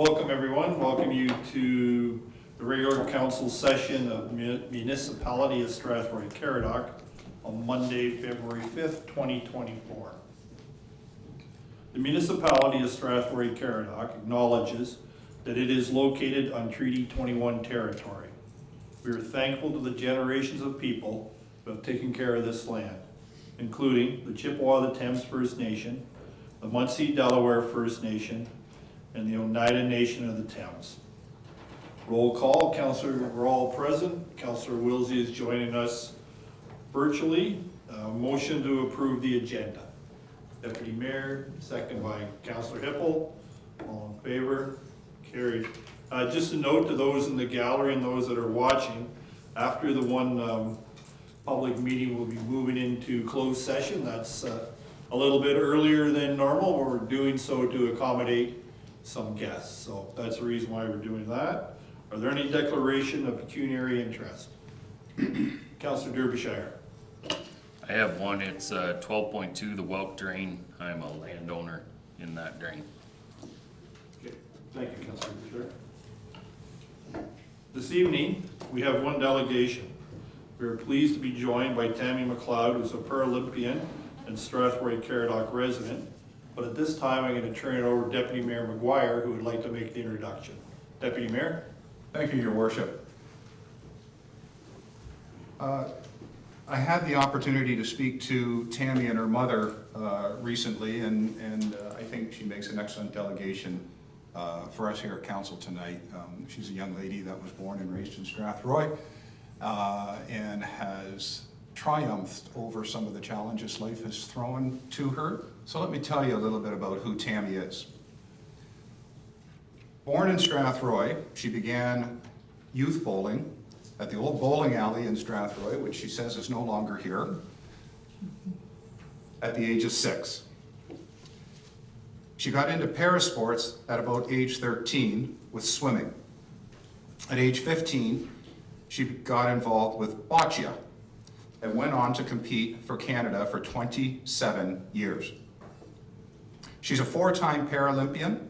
Welcome everyone. Welcome you to the regular council session of Municipality of Strathroy-Caradoc on Monday, February 5th, 2024. The Municipality of Strathroy-Caradoc acknowledges that it is located on Treaty 21 territory. We are thankful to the generations of people who have taken care of this land, including the Chippewa of the Thames First Nation, the Munsee Delaware First Nation, and the Oneida Nation of the Thames. Roll call. Councillor, we're all present. Councillor Wilsey is joining us virtually. Motion to approve the agenda. Deputy Mayor, second by Councillor Hippel. All in favor? Carried. Just a note to those in the gallery and those that are watching, after the one public meeting, we'll be moving into closed session. That's a little bit earlier than normal, but we're doing so to accommodate some guests. So that's the reason why we're doing that. Are there any declaration of pecuniary interest? Councillor Derbyshire. I have one. It's 12.2, the Welk drain. I'm a landowner in that drain. Okay, thank you, Councillor Derbyshire. This evening, we have one delegation. We are pleased to be joined by Tammy McLeod, who's a Paralympian and Strathroy-Caradoc resident. But at this time, I'm going to turn it over to Deputy Mayor McGuire, who would like to make the introduction. Deputy Mayor. Thank you, Your Worship. I had the opportunity to speak to Tammy and her mother recently, and I think she makes an excellent delegation for us here at Council tonight. She's a young lady that was born and raised in Strathroy and has triumphed over some of the challenges life has thrown to her. So let me tell you a little bit about who Tammy is. Born in Strathroy, she began youth bowling at the old bowling alley in Strathroy, which she says is no longer here, at the age of 6. She got into parasports at about age 13 with swimming. At age 15, she got involved with boccia and went on to compete for Canada for 27 years. She's a 4-time Paralympian,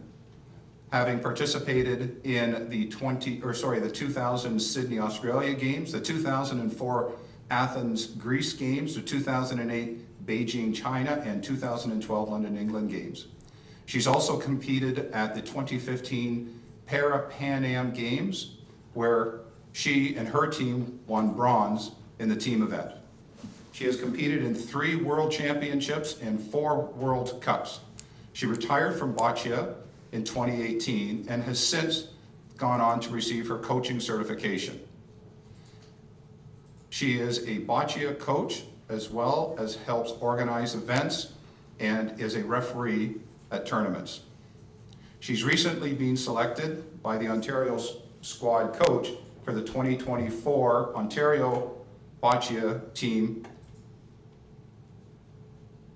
having participated in the 2000 Sydney, Australia Games, the 2004 Athens, Greece Games, the 2008 Beijing, China, and 2012 London, England Games. She's also competed at the 2015 Para-Pan Am Games, where she and her team won bronze in the team event. She has competed in 3 World Championships and 4 World Cups. She retired from boccia in 2018 and has since gone on to receive her coaching certification. She is a boccia coach as well as helps organize events and is a referee at tournaments. She's recently been selected by the Ontario squad coach for the 2024 Ontario boccia team.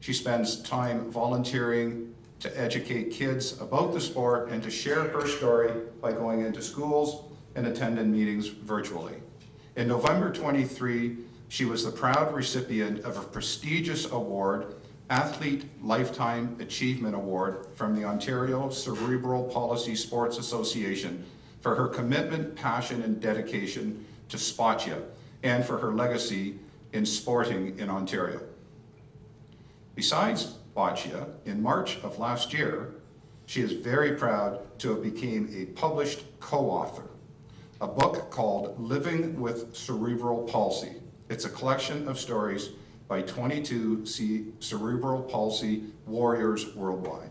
She spends time volunteering to educate kids about the sport and to share her story by going into schools and attending meetings virtually. In November 23, she was the proud recipient of a prestigious award, Athlete Lifetime Achievement Award from the Ontario Cerebral Palsy Sports Association for her commitment, passion, and dedication to boccia and for her legacy in sporting in Ontario. Besides boccia, in March of last year, she is very proud to have become a published co-author, a book called Living with Cerebral Palsy. It's a collection of stories by 22 cerebral palsy warriors worldwide.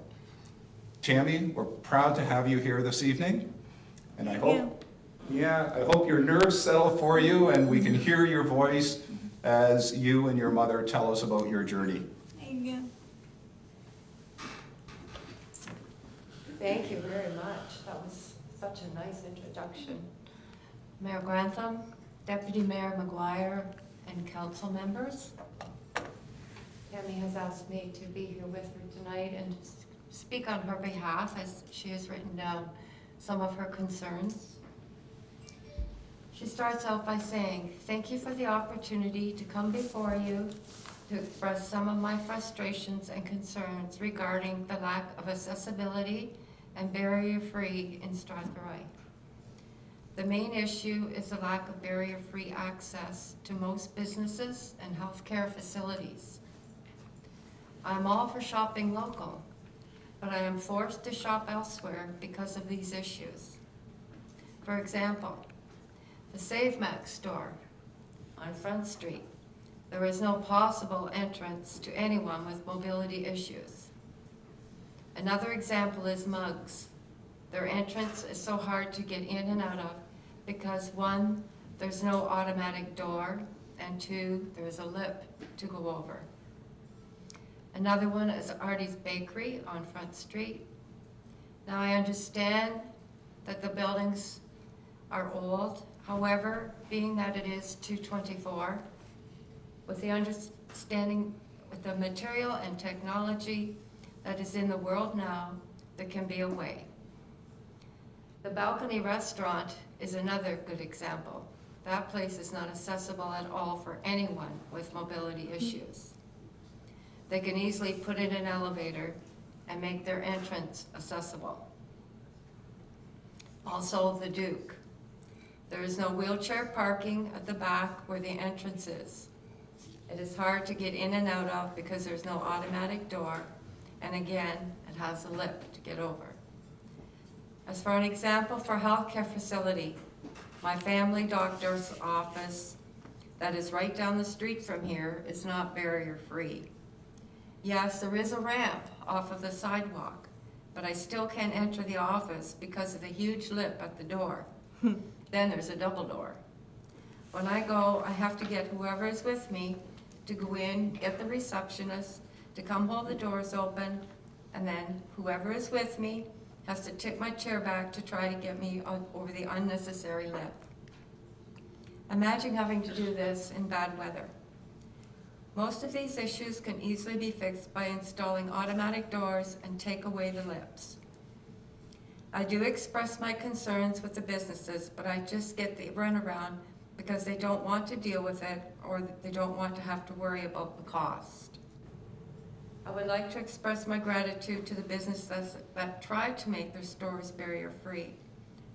Tammy, we're proud to have you here this evening, and I hope your nerves settle for you and we can hear your voice as you and your mother tell us about your journey. Thank you very much. That was such a nice introduction. Mayor Grantham, Deputy Mayor McGuire, and council members. Tammy has asked me to be here with her tonight and speak on her behalf as she has written down some of her concerns. She starts out by saying, "Thank you for the opportunity to come before you to express some of my frustrations and concerns regarding the lack of accessibility and barrier-free in Strathroy. The main issue is the lack of barrier-free access to most businesses and healthcare facilities. I'm all for shopping local, but I am forced to shop elsewhere because of these issues. For example, the Save Max store on Front Street. There is no possible entrance to anyone with mobility issues. Another example is Mugs. Their entrance is so hard to get in and out of because 1, there's no automatic door, and 2, there's a lip to go over. Another one is Artie's Bakery on Front Street. Now I understand that the buildings are old. However, being that it is 224, with the understanding, with the material and technology that is in the world now, there can be a way. The Balcony Restaurant is another good example. That place is not accessible at all for anyone with mobility issues. They can easily put in an elevator and make their entrance accessible. Also, the Duke. There is no wheelchair parking at the back where the entrance is. It is hard to get in and out of because there's no automatic door, and again, it has a lip to get over. As for an example for healthcare facility, my family doctor's office that is right down the street from here is not barrier-free. Yes, there is a ramp off of the sidewalk, but I still can't enter the office because of the huge lip at the door. Then there's a double door. When I go, I have to get whoever is with me to go in, get the receptionist to come hold the doors open, and then whoever is with me has to tip my chair back to try to get me over the unnecessary lip. Imagine having to do this in bad weather. Most of these issues can easily be fixed by installing automatic doors and take away the lips. I do express my concerns with the businesses, but I just get the runaround because they don't want to deal with it or they don't want to have to worry about the cost. I would like to express my gratitude to the businesses that try to make their stores barrier-free,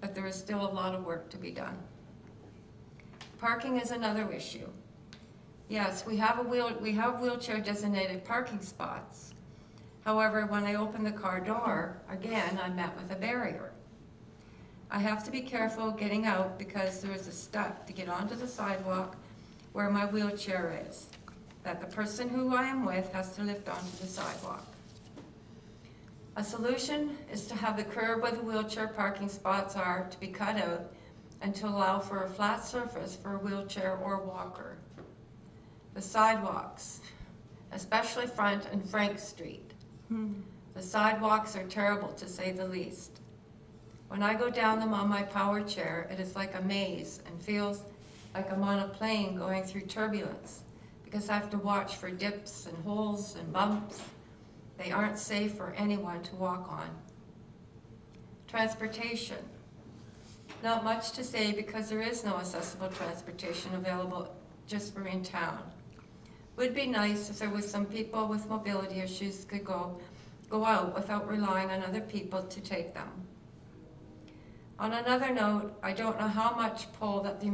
but there is still a lot of work to be done. Parking is another issue. Yes, we have wheelchair designated parking spots. However, when I open the car door, again, I'm met with a barrier. I have to be careful getting out because there is a step to get onto the sidewalk where my wheelchair is, that the person who I am with has to lift onto the sidewalk. A solution is to have the curb where the wheelchair parking spots are to be cut out and to allow for a flat surface for a wheelchair or walker. The sidewalks, especially Front and Frank Street. The sidewalks are terrible, to say the least. When I go down them on my power chair, it is like a maze and feels like I'm on a plane going through turbulence because I have to watch for dips and holes and bumps. They aren't safe for anyone to walk on. Transportation. Not much to say because there is no accessible transportation available just for in town. Would be nice if there was some people with mobility issues could go out without relying on other people to take them. On another note, I don't know how much pull that the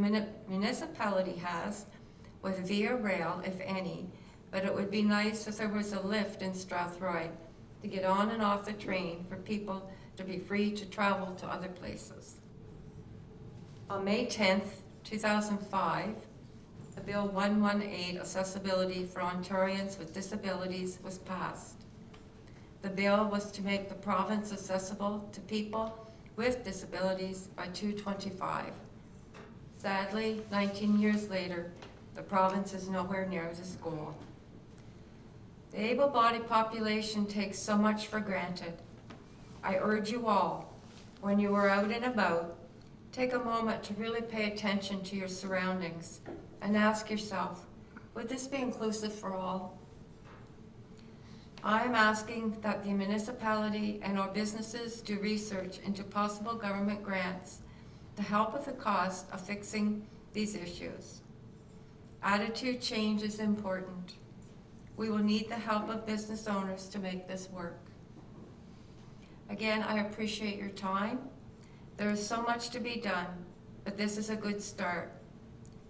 municipality has with Via Rail, if any, but it would be nice if there was a lift in Strathroy to get on and off the train for people to be free to travel to other places. On May 10th, 2005, the Bill 118, Accessibility for Ontarians with Disabilities, was passed. The bill was to make the province accessible to people with disabilities by 2025. Sadly, 19 years later, the province is nowhere near this goal. The able-bodied population takes so much for granted. I urge you all, when you are out and about, take a moment to really pay attention to your surroundings and ask yourself, would this be inclusive for all? I am asking that the municipality and our businesses do research into possible government grants to help with the cost of fixing these issues. Attitude change is important. We will need the help of business owners to make this work. Again, I appreciate your time. There is so much to be done, but this is a good start.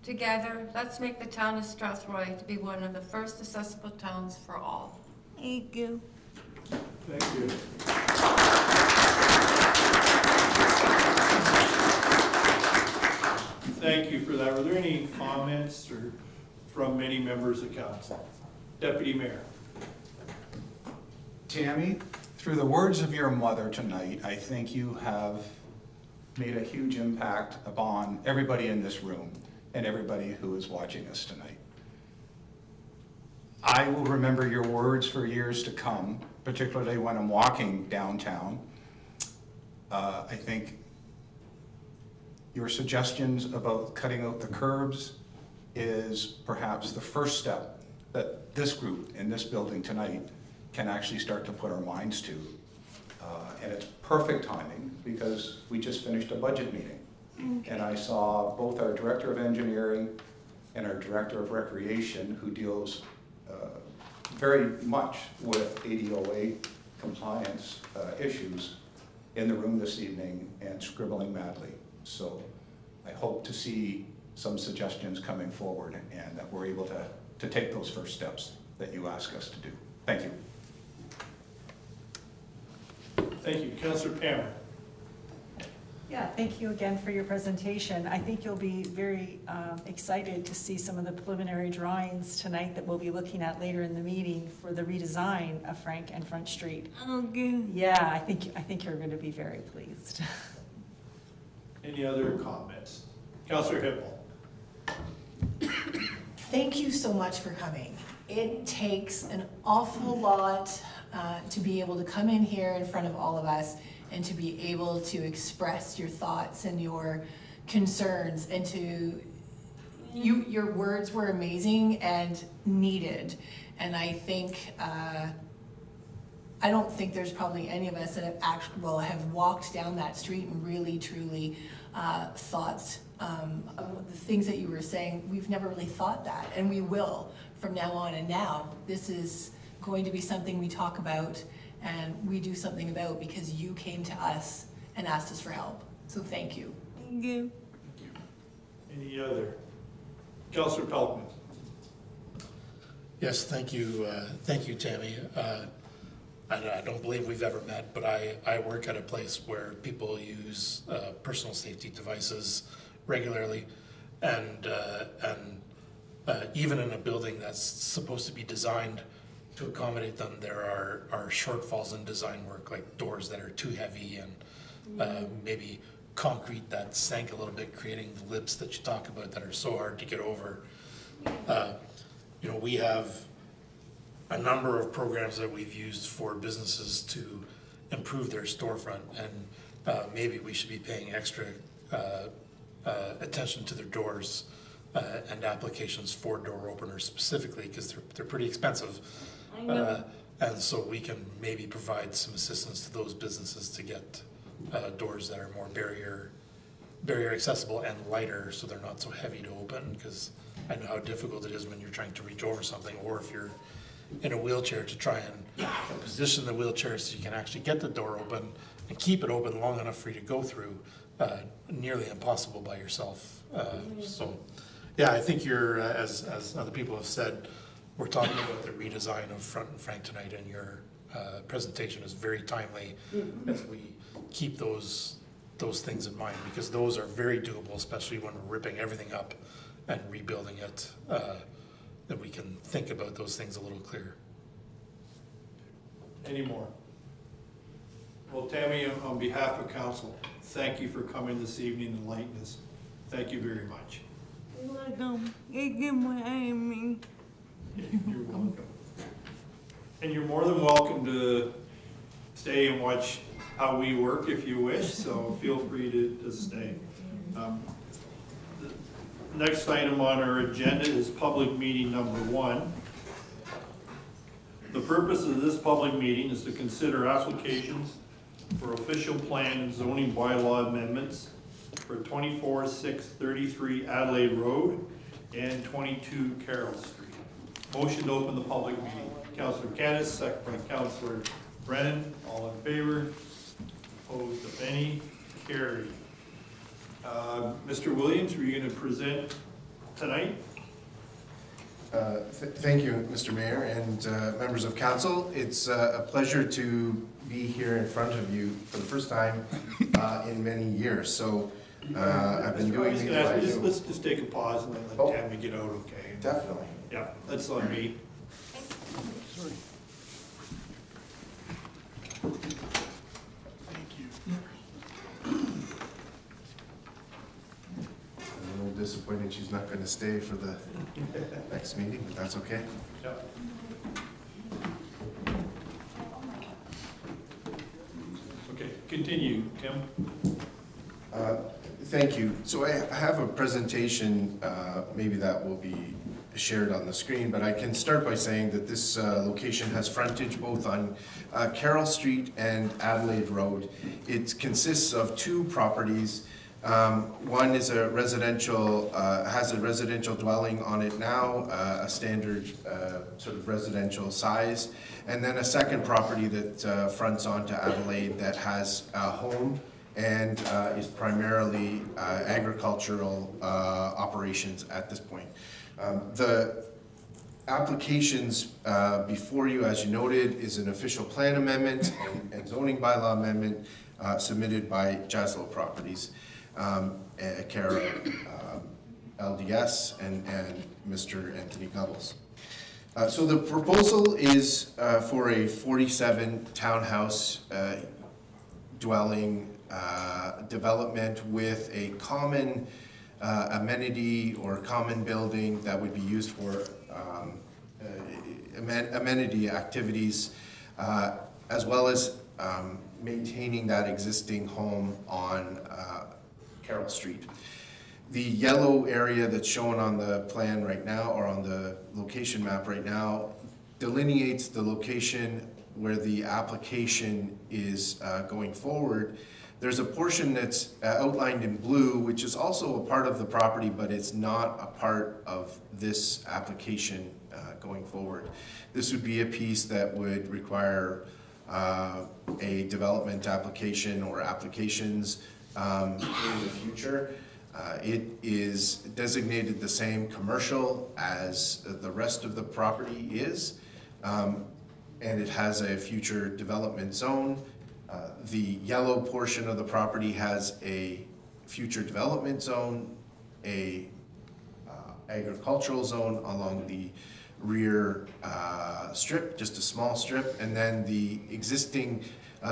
Together, let's make the town of Strathroy to be one of the first accessible towns for all. Thank you. Thank you. Thank you for that. Were there any comments or from any members of council? Deputy Mayor. Tammy, through the words of your mother tonight, I think you have made a huge impact upon everybody in this room and everybody who is watching us tonight. I will remember your words for years to come, particularly when I'm walking downtown. I think your suggestions about cutting out the curbs is perhaps the first step that this group in this building tonight can actually start to put our minds to. And it's perfect timing because we just finished a budget meeting. And I saw both our Director of Engineering and our Director of Recreation, who deals very much with ADOA compliance issues, in the room this evening and scribbling madly. So I hope to see some suggestions coming forward and that we're able to take those first steps that you ask us to do. Thank you. Thank you. Councillor Pammer. Yeah, thank you again for your presentation. I think you'll be very excited to see some of the preliminary drawings tonight that we'll be looking at later in the meeting for the redesign of Frank and Front Street. Okay. Yeah, I think you're going to be very pleased. Any other comments? Councillor Hippel. Thank you so much for coming. It takes an awful lot to be able to come in here in front of all of us and to be able to express your thoughts and your concerns and to, your words were amazing and needed. And I think, I don't think there's probably any of us that have walked down that street and really truly thought of the things that you were saying. We've never really thought that, and we will from now on. And now this is going to be something we talk about and we do something about because you came to us and asked us for help. So thank you. Thank you. Any other? Councillor Pelkman. Yes, thank you, Tammy. I don't believe we've ever met, but I work at a place where people use personal safety devices regularly, and even in a building that's supposed to be designed to accommodate them, there are shortfalls in design work, like doors that are too heavy and maybe concrete that sank a little bit, creating the lips that you talk about that are so hard to get over. You know, we have a number of programs that we've used for businesses to improve their storefront, and maybe we should be paying extra attention to their doors and applications for door openers specifically, because they're pretty expensive. And so we can maybe provide some assistance to those businesses to get doors that are more barrier accessible and lighter, so they're not so heavy to open, because I know how difficult it is when you're trying to reach over something, or if you're in a wheelchair, to try and position the wheelchair so you can actually get the door open and keep it open long enough for you to go through. Nearly impossible by yourself. So yeah, I think you're, as other people have said, we're talking about the redesign of Front and Frank tonight, and your presentation is very timely as we keep those things in mind, because those are very doable, especially when we're ripping everything up and rebuilding it, that we can think about those things a little clearer. Any more? Well, Tammy, on behalf of council, thank you for coming this evening and enlightening us. Thank you very much. You're welcome. Thank you for having me. You're welcome. And you're more than welcome to stay and watch how we work if you wish, so feel free to stay. The next item on our agenda is public meeting number 1. The purpose of this public meeting is to consider applications for official plan and zoning bylaw amendments for 24-633 Adelaide Road and 22 Carroll Street. Motion to open the public meeting. Councillor Canis, second by Councillor Brennan. All in favor? Opposed, if any. Carried. Mr. Williams, were you going to present tonight? Thank you, Mr. Mayor and members of council. It's a pleasure to be here in front of you for the first time in many years. So I've been doing things I do. Let's just take a pause and then let Tammy get out, okay? Definitely. Yeah, that's on me. I'm a little disappointed she's not going to stay for the next meeting, but that's okay. Yeah. Okay, continue, Tim. Thank you. So I have a presentation, maybe that will be shared on the screen, but I can start by saying that this location has frontage both on Carroll Street and Adelaide Road. It consists of two properties. One is a residential, has a residential dwelling on it now, a standard sort of residential size, and then a second property that fronts onto Adelaide that has a home and is primarily agricultural operations at this point. The applications before you, as you noted, is an official plan amendment and zoning bylaw amendment submitted by Jaslow Properties, Cara LDS, and Mr. Anthony Gubbels. So the proposal is for a 47 townhouse dwelling development with a common amenity or common building that would be used for amenity activities, as well as maintaining that existing home on Carroll Street. The yellow area that's shown on the plan right now, or on the location map right now, delineates the location where the application is going forward. There's a portion that's outlined in blue, which is also a part of the property, but it's not a part of this application going forward. This would be a piece that would require a development application or applications in the future. It is designated the same commercial as the rest of the property is, and it has a future development zone. The yellow portion of the property has a future development zone, a agricultural zone along the rear strip, just a small strip, and then the existing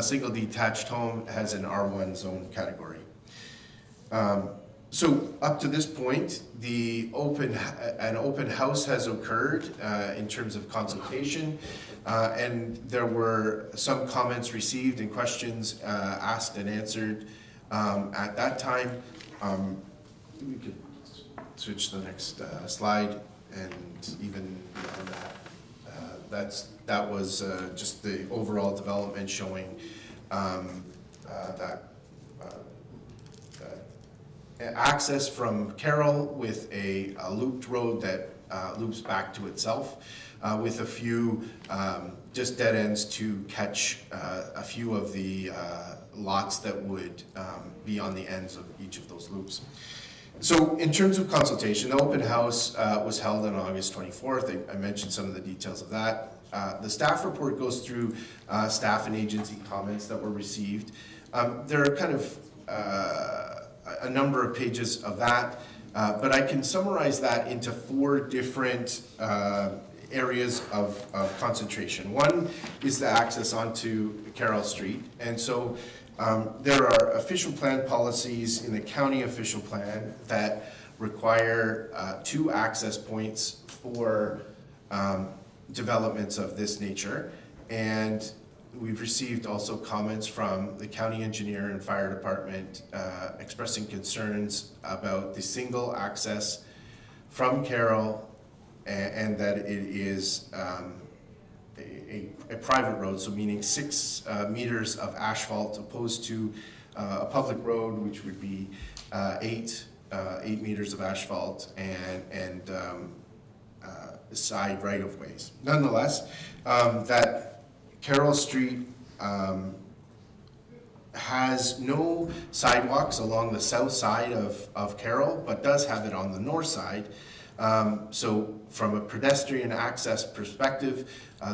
single detached home has an R1 zone category. So up to this point, an open house has occurred in terms of consultation, and there were some comments received and questions asked and answered at that time. We could switch to the next slide, and even beyond that, that was just the overall development showing that access from Carroll with a looped road that loops back to itself, with a few just dead ends to catch a few of the lots that would be on the ends of each of those loops. So in terms of consultation, the open house was held on August 24th. I mentioned some of the details of that. The staff report goes through staff and agency comments that were received. There are kind of a number of pages of that, but I can summarize that into 4 different areas of concentration. One is the access onto Carroll Street, and so there are official plan policies in the county official plan that require 2 access points for developments of this nature, and we've received also comments from the county engineer and fire department expressing concerns about the single access from Carroll, and that it is a private road, so meaning 6 meters of asphalt opposed to a public road, which would be 8 meters of asphalt and side right-of-ways. Nonetheless, that Carroll Street has no sidewalks along the south side of Carroll, but does have it on the north side. So from a pedestrian access perspective,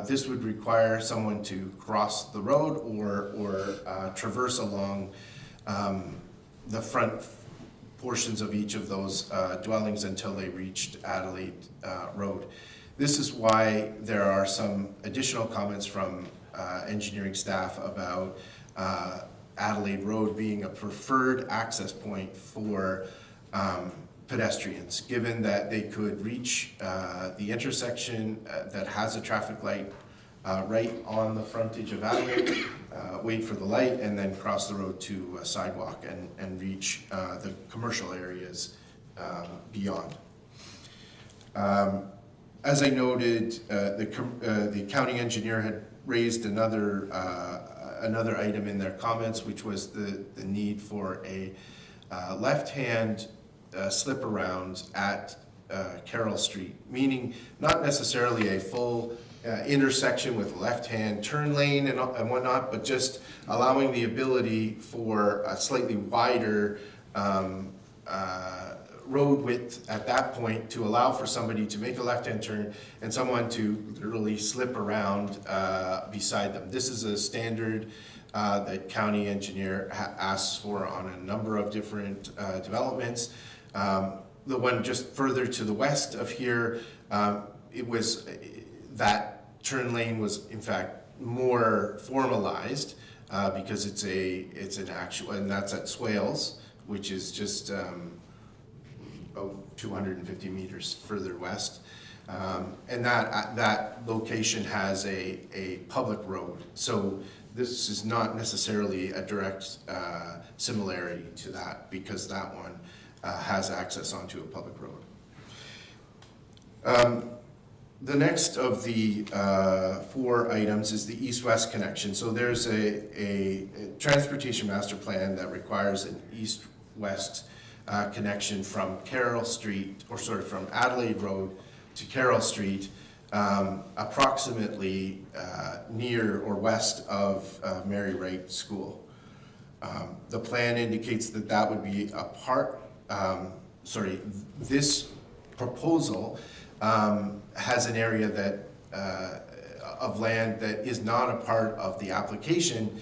this would require someone to cross the road or traverse along the front portions of each of those dwellings until they reached Adelaide Road. This is why there are some additional comments from engineering staff about Adelaide Road being a preferred access point for pedestrians, given that they could reach the intersection that has a traffic light right on the frontage of Adelaide, wait for the light, and then cross the road to a sidewalk and reach the commercial areas beyond. As I noted, the county engineer had raised another item in their comments, which was the need for a left-hand slip around at Carroll Street, meaning not necessarily a full intersection with left-hand turn lane and whatnot, but just allowing the ability for a slightly wider road width at that point to allow for somebody to make a left-hand turn and someone to literally slip around beside them. This is a standard that county engineer asks for on a number of different developments. The one just further to the west of here, that turn lane was in fact more formalized because it's an actual, and that's at Swales, which is just 250 meters further west. And that location has a public road. So this is not necessarily a direct similarity to that, because that one has access onto a public road. The next of the 4 items is the east-west connection. So there's a transportation master plan that requires an east-west connection from Carroll Street, or sort of from Adelaide Road to Carroll Street, approximately near or west of Mary Wright School. The plan indicates that that would be a part, this proposal has an area that of land that is not a part of the application,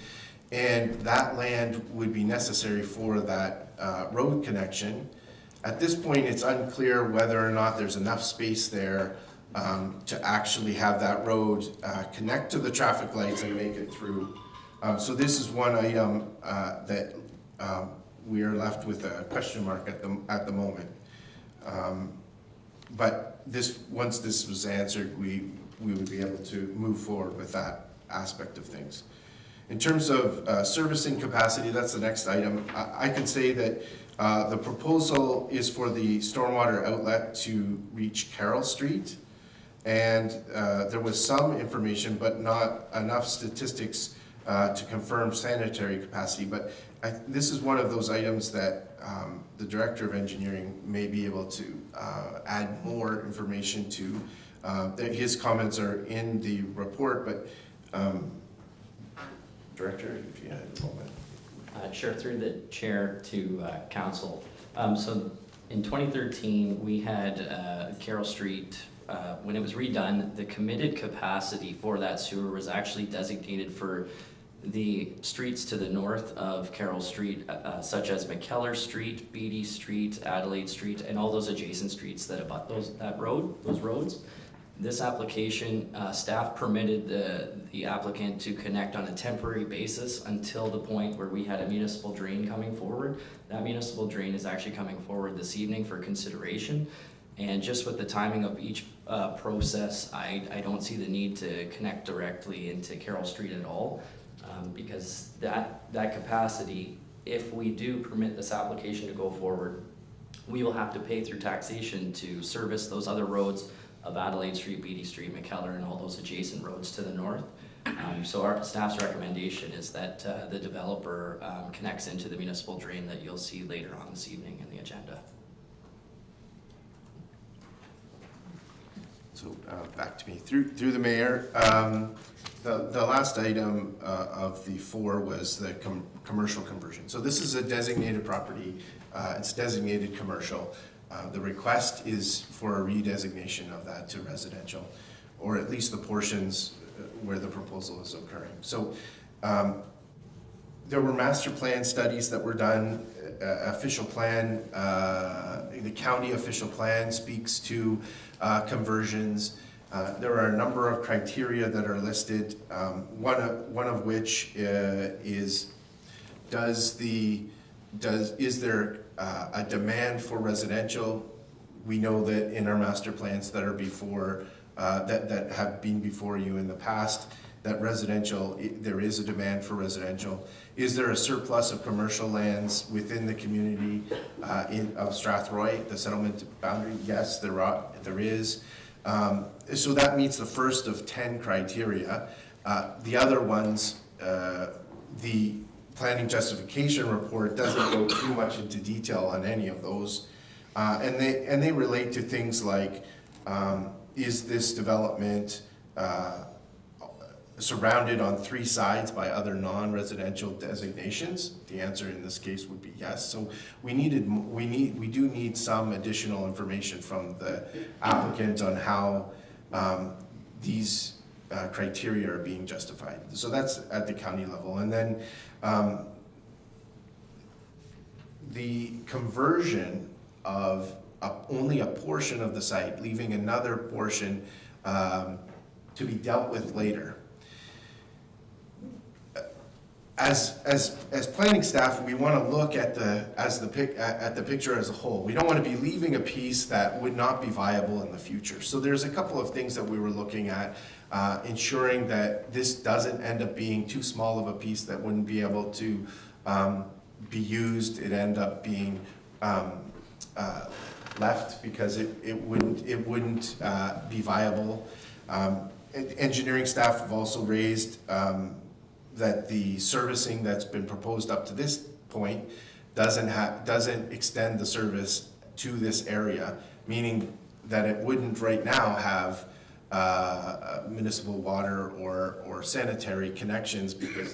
and that land would be necessary for that road connection. At this point, it's unclear whether or not there's enough space there to actually have that road connect to the traffic lights and make it through. So this is one item that we are left with a question mark at the moment. But once this was answered, we would be able to move forward with that aspect of things. In terms of servicing capacity, that's the next item. I can say that the proposal is for the stormwater outlet to reach Carroll Street, and there was some information, but not enough statistics to confirm sanitary capacity. But this is one of those items that the Director of Engineering may be able to add more information to. His comments are in the report, but Director, if you had a moment. Sure, through the chair to council. So in 2013, we had Carroll Street, when it was redone, the committed capacity for that sewer was actually designated for the streets to the north of Carroll Street, such as McKellar Street, Beatty Street, Adelaide Street, and all those adjacent streets that abut those roads. This application, staff permitted the applicant to connect on a temporary basis until the point where we had a municipal drain coming forward. That municipal drain is actually coming forward this evening for consideration. And just with the timing of each process, I don't see the need to connect directly into Carroll Street at all, because that capacity, if we do permit this application to go forward, we will have to pay through taxation to service those other roads of Adelaide Street, Beatty Street, McKellar, and all those adjacent roads to the north. So our staff's recommendation is that the developer connects into the municipal drain that you'll see later on this evening in the agenda. So back to me, through the mayor. The last item of the 4 was the commercial conversion. So this is a designated property, it's designated commercial. The request is for a redesignation of that to residential, or at least the portions where the proposal is occurring. So there were master plan studies that were done, official plan, the county official plan speaks to conversions. There are a number of criteria that are listed, one of which is there a demand for residential? We know that in our master plans that are before, that have been before you in the past, that residential, there is a demand for residential. Is there a surplus of commercial lands within the community of Strathroy, the settlement boundary? Yes, there is. So that meets the first of 10 criteria. The other ones, the planning justification report doesn't go too much into detail on any of those. And they relate to things like, is this development surrounded on 3 sides by other non-residential designations? The answer in this case would be yes. So we do need some additional information from the applicant on how these criteria are being justified. So that's at the county level. And then the conversion of only a portion of the site, leaving another portion to be dealt with later. As planning staff, we want to look at the picture as a whole. We don't want to be leaving a piece that would not be viable in the future. So there's a couple of things that we were looking at, ensuring that this doesn't end up being too small of a piece that wouldn't be able to be used. It end up being left because it wouldn't be viable. Engineering staff have also raised that the servicing that's been proposed up to this point doesn't extend the service to this area, meaning that it wouldn't right now have municipal water or sanitary connections because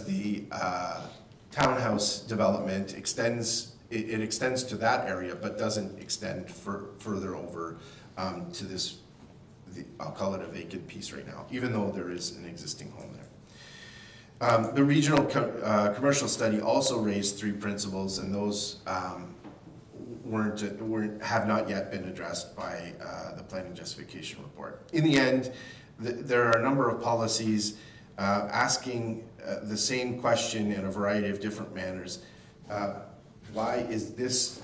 the townhouse development extends to that area, but doesn't extend further over to this. I'll call it a vacant piece right now, even though there is an existing home there. The regional commercial study also raised 3 principles, and those have not yet been addressed by the planning justification report. In the end, there are a number of policies asking the same question in a variety of different manners. Why is this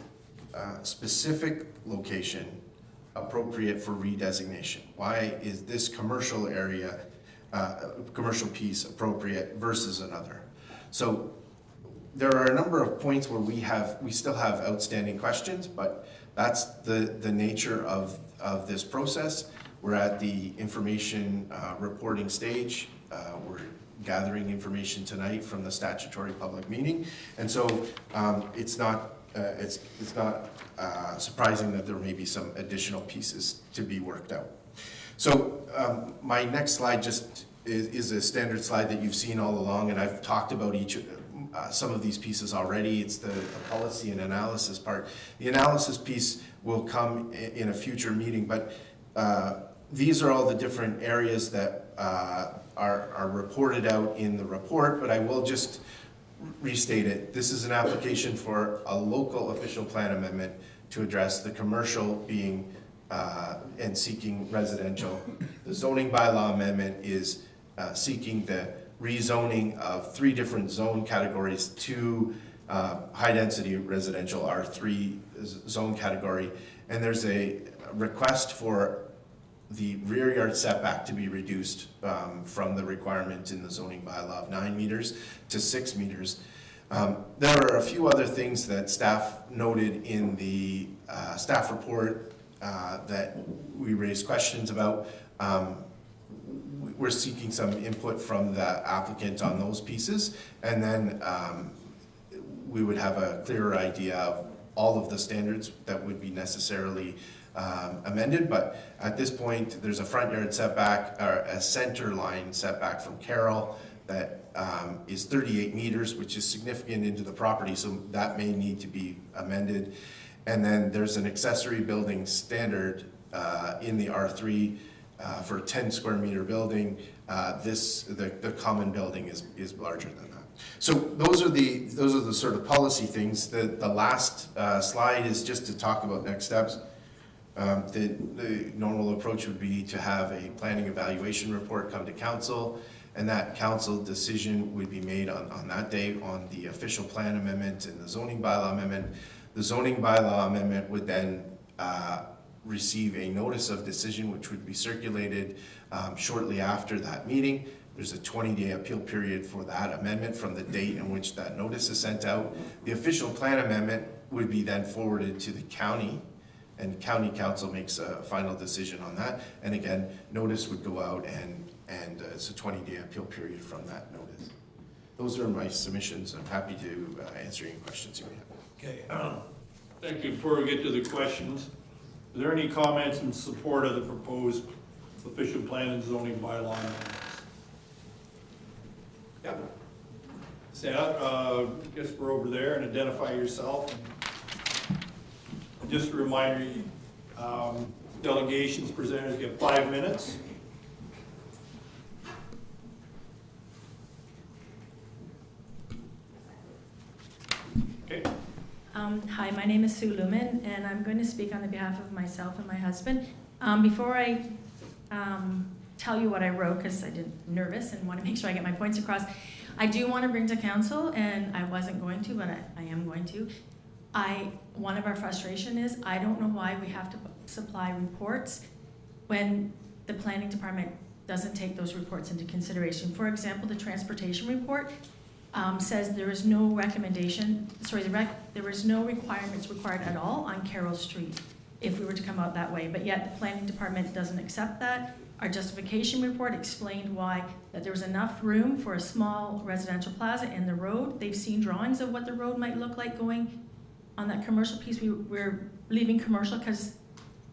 specific location appropriate for redesignation? Why is this commercial area, commercial piece appropriate versus another? So there are a number of points where we still have outstanding questions, but that's the nature of this process. We're at the information reporting stage. We're gathering information tonight from the statutory public meeting, and so it's not surprising that there may be some additional pieces to be worked out. So my next slide just is a standard slide that you've seen all along, and I've talked about some of these pieces already. It's the policy and analysis part. The analysis piece will come in a future meeting, but these are all the different areas that are reported out in the report, but I will just restate it. This is an application for a local official plan amendment to address the commercial being and seeking residential. The zoning bylaw amendment is seeking the rezoning of 3 different zone categories to high density residential R3 zone category, and there's a request for the rear yard setback to be reduced from the requirement in the zoning bylaw of 9 meters to 6 meters. There are a few other things that staff noted in the staff report that we raised questions about. We're seeking some input from the applicant on those pieces, and then we would have a clearer idea of all of the standards that would be necessarily amended, but at this point, there's a front yard setback, or a center line setback from Carroll that is 38 meters, which is significant into the property, so that may need to be amended. And then there's an accessory building standard in the R3 for a 10 square meter building. The common building is larger than that. So those are the sort of policy things. The last slide is just to talk about next steps. The normal approach would be to have a planning evaluation report come to council, and that council decision would be made on that day on the official plan amendment and the zoning bylaw amendment. The zoning bylaw amendment would then receive a notice of decision, which would be circulated shortly after that meeting. There's a 20-day appeal period for that amendment from the date in which that notice is sent out. The official plan amendment would be then forwarded to the county, and county council makes a final decision on that. And again, notice would go out, and it's a 20-day appeal period from that notice. Those are my submissions. I'm happy to answer any questions you may have. Okay, thank you. Before we get to the questions, are there any comments in support of the proposed official plan and zoning bylaw amendments? Yeah. I guess we're over there, and identify yourself. And just a reminder, delegations, presenters get 5 minutes. Okay. Hi, my name is Sue Lumen, and I'm going to speak on the behalf of myself and my husband. Before I tell you what I wrote, because I'm nervous and want to make sure I get my points across, I do want to bring to council, and I wasn't going to, but I am going to. One of our frustration is I don't know why we have to supply reports when the planning department doesn't take those reports into consideration. For example, the transportation report says there is no recommendation, there is no requirements required at all on Carroll Street if we were to come out that way, but yet the planning department doesn't accept that. Our justification report explained why that there was enough room for a small residential plaza in the road. They've seen drawings of what the road might look like going on that commercial piece. We're leaving commercial because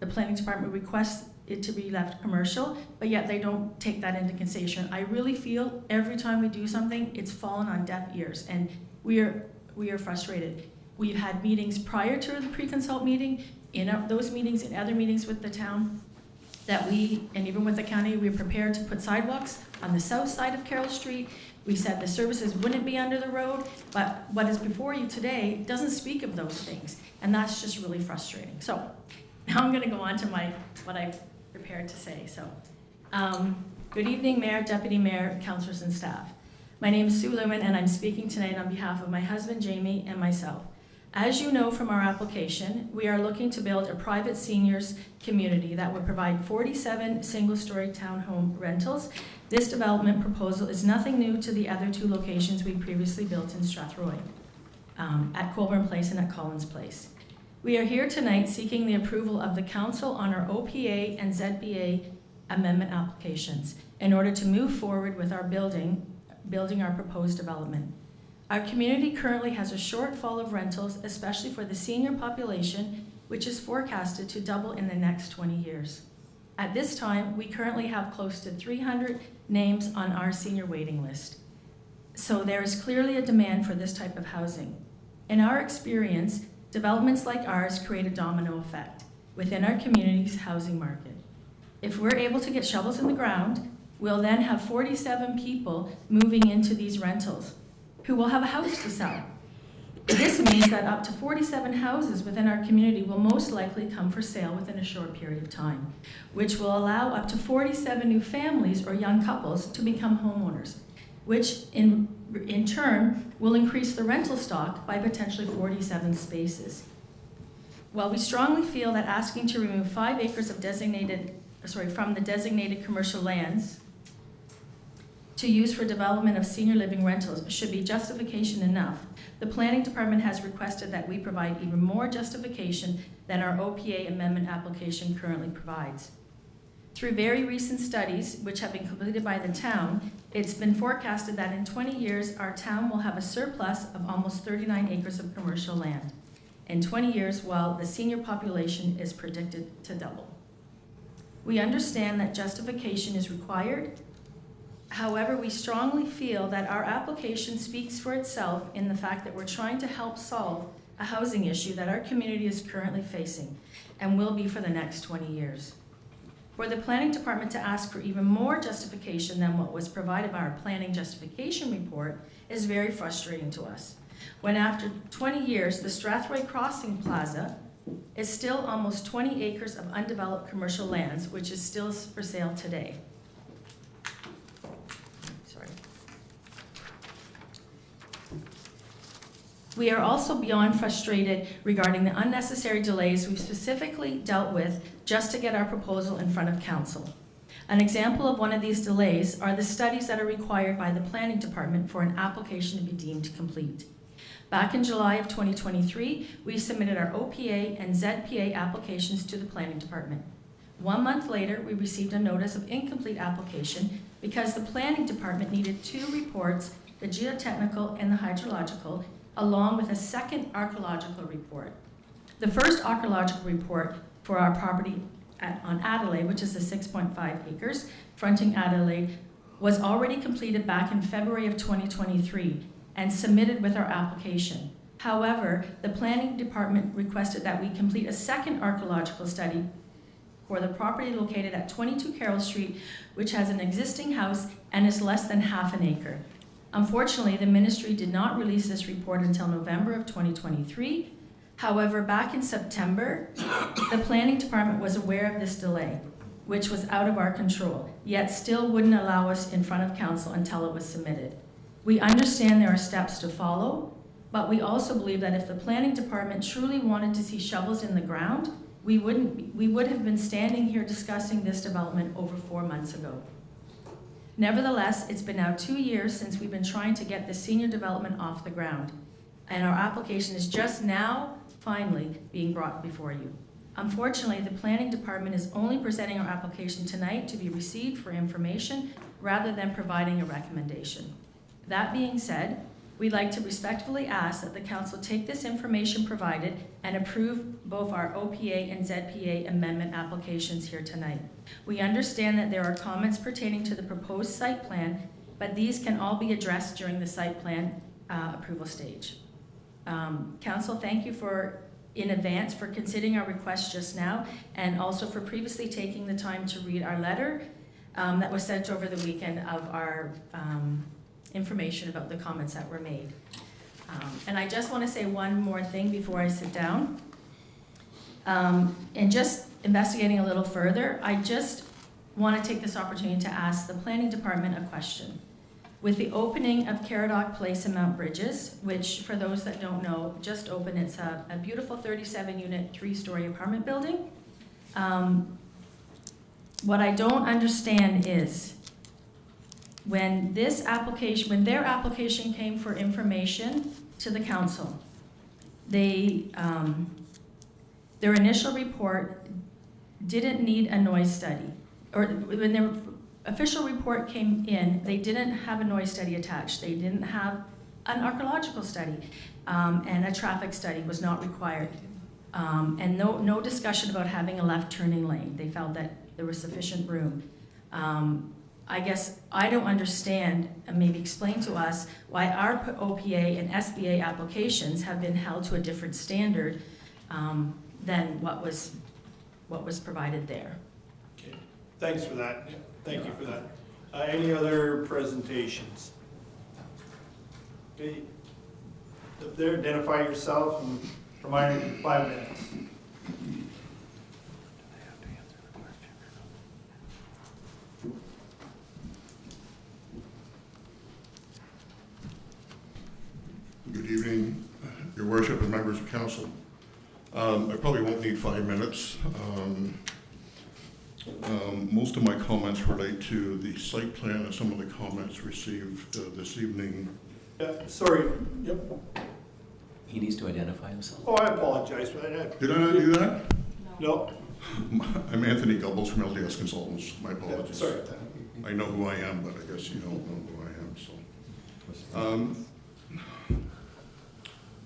the planning department requests it to be left commercial, but yet they don't take that into consideration. I really feel every time we do something, it's fallen on deaf ears, and we are frustrated. We've had meetings prior to the pre-consult meeting, in those meetings and other meetings with the town, and even with the county, we're prepared to put sidewalks on the south side of Carroll Street. We said the services wouldn't be under the road, but what is before you today doesn't speak of those things, and that's just really frustrating. So now I'm gonna go on to what I've prepared to say. So, good evening, Mayor, Deputy Mayor, councillors and staff. My name is Sue Lumen, and I'm speaking tonight on behalf of my husband, Jamie, and myself. As you know from our application, we are looking to build a private seniors community that would provide 47 single-story townhome rentals. This development proposal is nothing new to the other 2 locations we previously built in Strathroy, at Colburn Place and at Collins Place. We are here tonight seeking the approval of the council on our OPA and ZBA amendment applications in order to move forward with our building our proposed development. Our community currently has a shortfall of rentals, especially for the senior population, which is forecasted to double in the next 20 years. At this time, we currently have close to 300 names on our senior waiting list. So there is clearly a demand for this type of housing. In our experience, developments like ours create a domino effect within our community's housing market. If we're able to get shovels in the ground, we'll then have 47 people moving into these rentals who will have a house to sell. This means that up to 47 houses within our community will most likely come for sale within a short period of time, which will allow up to 47 new families or young couples to become homeowners, which in turn will increase the rental stock by potentially 47 spaces. While we strongly feel that asking to remove 5 acres of from the designated commercial lands to use for development of senior living rentals should be justification enough, the planning department has requested that we provide even more justification than our OPA amendment application currently provides. Through very recent studies, which have been completed by the town, it's been forecasted that in 20 years, our town will have a surplus of almost 39 acres of commercial land. in 20 years while the senior population is predicted to double. We understand that justification is required. However, we strongly feel that our application speaks for itself in the fact that we're trying to help solve a housing issue that our community is currently facing and will be for the next 20 years. For the planning department to ask for even more justification than what was provided by our planning justification report is very frustrating to us. When after 20 years, the Strathroy Crossing Plaza is still almost 20 acres of undeveloped commercial lands, which is still for sale today. Sorry. We are also beyond frustrated regarding the unnecessary delays we've specifically dealt with just to get our proposal in front of council. An example of one of these delays are the studies that are required by the planning department for an application to be deemed complete. Back in July of 2023, we submitted our OPA and ZPA applications to the planning department. 1 month later, we received a notice of incomplete application because the planning department needed 2 reports, the geotechnical and the hydrological, along with a second archaeological report. The first archaeological report for our property on Adelaide, which is the 6.5 acres fronting Adelaide, was already completed back in February of 2023 and submitted with our application. However, the planning department requested that we complete a second archaeological study for the property located at 22 Carroll Street, which has an existing house and is less than half an acre. Unfortunately, the ministry did not release this report until November of 2023. However, back in September, the planning department was aware of this delay, which was out of our control, yet still wouldn't allow us in front of council until it was submitted. We understand there are steps to follow, but we also believe that if the planning department truly wanted to see shovels in the ground, we would have been standing here discussing this development over 4 months ago. Nevertheless, it's been now 2 years since we've been trying to get the senior development off the ground, and our application is just now finally being brought before you. Unfortunately, the planning department is only presenting our application tonight to be received for information rather than providing a recommendation. That being said, we'd like to respectfully ask that the council take this information provided and approve both our OPA and ZPA amendment applications here tonight. We understand that there are comments pertaining to the proposed site plan, but these can all be addressed during the site plan approval stage. Council, thank you in advance for considering our request just now, and also for previously taking the time to read our letter that was sent over the weekend of our information about the comments that were made. And I just want to say one more thing before I sit down. And just investigating a little further, I just want to take this opportunity to ask the planning department a question. With the opening of Caradoc Place in Mount Bridges, which for those that don't know, just opened, it's a beautiful 37-unit, 3-story apartment building. What I don't understand is when their application came for information to the council, their initial report didn't need a noise study. Or when their official report came in, they didn't have a noise study attached. They didn't have an archaeological study, and a traffic study was not required. And no discussion about having a left turning lane. They felt that there was sufficient room. I guess I don't understand, and maybe explain to us, why our OPA and SBA applications have been held to a different standard than what was provided there. Okay, thanks for that. Thank you for that. Any other presentations? Okay, up there, identify yourself and remind 5 minutes. Good evening, Your Worship and members of council. I probably won't need 5 minutes. Most of my comments relate to the site plan and some of the comments received this evening. Sorry. Yep. He needs to identify himself. Oh, I apologize for that. Did I not do that? No. I'm Anthony Gubbles from LDS Consultants. My apologies. Sorry. I know who I am, but I guess you don't know who I am. So,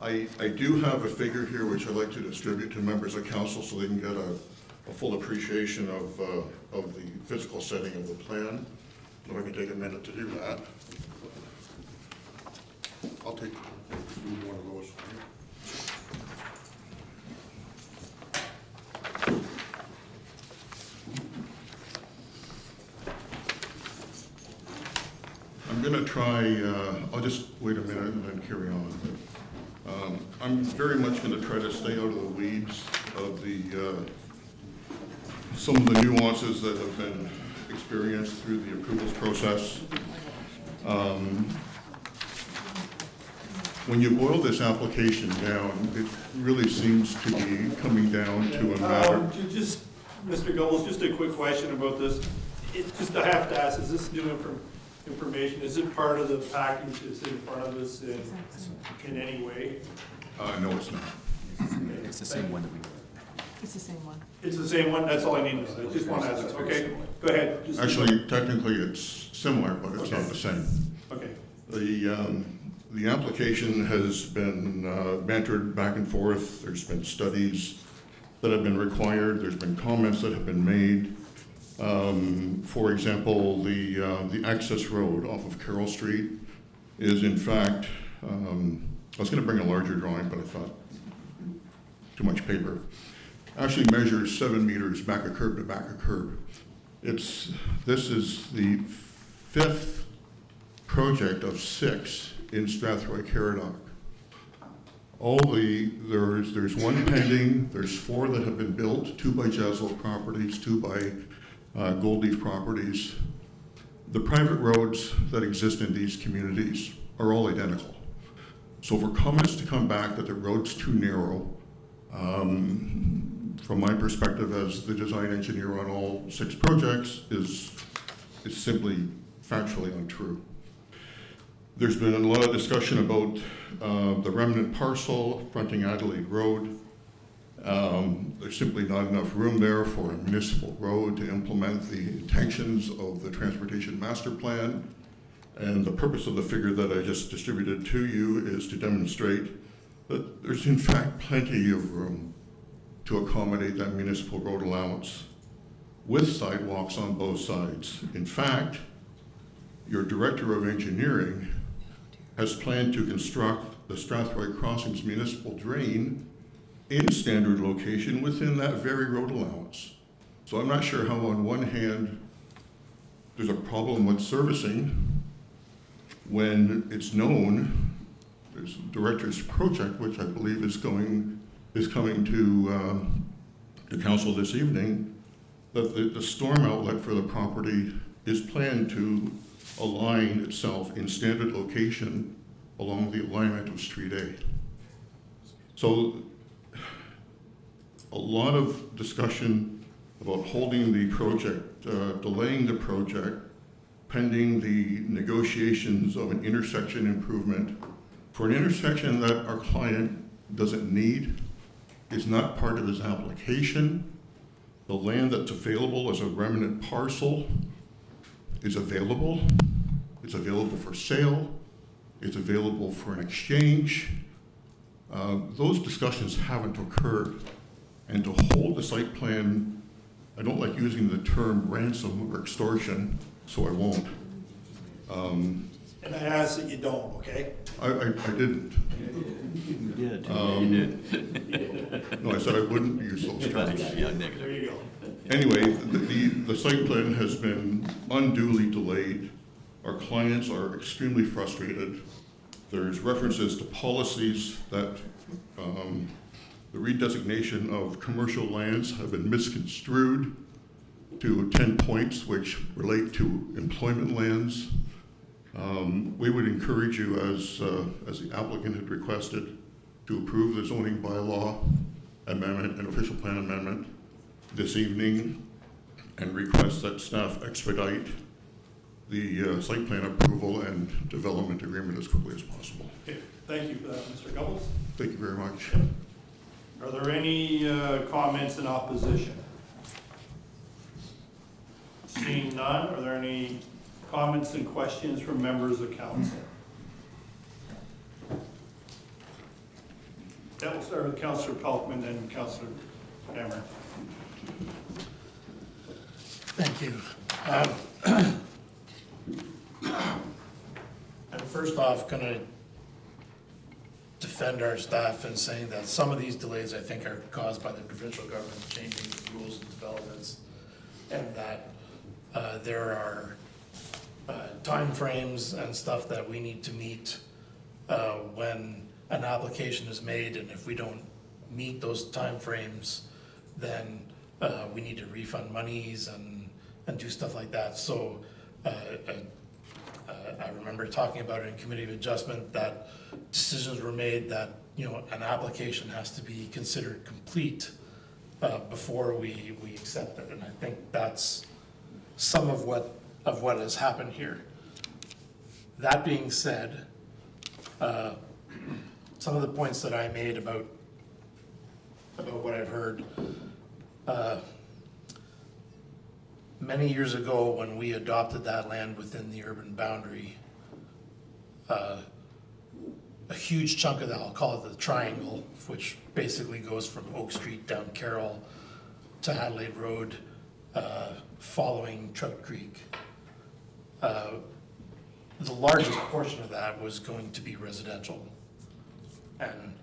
I do have a figure here which I'd like to distribute to members of council so they can get a full appreciation of the physical setting of the plan. If I can take a minute to do that. I'll take one of those. I'm going to try, I'll just wait a minute and then carry on. I'm very much going to try to stay out of the weeds of some of the nuances that have been experienced through the approvals process. When you boil this application down, it really seems to be coming down to a matter. Just, Mr. Gobles, just a quick question about this. It's just, I have to ask, is this new information? Is it part of the package? Is it part of this in any way? No, it's not. It's the same one that we. It's the same one. It's the same one? That's all I need to know. I just want to ask. Okay, go ahead. Just Actually, technically, it's similar, but it's not the same. Okay. The application has been bantered back and forth. There's been studies that have been required. There's been comments that have been made. For example, the access road off of Carroll Street is in fact, I was going to bring a larger drawing, but I thought too much paper. Actually measures 7 meters back of curb to back of curb. This is the 5th project of 6 in Strathroy-Caradoc. There's 1 pending, there's 4 that have been built, 2 by Jaslow Properties, 2 by Gold Leaf Properties. The private roads that exist in these communities are all identical. So for comments to come back that the road's too narrow, from my perspective as the design engineer on all 6 projects, is simply factually untrue. There's been a lot of discussion about the remnant parcel fronting Adelaide Road. There's simply not enough room there for a municipal road to implement the intentions of the transportation master plan. And the purpose of the figure that I just distributed to you is to demonstrate that there's in fact plenty of room to accommodate that municipal road allowance with sidewalks on both sides. In fact, your director of engineering has planned to construct the Strathroy Crossings municipal drain in standard location within that very road allowance. So I'm not sure how on one hand there's a problem with servicing when it's known, there's the director's project, which I believe is coming to council this evening, that the storm outlet for the property is planned to align itself in standard location along the alignment of Street A. So a lot of discussion about holding the project, delaying the project, pending the negotiations of an intersection improvement for an intersection that our client doesn't need, is not part of his application. The land that's available as a remnant parcel is available. It's available for sale. It's available for an exchange. Those discussions haven't occurred. And to hold the site plan, I don't like using the term ransom or extortion, so I won't. And I ask that you don't, okay? I didn't. You did. No, I said I wouldn't use those terms. Yeah, negative. There you go. Anyway, the site plan has been unduly delayed. Our clients are extremely frustrated. There's references to policies that the redesignation of commercial lands have been misconstrued to 10 points which relate to employment lands. We would encourage you, as the applicant had requested, to approve the zoning bylaw amendment and official plan amendment this evening and request that staff expedite the site plan approval and development agreement as quickly as possible. Okay, thank you for that, Mr. Gubbels. Thank you very much. Are there any comments in opposition? Seeing none, are there any comments and questions from members of council? we'll start with Councillor Pelkman and Councillor Hammer. Thank you. I'm first off gonna defend our staff in saying that some of these delays, I think, are caused by the provincial government changing the rules and developments, and that there are timeframes and stuff that we need to meet when an application is made, and if we don't meet those timeframes, then we need to refund monies and do stuff like that. So I remember talking about it in committee of adjustment, that decisions were made that, you know, an application has to be considered complete before we accept it. And I think that's some of what has happened here. That being said, some of the points that I made about what I've heard, many years ago when we adopted that land within the urban boundary, a huge chunk of that, I'll call it the triangle, which basically goes from Oak Street down Carroll to Adelaide Road, following Trout Creek. The largest portion of that was going to be residential. And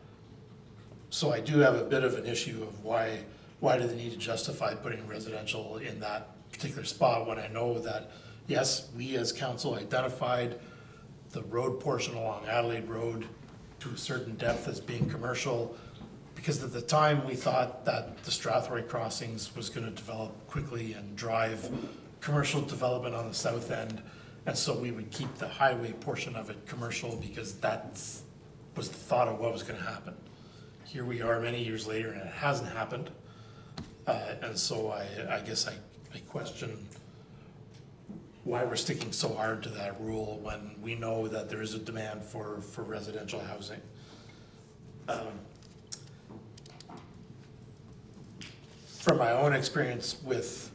so I do have a bit of an issue of why do they need to justify putting residential in that particular spot when I know that, yes, we as council identified the road portion along Adelaide Road to a certain depth as being commercial, because at the time we thought that the Strathroy crossings was going to develop quickly and drive commercial development on the south end, and so we would keep the highway portion of it commercial because that was the thought of what was going to happen. Here we are many years later and it hasn't happened, and so I guess I question why we're sticking so hard to that rule when we know that there is a demand for residential housing. From my own experience with,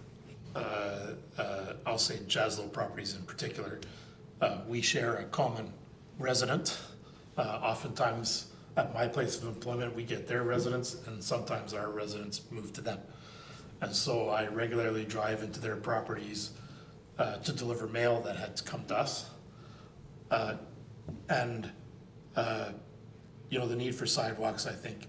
I'll say Jaslow properties in particular, we share a common resident. Oftentimes at my place of employment, we get their residents, and sometimes our residents move to them. And so I regularly drive into their properties to deliver mail that had come to us. You know, the need for sidewalks, I think,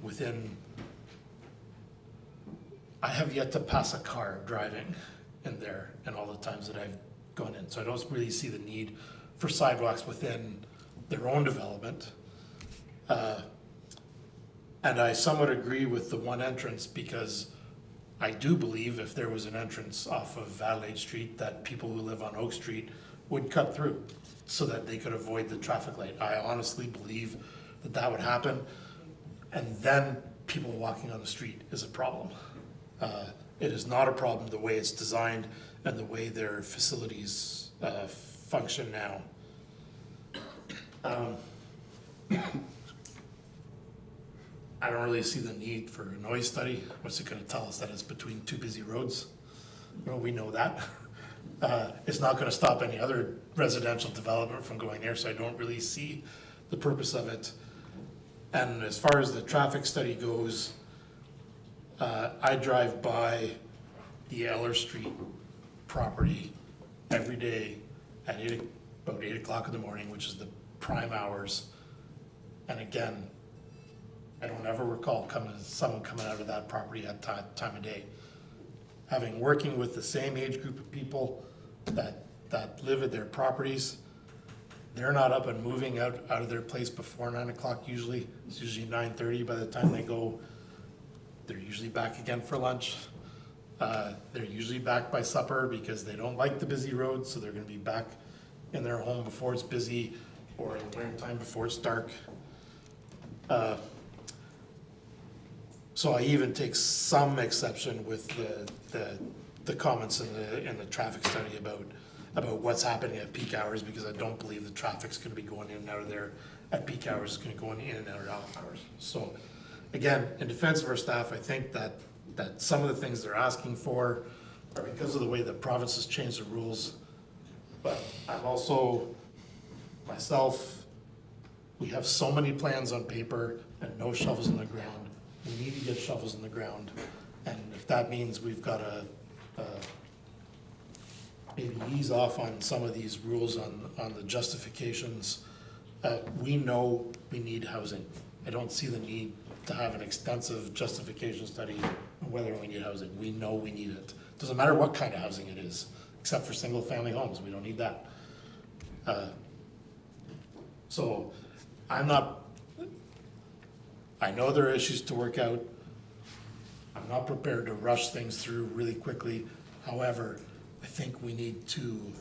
I have yet to pass a car driving in there in all the times that I've gone in. So I don't really see the need for sidewalks within their own development. And I somewhat agree with the one entrance, because I do believe if there was an entrance off of Adelaide Street that people who live on Oak Street would cut through so that they could avoid the traffic light. I honestly believe that that would happen, and then people walking on the street is a problem. It is not a problem the way it's designed and the way their facilities function now. I don't really see the need for a noise study. What's it going to tell us? That it's between two busy roads? Well, we know that. It's not going to stop any other residential development from going there, so I don't really see the purpose of it. And as far as the traffic study goes, I drive by the Eller Street property every day at about 8 o'clock in the morning, which is the prime hours. And again, I don't ever recall someone coming out of that property at that time of day. Having working with the same age group of people that live at their properties, they're not up and moving out of their place before 9 o'clock usually. It's usually 9:30 by the time they go. They're usually back again for lunch. They're usually back by supper because they don't like the busy roads, so they're gonna be back in their home before it's busy or in the winter time before it's dark. So I even take some exception with the comments in the traffic study about what's happening at peak hours, because I don't believe the traffic's gonna be going in and out of there at peak hours. It's gonna go in and out of off hours. So again, in defense of our staff, I think that some of the things they're asking for are because of the way the province has changed the rules. But I'm also, myself, We have so many plans on paper and no shovels in the ground. We need to get shovels in the ground. And if that means we've got to maybe ease off on some of these rules on the justifications, we know we need housing. I don't see the need to have an extensive justification study on whether we need housing. We know we need it. Doesn't matter what kind of housing it is, except for single-family homes. We don't need that. So I know there are issues to work out. I'm not prepared to rush things through really quickly. However, I think we need to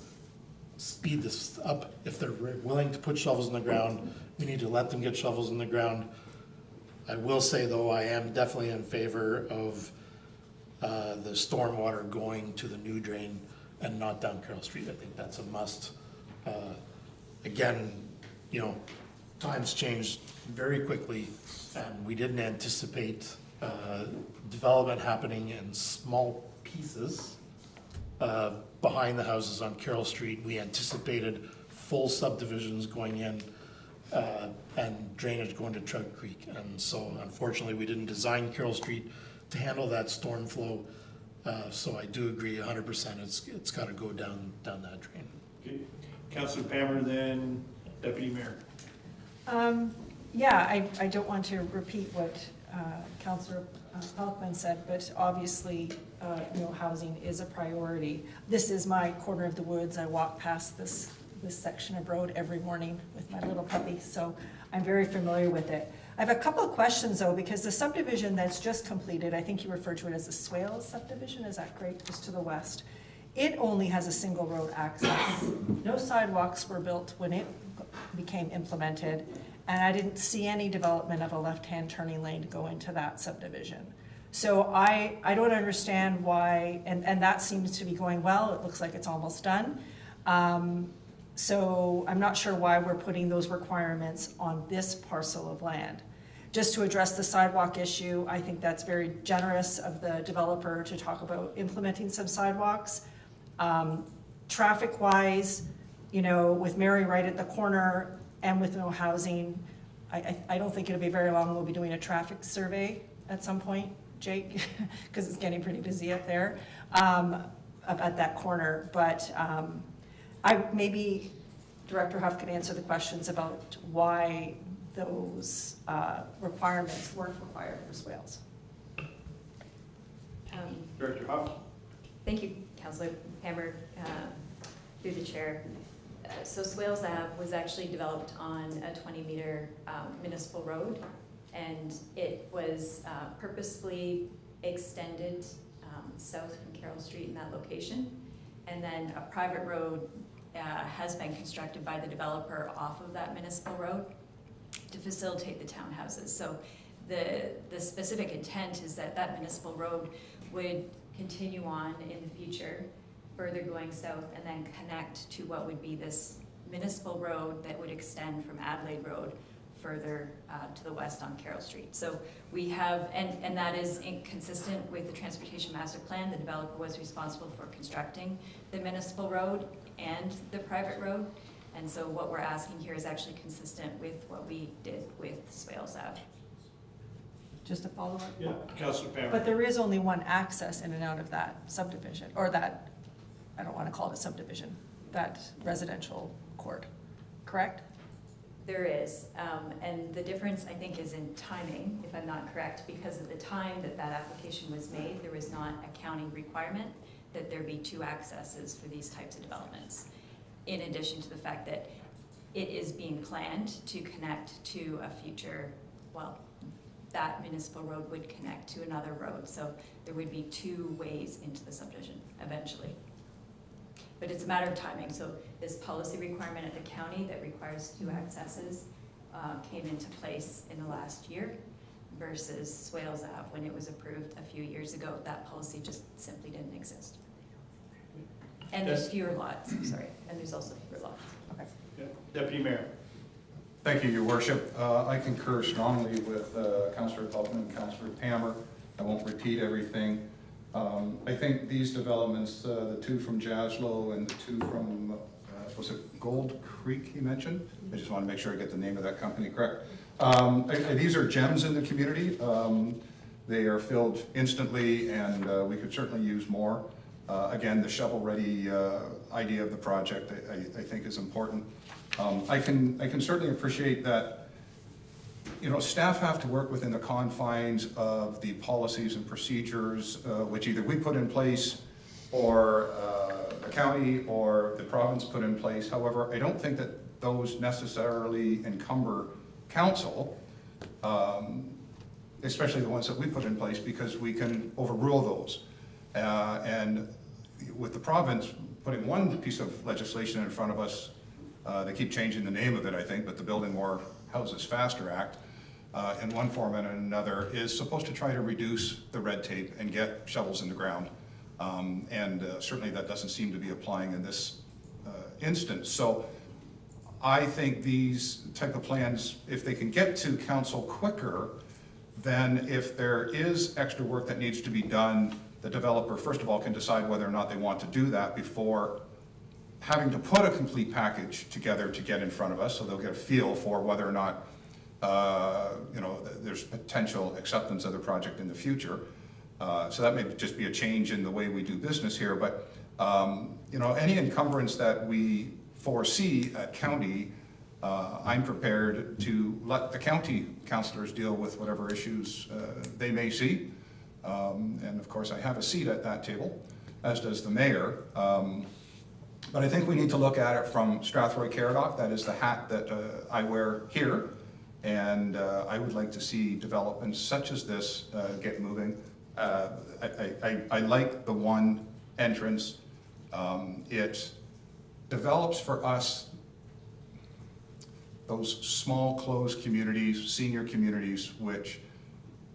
speed this up. If they're willing to put shovels in the ground, we need to let them get shovels in the ground. I will say, though, I am definitely in favor of the stormwater going to the new drain and not down Carroll Street. I think that's a must. Again, you know, times changed very quickly, and we didn't anticipate development happening in small pieces behind the houses on Carroll Street. We anticipated full subdivisions going in and drainage going to Trout Creek. And so unfortunately, we didn't design Carroll Street to handle that storm flow. So I do agree 100%, it's got to go down that drain. Okay. Councillor Pammer, then Deputy Mayor. Yeah, I don't want to repeat what Councillor Pelkman said, but obviously, you know, housing is a priority. This is my corner of the woods. I walk past this section of road every morning with my little puppy, so I'm very familiar with it. I have a couple of questions though, because the subdivision that's just completed, I think you referred to it as the Swales subdivision, is that correct? Just to the west. It only has a single road access. No sidewalks were built when it became implemented, and I didn't see any development of a left-hand turning lane to go into that subdivision. So I don't understand why, and that seems to be going well. It looks like it's almost done. So I'm not sure why we're putting those requirements on this parcel of land. Just to address the sidewalk issue, I think that's very generous of the developer to talk about implementing some sidewalks. Traffic-wise, you know, with Mary right at the corner and with no housing, I don't think it'll be very long. We'll be doing a traffic survey at some point, Jake, because it's getting pretty busy up there at that corner. But maybe Director Huff could answer the questions about why those requirements weren't required for Swales. Director Huff. Thank you, Councillor Hammer, through the chair. So Swales Ave was actually developed on a 20-meter municipal road, and it was purposefully extended south from Carroll Street in that location. And then a private road has been constructed by the developer off of that municipal road to facilitate the townhouses. So the specific intent is that that municipal road would continue on in the future, further going south, and then connect to what would be this municipal road that would extend from Adelaide Road further to the west on Carroll Street. So we have, and that is consistent with the Transportation Master Plan. The developer was responsible for constructing the municipal road and the private road. And so what we're asking here is actually consistent with what we did with Swales Ave. Just a follow-up? Yeah, Councillor Pammer. But there is only one access in and out of that subdivision, or that, I don't want to call it a subdivision, that residential court, correct? There is, and the difference, I think, is in timing, if I'm not correct, because at the time that that application was made, there was not a county requirement that there be two accesses for these types of developments, in addition to the fact that it is being planned to connect to a future, well, that municipal road would connect to another road, so there would be two ways into the subdivision eventually. But it's a matter of timing, so this policy requirement at the county that requires two accesses came into place in the last year versus Swales Ave when it was approved a few years ago. That policy just simply didn't exist. And there's fewer lots, sorry, and there's also fewer lots. Okay. Yeah. Deputy Mayor. Thank you, Your Worship. I concur strongly with Councillor Pelkman and Councillor Pammer. I won't repeat everything. I think these developments, the two from Jaslow and the two from was it Gold Creek he mentioned? I just want to make sure I get the name of that company correct. These are gems in the community. They are filled instantly, and we could certainly use more. Again, the shovel-ready idea of the project, I think, is important. I can certainly appreciate that, you know, staff have to work within the confines of the policies and procedures which either we put in place or the county or the province put in place. However, I don't think that those necessarily encumber council, especially the ones that we put in place, because we can overrule those. And with the province putting one piece of legislation in front of us, they keep changing the name of it, I think, but the Building More Houses Faster Act, in one form and another, is supposed to try to reduce the red tape and get shovels in the ground. Certainly that doesn't seem to be applying in this instance. So I think these type of plans, if they can get to council quicker, then if there is extra work that needs to be done, the developer, first of all, can decide whether or not they want to do that before having to put a complete package together to get in front of us, so they'll get a feel for whether or not you know, there's potential acceptance of the project in the future. So that may just be a change in the way we do business here, but you know, any encumbrance that we foresee at county, I'm prepared to let the county councillors deal with whatever issues they may see. And of course, I have a seat at that table, as does the mayor. But I think we need to look at it from Strathroy-Caradoc. That is the hat that I wear here. And I would like to see developments such as this get moving. I like the one entrance. It develops for us those small closed communities, senior communities, which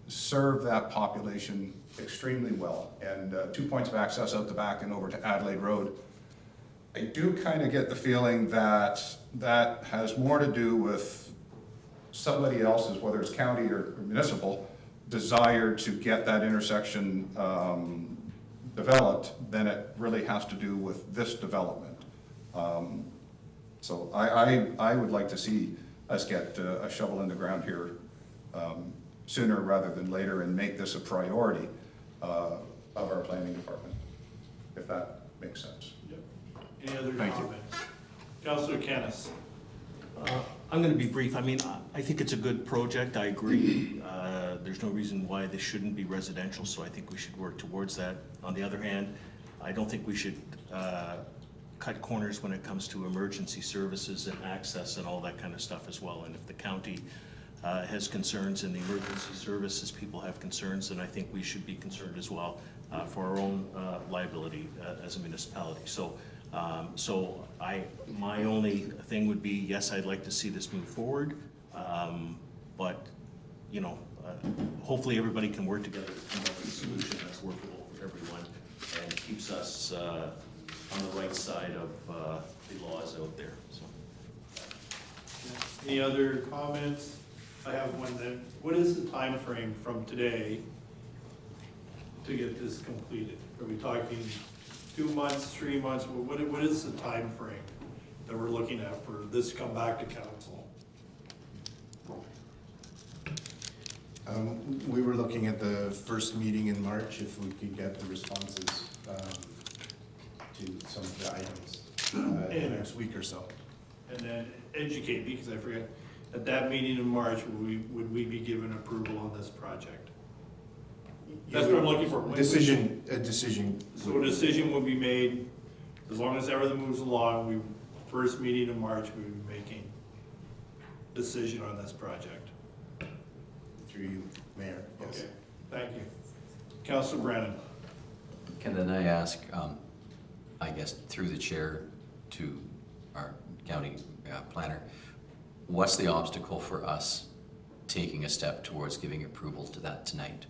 serve that population extremely well. And 2 points of access out the back and over to Adelaide Road. I do kind of get the feeling that that has more to do with somebody else's, whether it's county or municipal, desire to get that intersection developed than it really has to do with this development. So I would like to see us get a shovel in the ground here sooner rather than later and make this a priority of our planning department, if that makes sense. Yep. Any other Thank you. comments? Councillor Kennis. I'm going to be brief. I mean, I think it's a good project. I agree. There's no reason why this shouldn't be residential, so I think we should work towards that. On the other hand, I don't think we should cut corners when it comes to emergency services and access and all that kind of stuff as well. And if the county has concerns and the emergency services people have concerns, then I think we should be concerned as well for our own liability as a municipality. So my only thing would be, yes, I'd like to see this move forward, but you know, hopefully everybody can work together to come up with a solution that's workable for everyone and keeps us on the right side of the laws out there. So. Any other comments? I have one then. What is the time frame from today to get this completed? Are we talking 2 months, 3 months? What is the time frame that we're looking at for this to come back to council? We were looking at the first meeting in March, if we could get the responses to some of the items in the next week or so. And then educate me, because I forget, at that meeting in March, would we be given approval on this project? That's what I'm looking for. A decision. So a decision will be made, as long as everything moves along, first meeting in March, we will be making decision on this project. Through you, Mayor. Yes. Okay, thank you. Councilor Brennan. Can then I ask, I guess through the chair to our county planner, what's the obstacle for us taking a step towards giving approval to that tonight?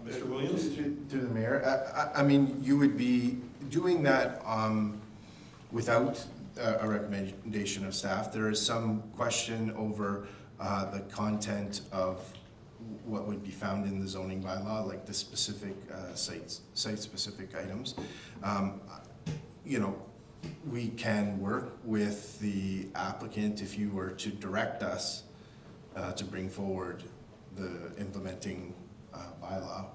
Mr. Williams? Through the mayor. I mean, you would be doing that without a recommendation of staff. There is some question over the content of what would be found in the zoning bylaw, like the specific site-specific items. You know, we can work with the applicant if you were to direct us to bring forward the implementing bylaw.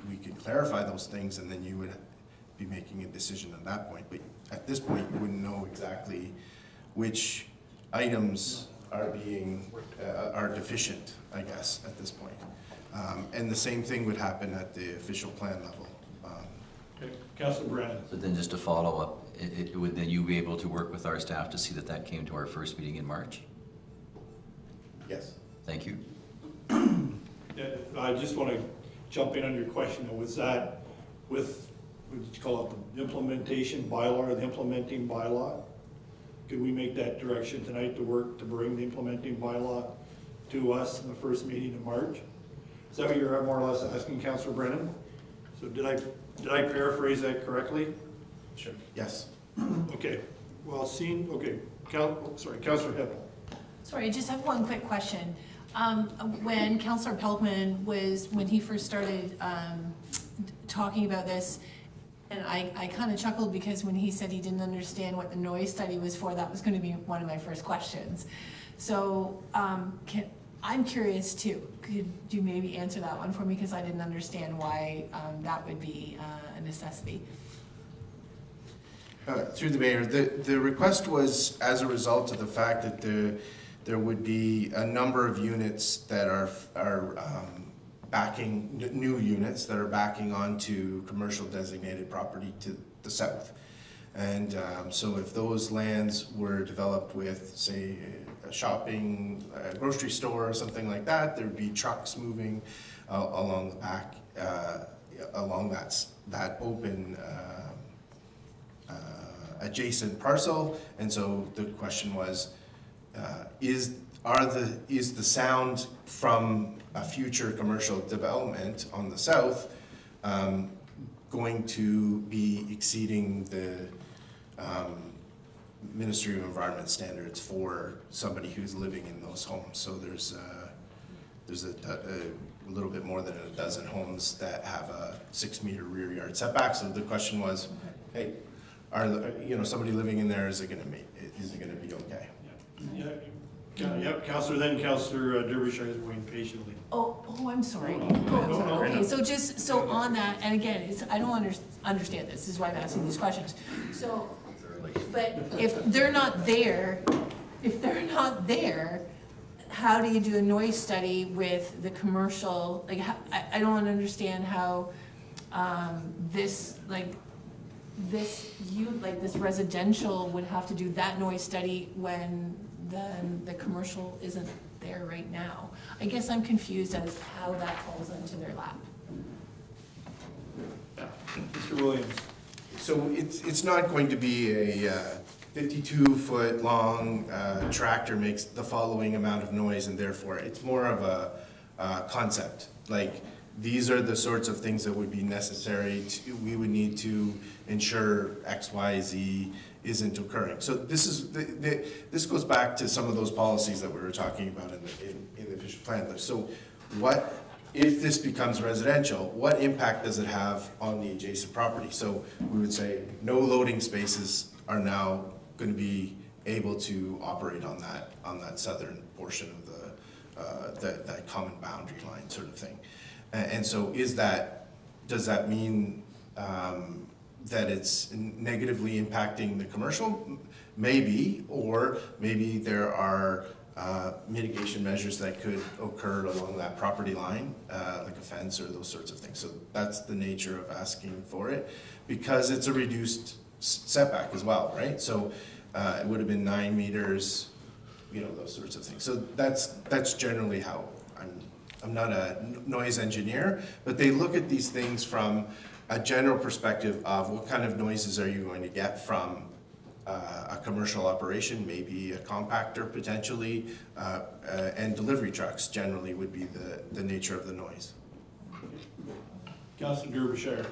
We could clarify those things, and then you would be making a decision at that point. But at this point, you wouldn't know exactly which items are being are deficient, I guess, at this point. And the same thing would happen at the official plan level. Okay, Councilor Brennan. So then just to follow up, would then you be able to work with our staff to see that that came to our first meeting in March? Yes. Thank you. Yeah, I just want to jump in on your question. Was that with, what did you call it, the implementation bylaw or the implementing bylaw? Could we make that direction tonight to work to bring the implementing bylaw to us in the first meeting in March? Is that what you're more or less asking, Councilor Brennan? So did I paraphrase that correctly? Sure. Yes. Okay. Well, okay. Councilor Hippel. Sorry, I just have one quick question. When Councillor Pelkman when he first started talking about this, and I kind of chuckled because when he said he didn't understand what the noise study was for, that was going to be one of my first questions. So I'm curious too. Could you maybe answer that one for me, because I didn't understand why that would be a necessity. Through the mayor, the request was as a result of the fact that there would be a number of units that are backing, new units that are backing onto commercial designated property to the south. And so if those lands were developed with, say, a shopping, a grocery store or something like that, there'd be trucks moving along the back, along that open adjacent parcel. And so the question was, is the sound from a future commercial development on the south going to be exceeding the Ministry of Environment standards for somebody who's living in those homes? So there's a little bit more than a dozen homes that have a 6-meter rear yard setback. So the question was, hey, somebody living in there, is it gonna be okay? Yeah, Councilor Derbyshire is waiting patiently. Oh, I'm sorry. No. Okay, so on that, and again, I don't understand this. This is why I'm asking these questions. So, but if they're not there, how do you do a noise study with the commercial? Like, I don't understand how this residential would have to do that noise study when the commercial isn't there right now. I guess I'm confused as how that falls into their lap. Mr. Williams. So it's not going to be a 52-foot long tractor makes the following amount of noise, and therefore it's more of a concept. Like, these are the sorts of things that would be necessary we would need to ensure X, Y, Z isn't occurring. So this goes back to some of those policies that we were talking about in the official plan. So what, if this becomes residential, what impact does it have on the adjacent property? So we would say no loading spaces are now going to be able to operate on that southern portion of that common boundary line sort of thing. And so does that mean that it's negatively impacting the commercial? Maybe, or maybe there are mitigation measures that could occur along that property line, like a fence or those sorts of things. So that's the nature of asking for it, because it's a reduced setback as well, right? So it would have been 9 meters, those sorts of things. So that's generally how I'm not a noise engineer, but they look at these things from a general perspective of what kind of noises are you going to get from a commercial operation, maybe a compactor potentially, and delivery trucks generally would be the nature of the noise. Councilor Derbyshire.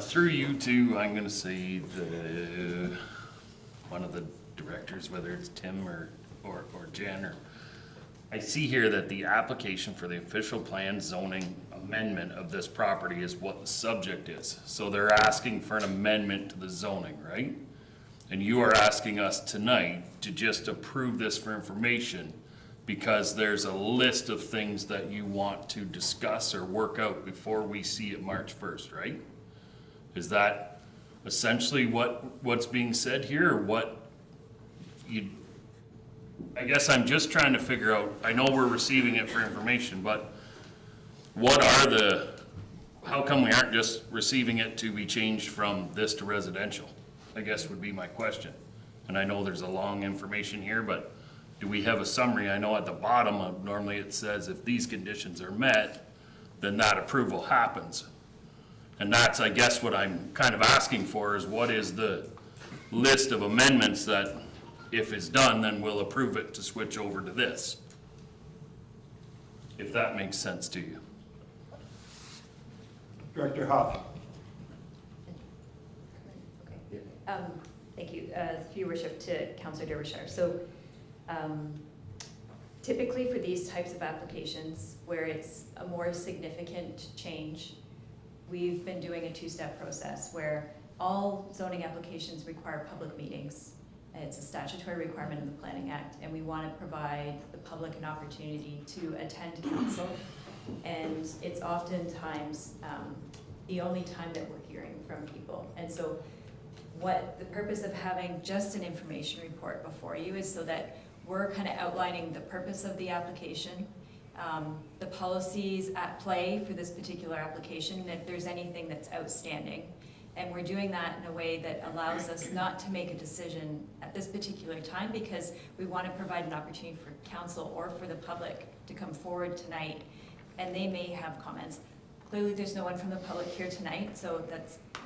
Through you two, I'm gonna say one of the directors, whether it's Tim or Jen, or I see here that the application for the official plan zoning amendment of this property is what the subject is. So they're asking for an amendment to the zoning, right? And you are asking us tonight to just approve this for information because there's a list of things that you want to discuss or work out before we see it March 1st, right? Is that essentially what's being said here, or what you, I guess I'm just trying to figure out, I know we're receiving it for information, but what are how come we aren't just receiving it to be changed from this to residential? I guess would be my question. And I know there's a long information here, but do we have a summary? I know at the bottom, normally it says if these conditions are met, then that approval happens. And that's, I guess, what I'm kind of asking for is what is the list of amendments that if it's done, then we'll approve it to switch over to this. If that makes sense to you. Director Hoff. Thank you, Your Worship, to Councillor Derbyshire. So typically for these types of applications where it's a more significant change, we've been doing a two-step process where all zoning applications require public meetings. It's a statutory requirement in the Planning Act, and we want to provide the public an opportunity to attend council. And it's oftentimes the only time that we're hearing from people. And so what the purpose of having just an information report before you is so that we're kind of outlining the purpose of the application, the policies at play for this particular application, and if there's anything that's outstanding. And we're doing that in a way that allows us not to make a decision at this particular time because we want to provide an opportunity for council or for the public to come forward tonight, and they may have comments. Clearly there's no one from the public here tonight, so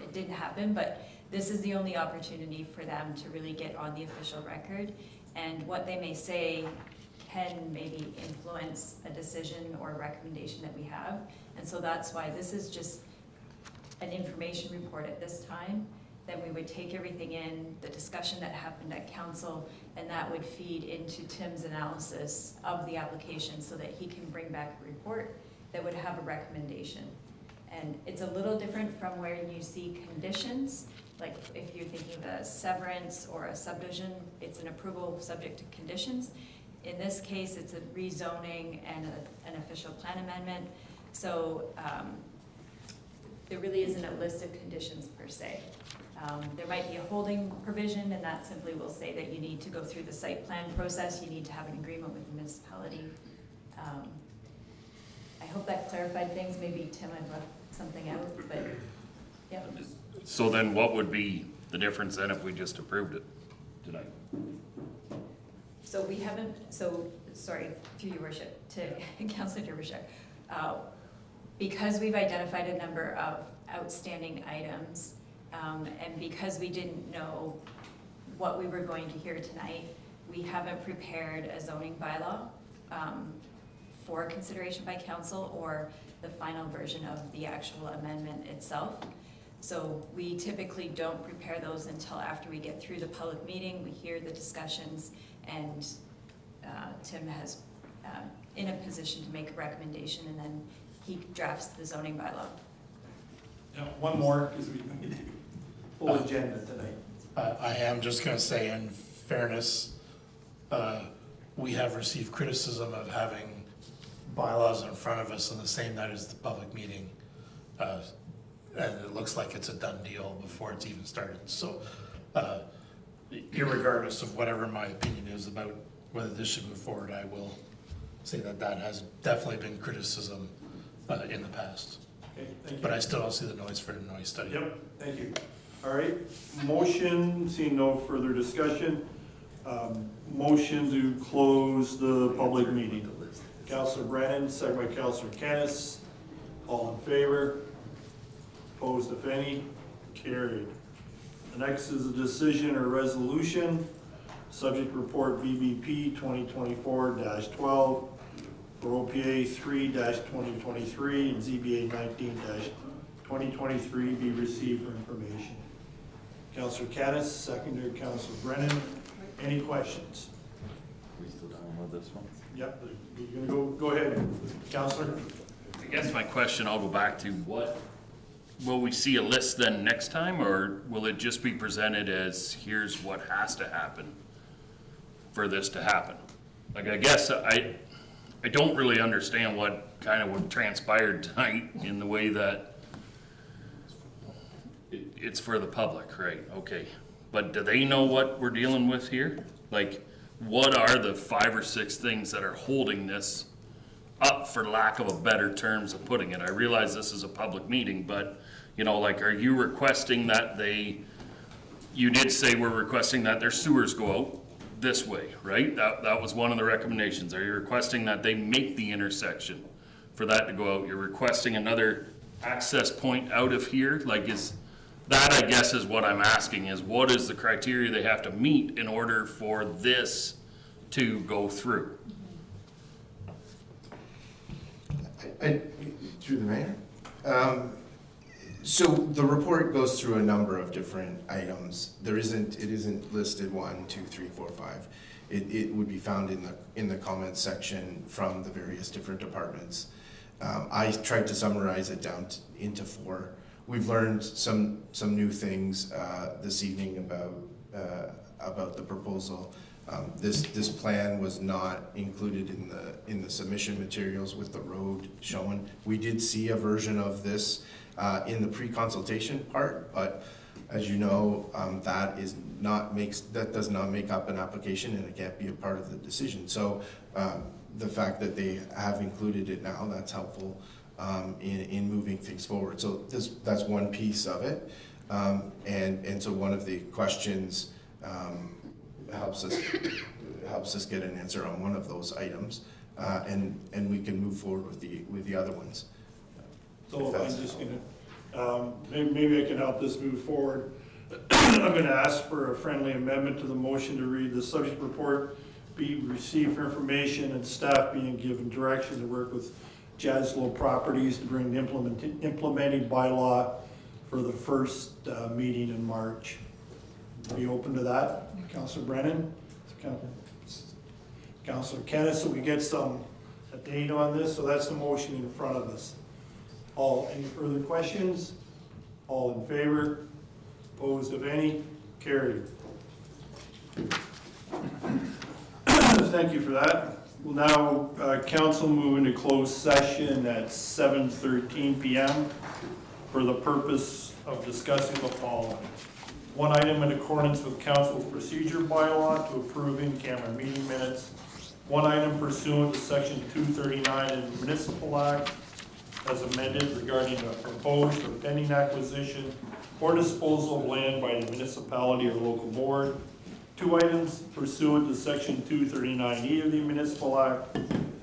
it didn't happen, but this is the only opportunity for them to really get on the official record, and what they may say can maybe influence a decision or a recommendation that we have. And so that's why this is just an information report at this time. Then we would take everything in, the discussion that happened at council, and that would feed into Tim's analysis of the application so that he can bring back a report that would have a recommendation. And it's a little different from where you see conditions. Like if you're thinking of a severance or a subdivision, it's an approval subject to conditions. In this case, it's a rezoning and an official plan amendment. So there really isn't a list of conditions per se. There might be a holding provision, and that simply will say that you need to go through the site plan process, you need to have an agreement with the municipality. I hope that clarified things. Maybe Tim, I've left something out, but yeah. So then what would be the difference then if we just approved it tonight? So we haven't, sorry, through your worship, to Councillor Derbyshire. Because we've identified a number of outstanding items, and because we didn't know what we were going to hear tonight, we haven't prepared a zoning bylaw for consideration by council or the final version of the actual amendment itself. So we typically don't prepare those until after we get through the public meeting, we hear the discussions, and Tim has in a position to make a recommendation, and then he drafts the zoning bylaw. Now, one more, because we need a full agenda tonight. I am just going to say, in fairness, we have received criticism of having bylaws in front of us on the same night as the public meeting. And it looks like it's a done deal before it's even started. So irregardless of whatever my opinion is about whether this should move forward, I will say that that has definitely been criticism in the past. Okay, thank you. But I still don't see the noise for a noise study. Yep, thank you. All right, motion, seeing no further discussion. Motion to close the public meeting. Councillor Brennan, second by Councillor Canis. All in favor? Opposed, if any? Carried. The next is a decision or resolution. Subject report BBP 2024-12 for OPA 3-2023 and ZBA 19-2023 be received for information. Councillor Canis, secondary Councillor Brennan. Any questions? Are we still talking about this one? Yep, you're gonna go ahead, Counselor. I guess my question, I'll go back to what, will we see a list then next time, or will it just be presented as, here's what has to happen for this to happen? Like, I guess I don't really understand what transpired tonight in the way that it's for the public, right? Okay, but do they know what we're dealing with here? Like, what are the 5 or 6 things that are holding this up, for lack of a better terms of putting it? I realize this is a public meeting, but, you know, like, are you requesting that you did say we're requesting that their sewers go out this way, right? That was one of the recommendations. Are you requesting that they make the intersection for that to go out? You're requesting another access point out of here? Like, is that, I guess, is what I'm asking, is what is the criteria they have to meet in order for this to go through? Through the mayor? So the report goes through a number of different items. It isn't listed 1, 2, 3, 4, 5. It would be found in the comments section from the various different departments. I tried to summarize it down into 4. We've learned some new things this evening about the proposal. This plan was not included in the submission materials with the road shown. We did see a version of this in the pre-consultation part, but as you know, that does not make up an application, and it can't be a part of the decision. So the fact that they have included it now, that's helpful in moving things forward. So that's one piece of it, and so one of the questions helps us get an answer on one of those items, and we can move forward with the other ones. So I'm just gonna, maybe I can help this move forward. I'm gonna ask for a friendly amendment to the motion to read the subject report be received for information and staff being given direction to work with Jaslow Properties to bring the implementing bylaw for the first meeting in March. Be open to that? Councillor Brennan? Councillor Kennis, so we get a date on this, so that's the motion in front of us. Any further questions? All in favor? Opposed, if any? Carried. Thank you for that. We'll now, council move into closed session at 7:13 p.m. for the purpose of discussing the following. One item in accordance with council's procedure bylaw to approve in-camera meeting minutes. One item pursuant to section 239 of the Municipal Act as amended regarding a proposed or pending acquisition or disposal of land by the municipality or local board. 2 items pursuant to section 239E of the Municipal Act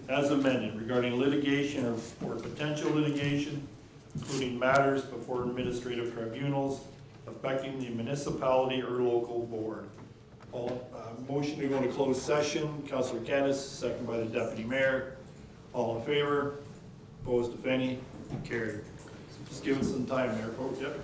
as amended regarding litigation or potential litigation, including matters before administrative tribunals affecting the municipality or local board. Motion to go into closed session. Councillor Kennis, second by the Deputy Mayor. All in favor? Opposed, if any? Carried. Just give us some time there, folks. Yep.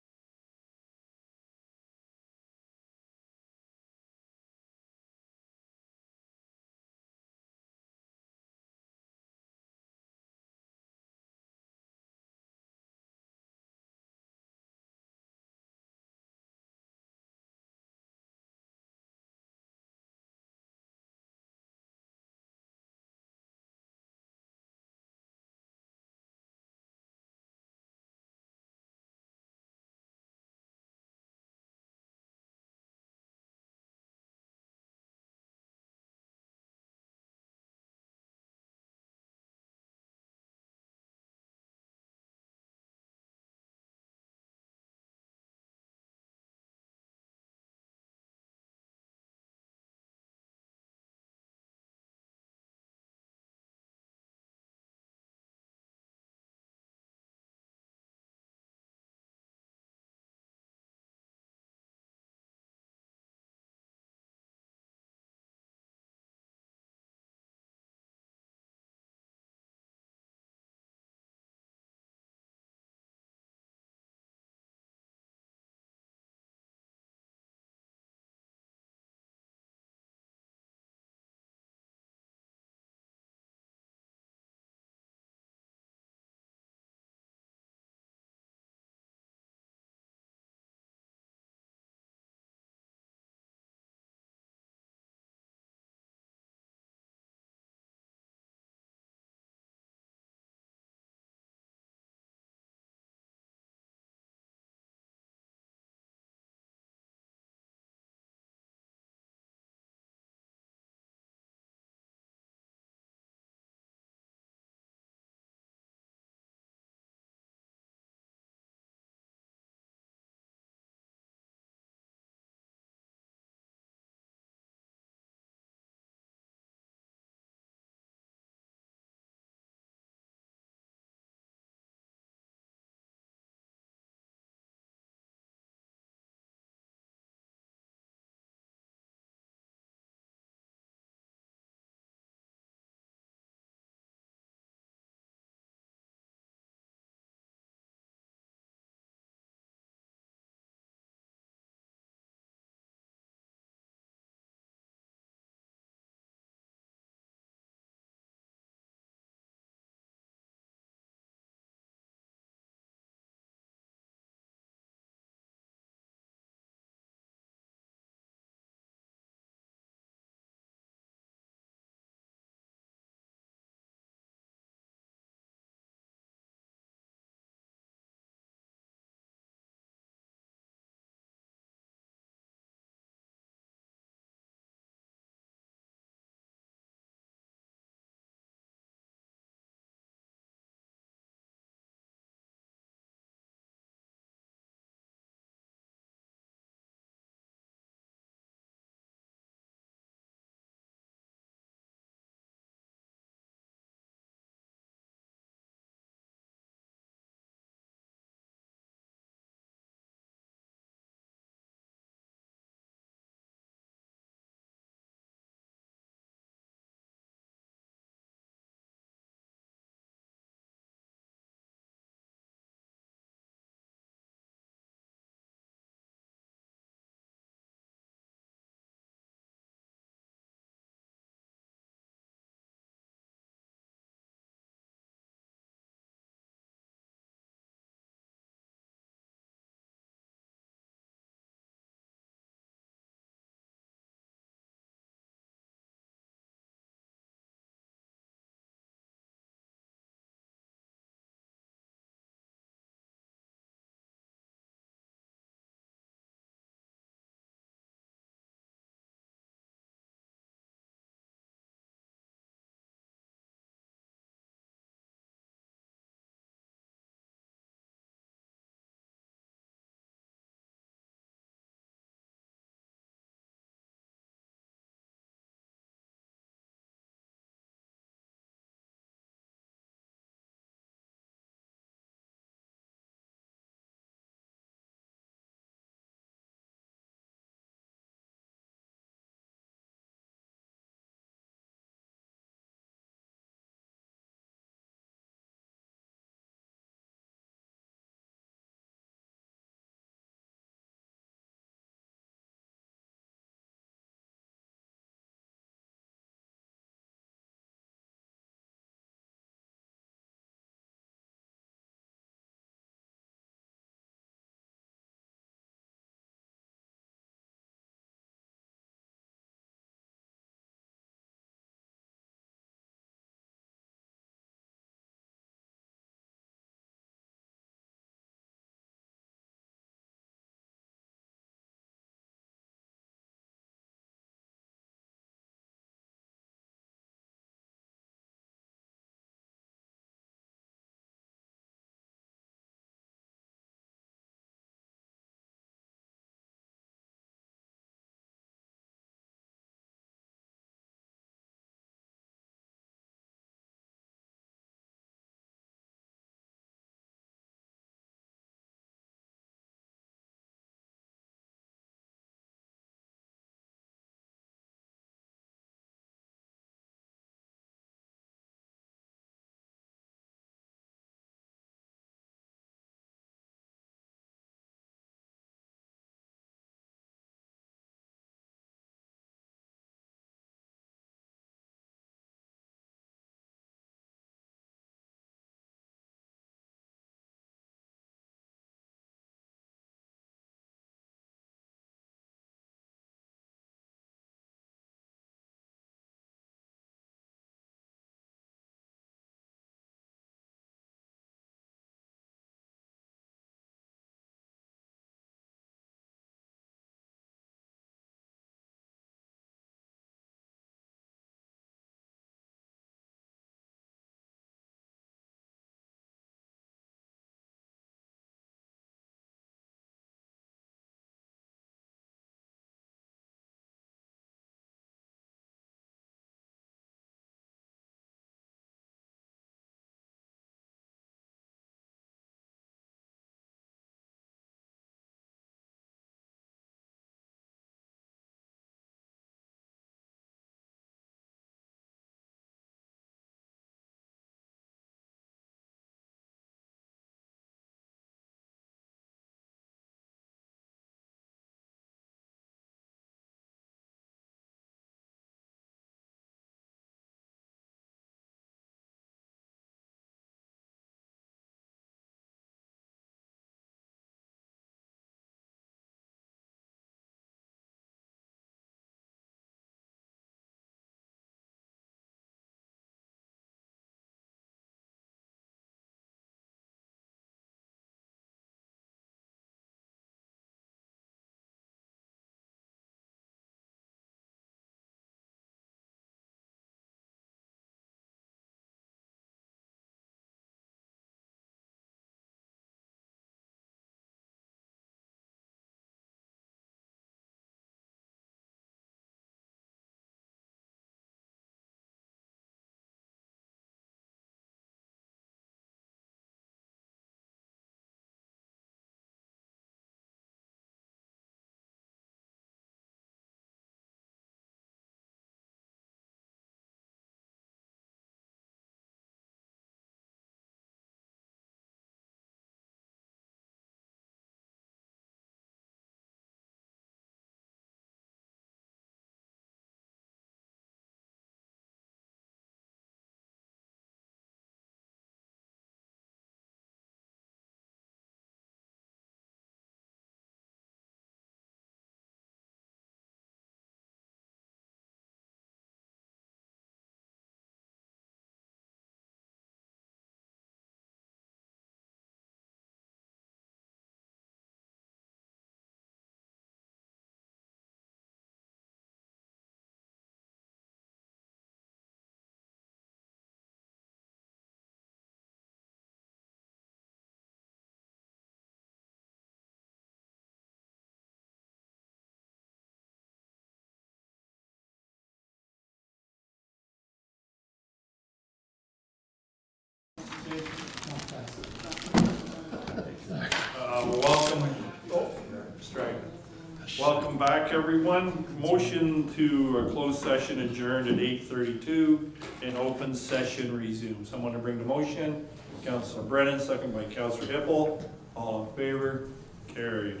Welcome back, everyone. Motion to a closed session adjourned at 8:32 and open session resumed. Someone to bring the motion? Councilor Brennan, second by Councilor Hippel. All in favor? Carried.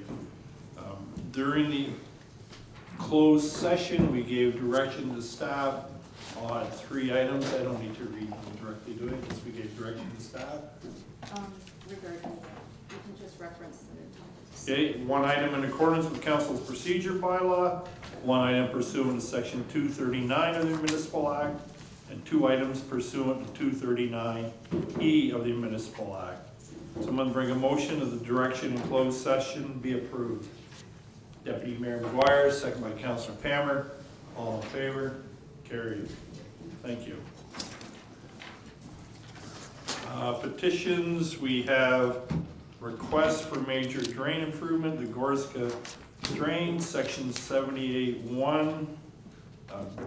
During the closed session, we gave direction to staff on 3 items. I don't need to read them directly, do I? Just we gave direction to staff. Regarding, you can just reference the topics. Okay, 1 item in accordance with council's procedure bylaw, 1 item pursuant to section 239 of the Municipal Act, and 2 items pursuant to 239E of the Municipal Act. Someone bring a motion that the direction in closed session be approved. Deputy Mayor McGuire, second by Councilor Pammer. All in favor? Carried. Thank you. Petitions, we have requests for major drain improvement, the Gorska Drain, section 78-1.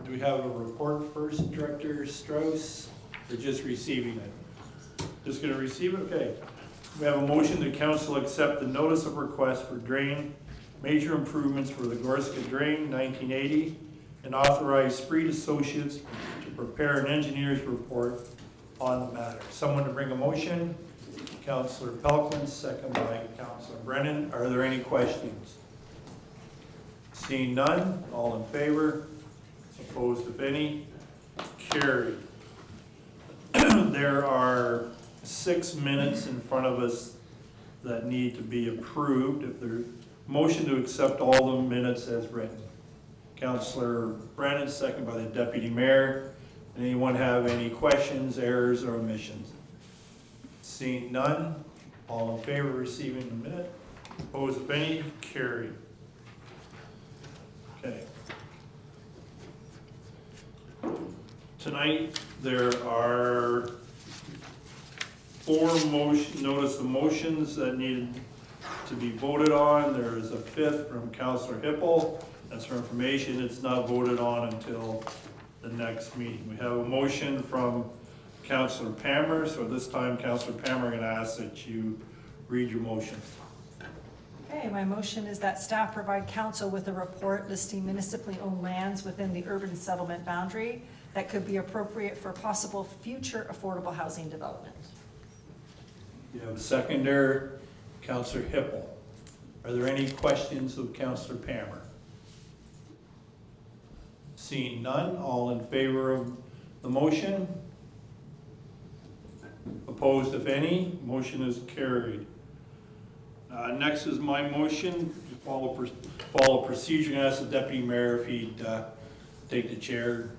Do we have a report first, Director Strauss? Or just receiving it? Just gonna receive it? Okay. We have a motion that council accept the notice of request for drain major improvements for the Gorska Drain 1980 and authorize Spreed Associates to prepare an engineer's report on the matter. Someone to bring a motion? Councilor Pelkman, second by Councilor Brennan. Are there any questions? Seeing none, all in favor? Opposed, if any? Carried. There are 6 minutes in front of us that need to be approved. If there's motion to accept all the minutes as written. Councilor Brennan, second by the Deputy Mayor. Anyone have any questions, errors, or omissions? Seeing none, all in favor of receiving the minute? Opposed, if any? Carried. Okay. Tonight, there are 4 notice of motions that needed to be voted on. There is a 5th from Councilor Hippel. That's for information. It's not voted on until the next meeting. We have a motion from Councilor Pammer. So this time, Councilor Pammer, I'm going to ask that you read your motion. Okay, my motion is that staff provide council with a report listing municipally owned lands within the urban settlement boundary that could be appropriate for possible future affordable housing development. You have a seconder, Councilor Hippel. Are there any questions of Councilor Pammer? Seeing none, all in favor of the motion? Opposed, if any? Motion is carried. Next is my motion. To follow procedure, and ask the Deputy Mayor if he'd take the chair.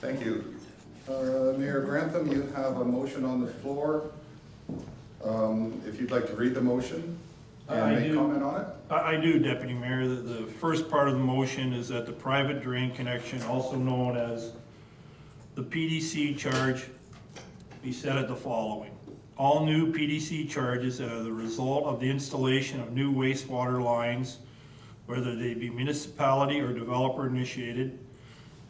Thank you. Mayor Grantham, you have a motion on the floor. If you'd like to read the motion and make comment on it. I do, Deputy Mayor. The first part of the motion is that the private drain connection, also known as the PDC charge, be set at the following. All new PDC charges that are the result of the installation of new wastewater lines, whether they be municipality or developer initiated,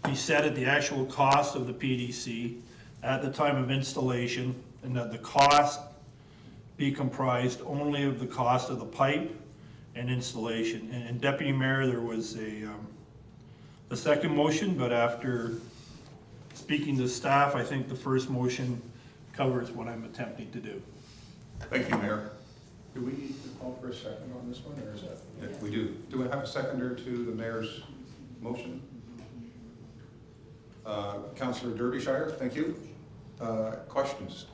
be set at the actual cost of the PDC at the time of installation, and that the cost be comprised only of the cost of the pipe and installation. And Deputy Mayor, there was a second motion, but after speaking to staff, I think the first motion covers what I'm attempting to do. Thank you, Mayor. Do we need to call for a second on this one, or is that? Yeah, we do. Do we have a seconder to the mayor's motion? Councilor Derbyshire, thank you. Questions?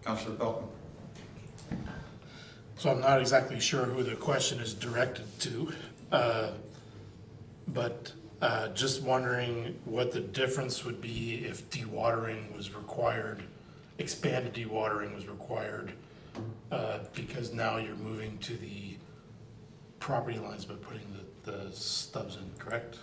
Councilor Pelton. So I'm not exactly sure who the question is directed to, but just wondering what the difference would be if dewatering was required, expanded dewatering was required, because now you're moving to the property lines by putting the stubs in, correct?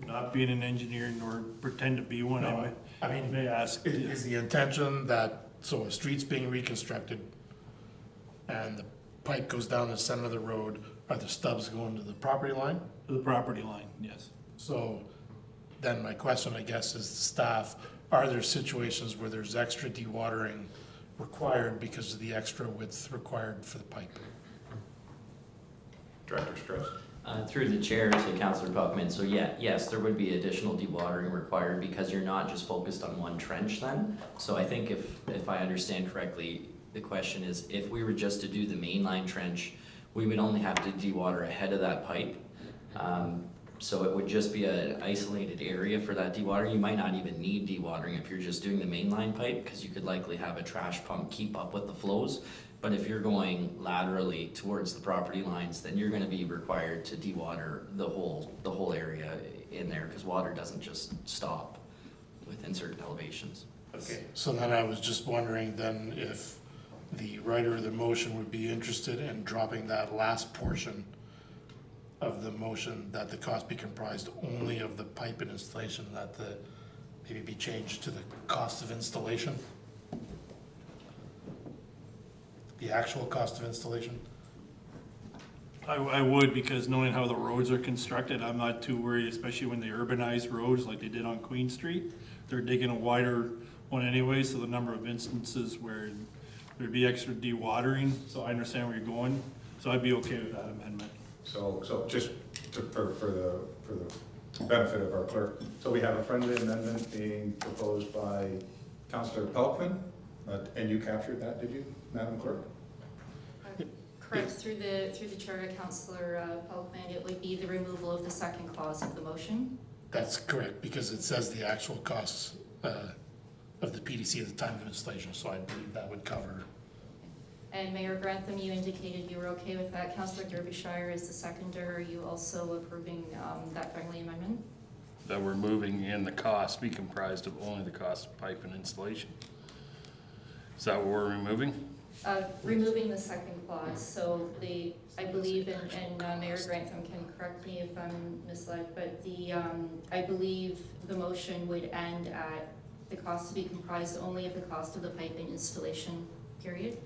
Not being an engineer nor pretend to be one, I mean, may ask. Is the intention that So a street's being reconstructed and the pipe goes down the center of the road, are the stubs going to the property line? To the property line, yes. So then my question, I guess, is to staff, are there situations where there's extra dewatering required because of the extra width required for the pipe? Director Strauss? Through the chair to Councillor Buckman, so yeah, yes, there would be additional dewatering required because you're not just focused on one trench then. So I think if I understand correctly, the question is, if we were just to do the mainline trench, we would only have to dewater ahead of that pipe. So it would just be an isolated area for that dewatering. You might not even need dewatering if you're just doing the mainline pipe, because you could likely have a trash pump keep up with the flows. But if you're going laterally towards the property lines, then you're gonna be required to dewater the whole area in there, because water doesn't just stop within certain elevations. Okay. So then I was just wondering then if the writer of the motion would be interested in dropping that last portion of the motion, that the cost be comprised only of the pipe and installation, that the, maybe be changed to the cost of installation? The actual cost of installation? I would, because knowing how the roads are constructed, I'm not too worried, especially when they urbanize roads like they did on Queen Street. They're digging a wider one anyway, so the number of instances where there'd be extra dewatering, so I understand where you're going. So I'd be okay with that amendment. So just for the benefit of our clerk, so we have a friendly amendment being proposed by Councillor Pelkman, and you captured that, did you, Madam Clerk? Correct, through the chair to Councillor Pelkman, it would be the removal of the second clause of the motion. That's correct, because it says the actual costs of the PDC at the time of installation, so I believe that would cover. And Mayor Grantham, you indicated you were okay with that. Councillor Derbyshire is the seconder. Are you also approving that friendly amendment? That we're moving in the cost be comprised of only the cost of pipe and installation. Is that what we're removing? Removing the second clause, so I believe, and Mayor Grantham can correct me if I'm misled, but I believe the motion would end at the cost to be comprised only of the cost of the piping installation, period?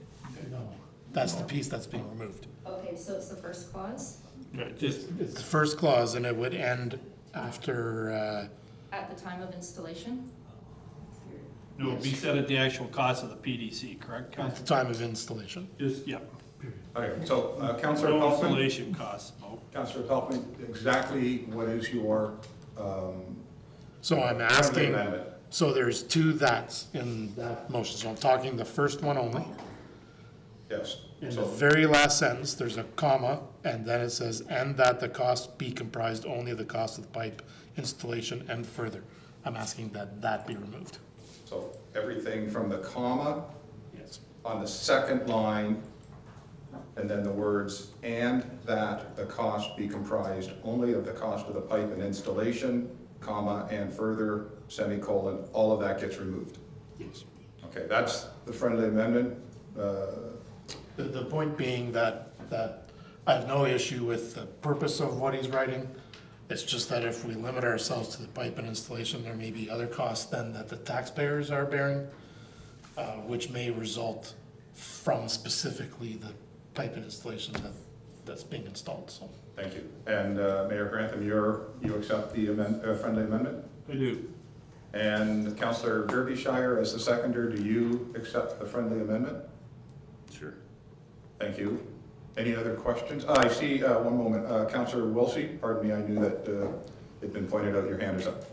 No, that's the piece that's being removed. Okay, so it's the first clause? It's the first clause, and it would end after, At the time of installation? No, it'd be set at the actual cost of the PDC, correct, at Councillor? the time of installation. Just, yep. Okay, so Councillor No Pelkman. installation costs, Mo. Councillor Pelkman, exactly what is your So I'm friendly asking, amendment? so there's two that's in that motion, so I'm talking the first one only. Yes. In the So very last sentence, there's a comma, and then it says, and that the cost be comprised only of the cost of the pipe installation and further. I'm asking that that be removed. So everything from the comma Yes. on the second line, and then the words, and that the cost be comprised only of the cost of the pipe and installation, comma, and further, semicolon, all of that gets removed. Yes. Okay, that's the friendly amendment. The point being that I have no issue with the purpose of what he's writing. It's just that if we limit ourselves to the pipe and installation, there may be other costs then that the taxpayers are bearing, which may result from specifically the pipe and installation that's being installed, so. Thank you. And Mayor Grantham, you accept the friendly amendment? I do. And Councillor Derbyshire, as the seconder, do you accept the friendly amendment? Sure. Thank you. Any other questions? I see, one moment, Councillor Wilsey, pardon me, I knew that it'd been pointed out, your hand is up.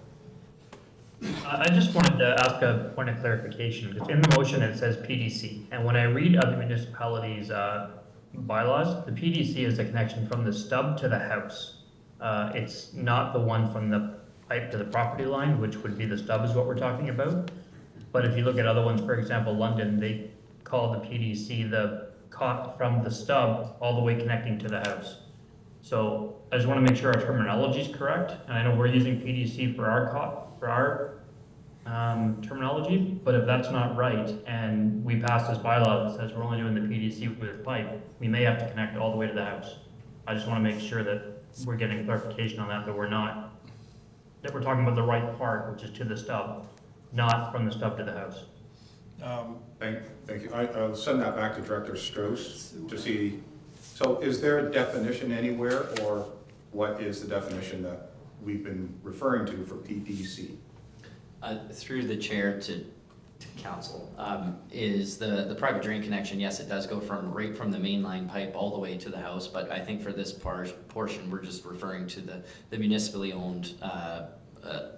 I just wanted to ask a point of clarification, because in the motion it says PDC, and when I read other municipalities' bylaws, the PDC is the connection from the stub to the house. It's not the one from the pipe to the property line, which would be the stub is what we're talking about. But if you look at other ones, for example, London, they call the PDC the cot from the stub all the way connecting to the house. So I just want to make sure our terminology is correct, and I know we're using PDC for our terminology, but if that's not right, and we pass this bylaw that says we're only doing the PDC with pipe, we may have to connect all the way to the house. I just want to make sure that we're getting clarification on that, that we're talking about the right part, which is to the stub, not from the stub to the house. Thank you. I'll send that back to Director Strauss to see. So is there a definition anywhere, or what is the definition that we've been referring to for PDC? Through the chair to council, is the private drain connection, yes, it does go right from the main line pipe all the way to the house, but I think for this portion, we're just referring to the municipally owned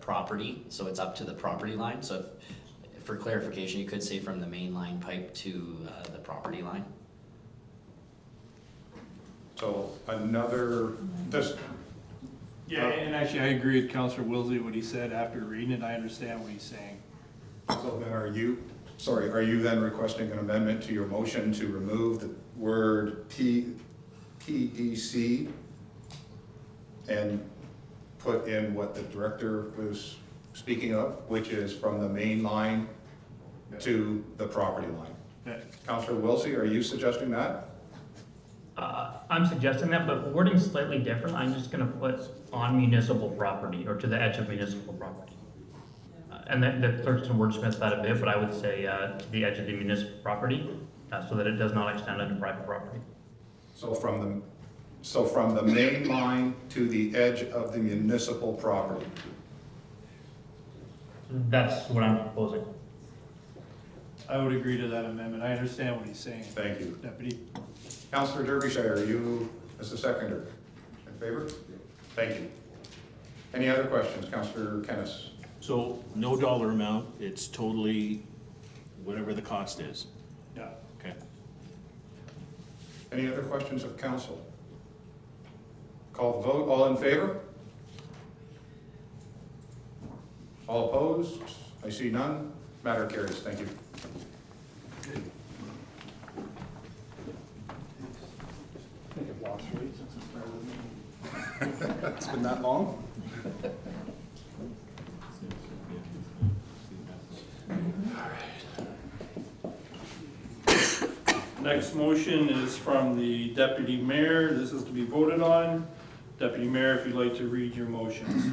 property, so it's up to the property line. So for clarification, you could say from the main line pipe to the property line. So another, this. Yeah, and actually I agree with Councillor Wilsey, what he said after reading it. I understand what he's saying. So then are you then requesting an amendment to your motion to remove the word PDC and put in what the director was speaking of, which is from the main line to the property line? Yeah. Councillor Wilsey, are you suggesting that? I'm suggesting that, but wording's slightly different. I'm just gonna put on municipal property, or to the edge of municipal property. And the clerks can wordsmith that a bit, but I would say to the edge of the municipal property, so that it does not extend into private property. So from the main line to the edge of the municipal property. That's what I'm proposing. I would agree to that amendment. I understand what he's saying. Thank you. Deputy. Councillor Derbyshire, are you as a seconder in favor? Thank you. Any other questions? Councillor Kennis. So no dollar amount, it's totally whatever the cost is. Yeah. Okay. Any other questions of council? Call the vote. All in favor? All opposed? I see none. Matter carries. Thank you. I think I've lost weight since I started the meeting. It's been that long? Next motion is from the deputy mayor. This is to be voted on. Deputy Mayor, if you'd like to read your motions.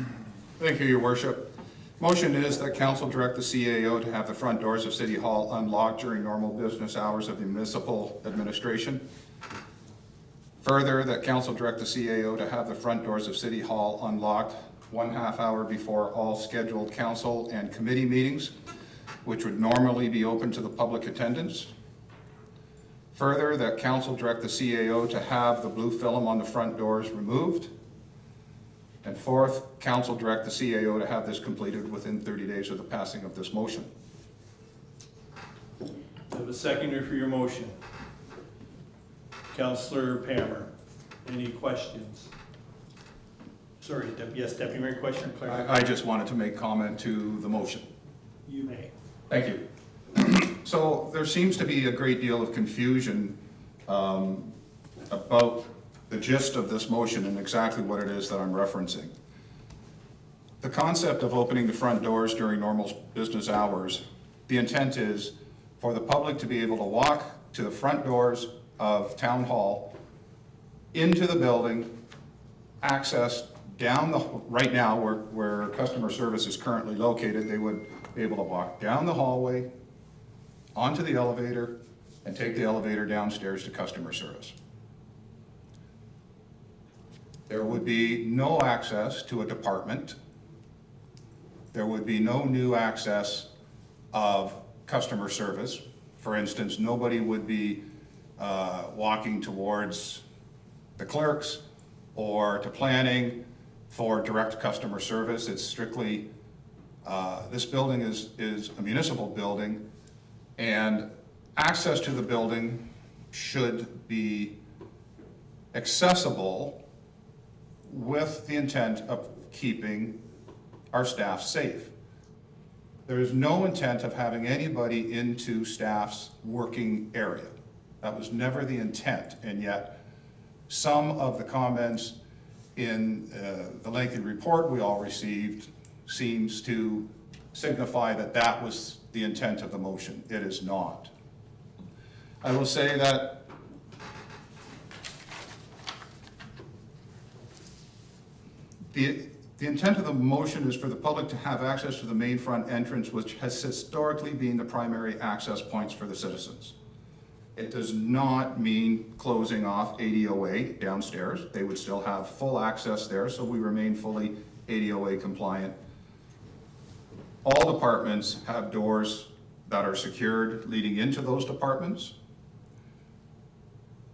Thank you, Your Worship. Motion is that council direct the CAO to have the front doors of City Hall unlocked during normal business hours of the municipal administration. Further, that council direct the CAO to have the front doors of City Hall unlocked 1/2 hour before all scheduled council and committee meetings, which would normally be open to the public attendance. Further, that council direct the CAO to have the blue film on the front doors removed. And fourth, council direct the CAO to have this completed within 30 days of the passing of this motion. I have a seconder for your motion. Councillor Pammer, any questions? Sorry, yes, Deputy Mayor, question, clarify. I just wanted to make comment to the motion. You may. Thank you. So there seems to be a great deal of confusion about the gist of this motion and exactly what it is that I'm referencing. The concept of opening the front doors during normal business hours, the intent is for the public to be able to walk to the front doors of Town Hall, into the building, access down the, right now where customer service is currently located, they would be able to walk down the hallway, onto the elevator, and take the elevator downstairs to customer service. There would be no access to a department. There would be no new access of customer service. For instance, nobody would be walking towards the clerks or to planning for direct customer service. It's strictly, this building is a municipal building, and access to the building should be accessible with the intent of keeping our staff safe. There is no intent of having anybody into staff's working area. That was never the intent, and yet some of the comments in the lengthy report we all received seems to signify that that was the intent of the motion. It is not. I will say that The intent of the motion is for the public to have access to the main front entrance, which has historically been the primary access points for the citizens. It does not mean closing off ADOA downstairs. They would still have full access there, so we remain fully ADOA compliant. All departments have doors that are secured leading into those departments.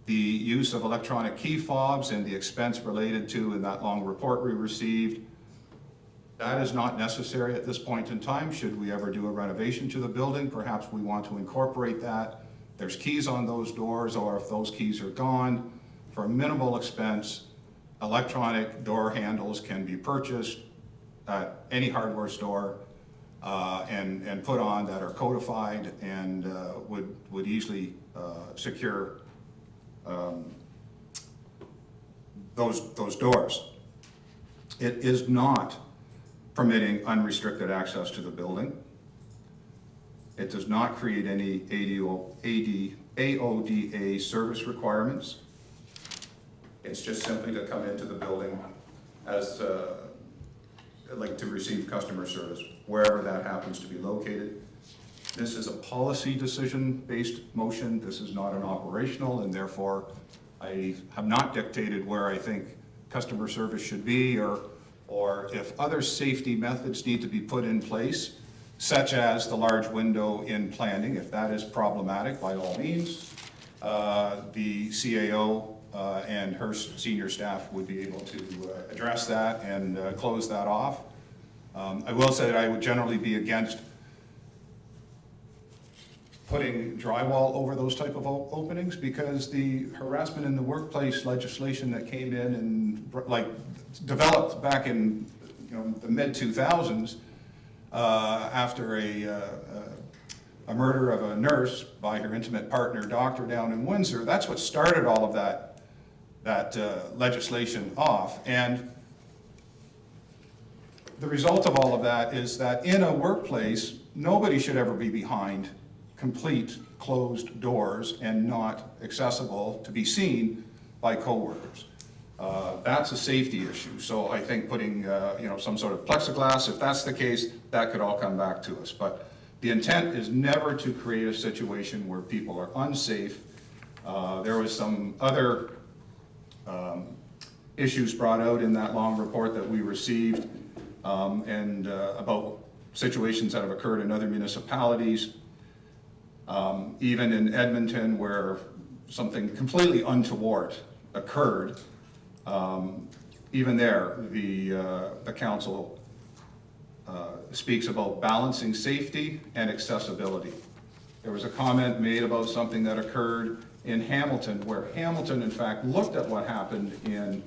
The use of electronic key fobs and the expense related to in that long report we received, that is not necessary at this point in time. Should we ever do a renovation to the building, perhaps we want to incorporate that. There's keys on those doors, or if those keys are gone, for a minimal expense, electronic door handles can be purchased at any hardware store and put on that are codified and would easily secure those doors. It is not permitting unrestricted access to the building. It does not create any AODA service requirements. It's just simply to come into the building as like to receive customer service, wherever that happens to be located. This is a policy decision-based motion. This is not an operational, and therefore I have not dictated where I think customer service should be, or if other safety methods need to be put in place, such as the large window in planning. If that is problematic, by all means, the CAO and her senior staff would be able to address that and close that off. I will say that I would generally be against putting drywall over those type of openings, because the harassment in the workplace legislation that came in and like developed back in the mid-2000s after a murder of a nurse by her intimate partner doctor down in Windsor, that's what started all of that legislation off. And the result of all of that is that in a workplace, nobody should ever be behind complete closed doors and not accessible to be seen by coworkers. That's a safety issue. So I think putting some sort of plexiglass, if that's the case, that could all come back to us. But the intent is never to create a situation where people are unsafe. There was some other issues brought out in that long report that we received and about situations that have occurred in other municipalities. Even in Edmonton, where something completely untoward occurred, even there, the council speaks about balancing safety and accessibility. There was a comment made about something that occurred in Hamilton, where Hamilton, in fact, looked at what happened in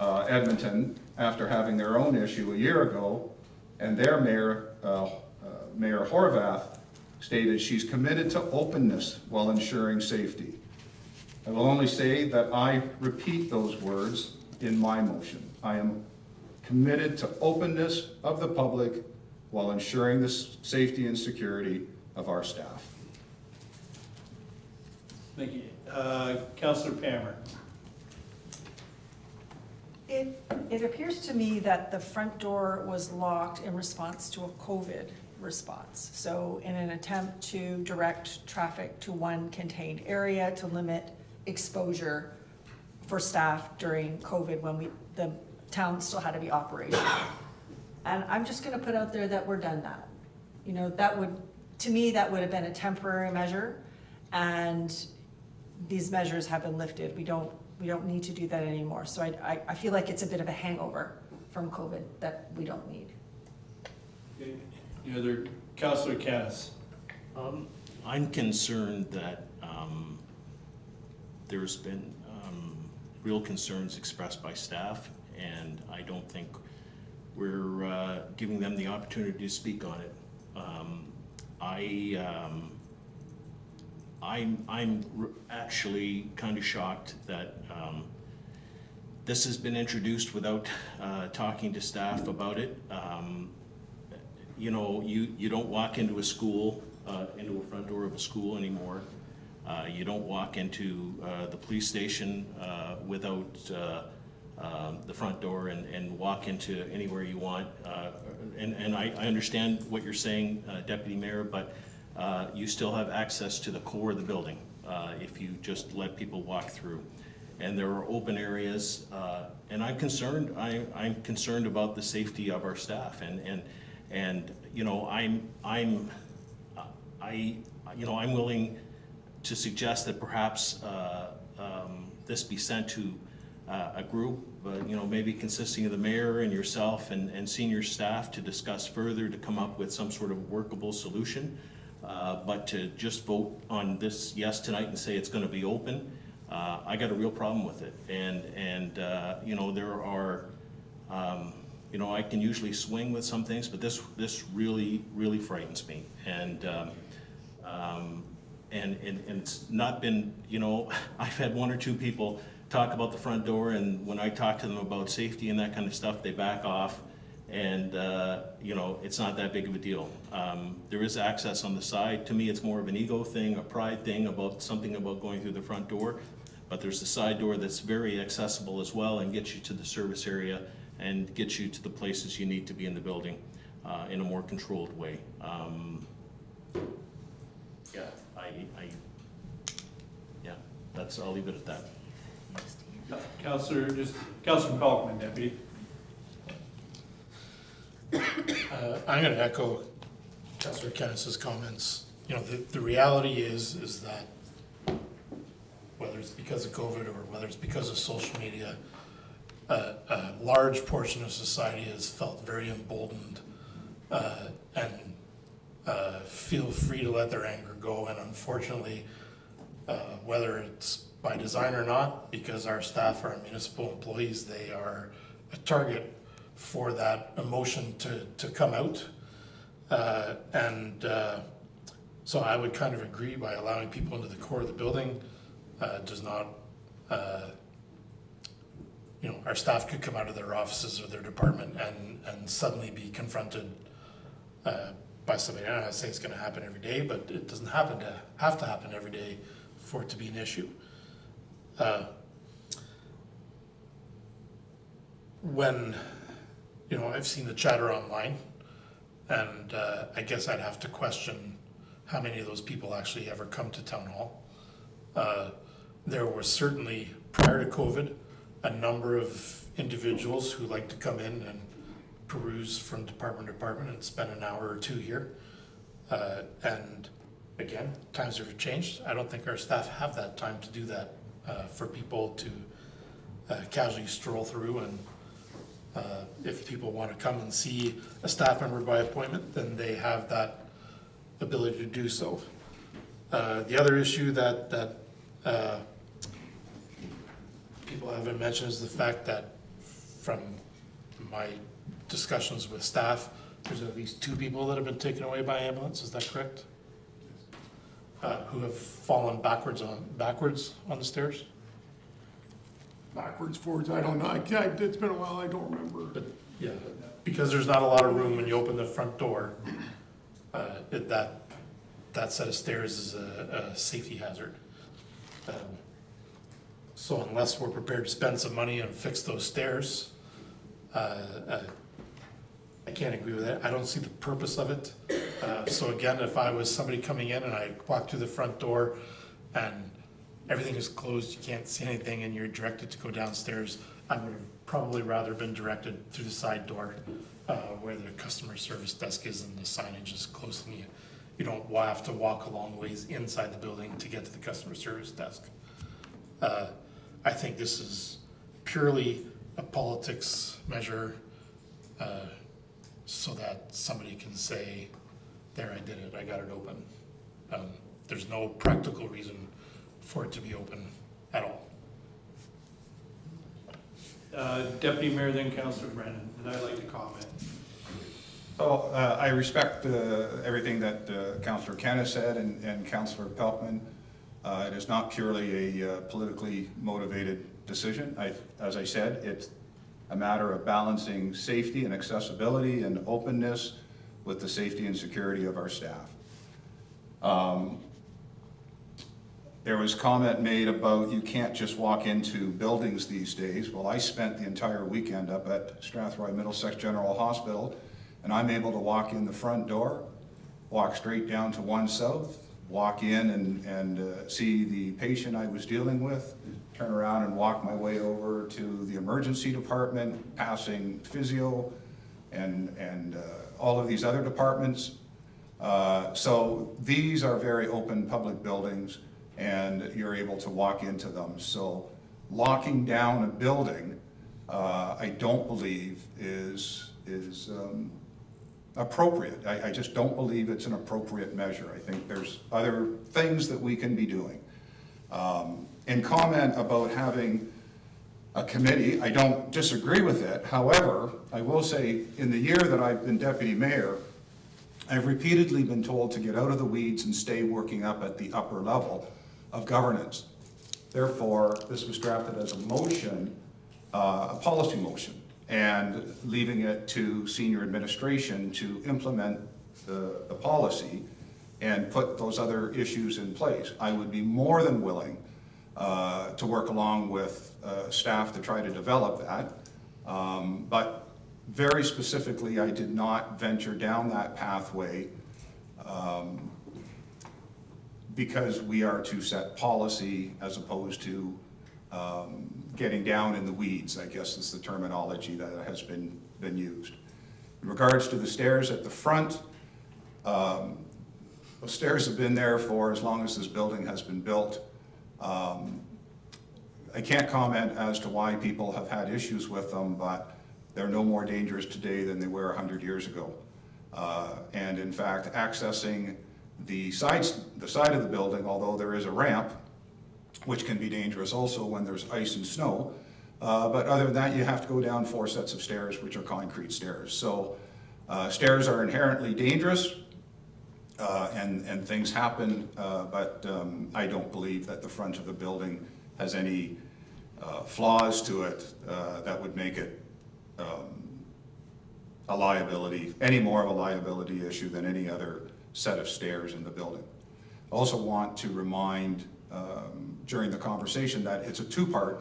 Edmonton after having their own issue a year ago, and their mayor, Mayor Horvath, stated she's committed to openness while ensuring safety. I will only say that I repeat those words in my motion. I am committed to openness of the public while ensuring the safety and security of our staff. Thank you. Councillor Palmer. It appears to me that the front door was locked in response to a COVID response. So in an attempt to direct traffic to one contained area to limit exposure for staff during COVID when the town still had to be operational. And I'm just gonna put out there that we're done that. To me, that would have been a temporary measure, and these measures have been lifted. We don't need to do that anymore. So I feel like it's a bit of a hangover from COVID that we don't need. Any other, Councillor Canis? I'm concerned that there's been real concerns expressed by staff, and I don't think we're giving them the opportunity to speak on it. I'm actually kind of shocked that this has been introduced without talking to staff about it. You don't walk into a school, into a front door of a school anymore. You don't walk into the police station without the front door and walk into anywhere you want. And I understand what you're saying, Deputy Mayor, but you still have access to the core of the building if you just let people walk through. And there are open areas, and I'm concerned. I'm concerned about the safety of our staff, and you know, I'm willing to suggest that perhaps this be sent to a group, you know, maybe consisting of the mayor and yourself and senior staff to discuss further to come up with some sort of workable solution. But to just vote on this yes tonight and say it's going to be open, I got a real problem with it. And you know, there are, you know, I can usually swing with some things, but this really frightens me. And it's not been, you know, I've had one or two people talk about the front door, and when I talk to them about safety and that kind of stuff, they back off, and you know, it's not that big of a deal. There is access on the side. To me, it's more of an ego thing, a pride thing, about something about going through the front door, but there's the side door that's very accessible as well and gets you to the service area and gets you to the places you need to be in the building in a more controlled way. Yeah, yeah, I'll leave it at that. Councillor Pelkman, Deputy. I'm going to echo Councillor Kennis's comments. You know, the reality is that whether it's because of COVID or whether it's because of social media, a large portion of society has felt very emboldened and feel free to let their anger go. And unfortunately, whether it's by design or not, because our staff are municipal employees, they are a target for that emotion to come out. So I would kind of agree by allowing people into the core of the building does not, you know, our staff could come out of their offices or their department and suddenly be confronted by somebody. I'm not saying it's going to happen every day, but it doesn't have to happen every day for it to be an issue. When, you know, I've seen the chatter online, and I guess I'd have to question how many of those people actually ever come to town hall. There was certainly, prior to COVID, a number of individuals who like to come in and peruse from department to department and spend an hour or two here. And again, times have changed. I don't think our staff have that time to do that for people to casually stroll through. And if people want to come and see a staff member by appointment, then they have that ability to do so. The other issue that people haven't mentioned is the fact that from my discussions with staff, there's at least 2 people that have been taken away by ambulance. Is that correct? Who have fallen backwards on the stairs? Backwards, forwards, I don't know. It's been a while, I don't remember. But yeah, because there's not a lot of room when you open the front door, that set of stairs is a safety hazard. So unless we're prepared to spend some money and fix those stairs, I can't agree with that. I don't see the purpose of it. So again, if I was somebody coming in and I walk through the front door and everything is closed, you can't see anything, and you're directed to go downstairs, I would have probably rather been directed through the side door where the customer service desk is and the signage is close to you. You don't have to walk a long ways inside the building to get to the customer service desk. I think this is purely a politics measure so that somebody can say, there, I did it, I got it open. There's no practical reason for it to be open at all. Deputy Mayor, then Councillor Brennan, and I'd like to comment. So I respect everything that Councillor Kennis said and Councillor Pelkman. It is not purely a politically motivated decision. As I said, it's a matter of balancing safety and accessibility and openness with the safety and security of our staff. There was comment made about you can't just walk into buildings these days. Well, I spent the entire weekend up at Strathroy Middlesex General Hospital, and I'm able to walk in the front door, walk straight down to 1 South, walk in and see the patient I was dealing with, turn around and walk my way over to the emergency department, passing physio and all of these other departments. So these are very open public buildings, and you're able to walk into them. So locking down a building, I don't believe is appropriate. I just don't believe it's an appropriate measure. I think there's other things that we can be doing. In comment about having a committee, I don't disagree with it. However, I will say in the year that I've been deputy mayor, I've repeatedly been told to get out of the weeds and stay working up at the upper level of governance. Therefore, this was drafted as a motion, a policy motion, and leaving it to senior administration to implement the policy and put those other issues in place. I would be more than willing to work along with staff to try to develop that. But very specifically, I did not venture down that pathway because we are to set policy as opposed to getting down in the weeds, I guess is the terminology that has been used. In regards to the stairs at the front, the stairs have been there for as long as this building has been built. I can't comment as to why people have had issues with them, but they're no more dangerous today than they were 100 years ago. And in fact, accessing the side of the building, although there is a ramp, which can be dangerous also when there's ice and snow, but other than that, you have to go down 4 sets of stairs, which are concrete stairs. So stairs are inherently dangerous, and things happen, but I don't believe that the front of the building has any flaws to it that would make it a liability, any more of a liability issue than any other set of stairs in the building. I also want to remind during the conversation that it's a 2-part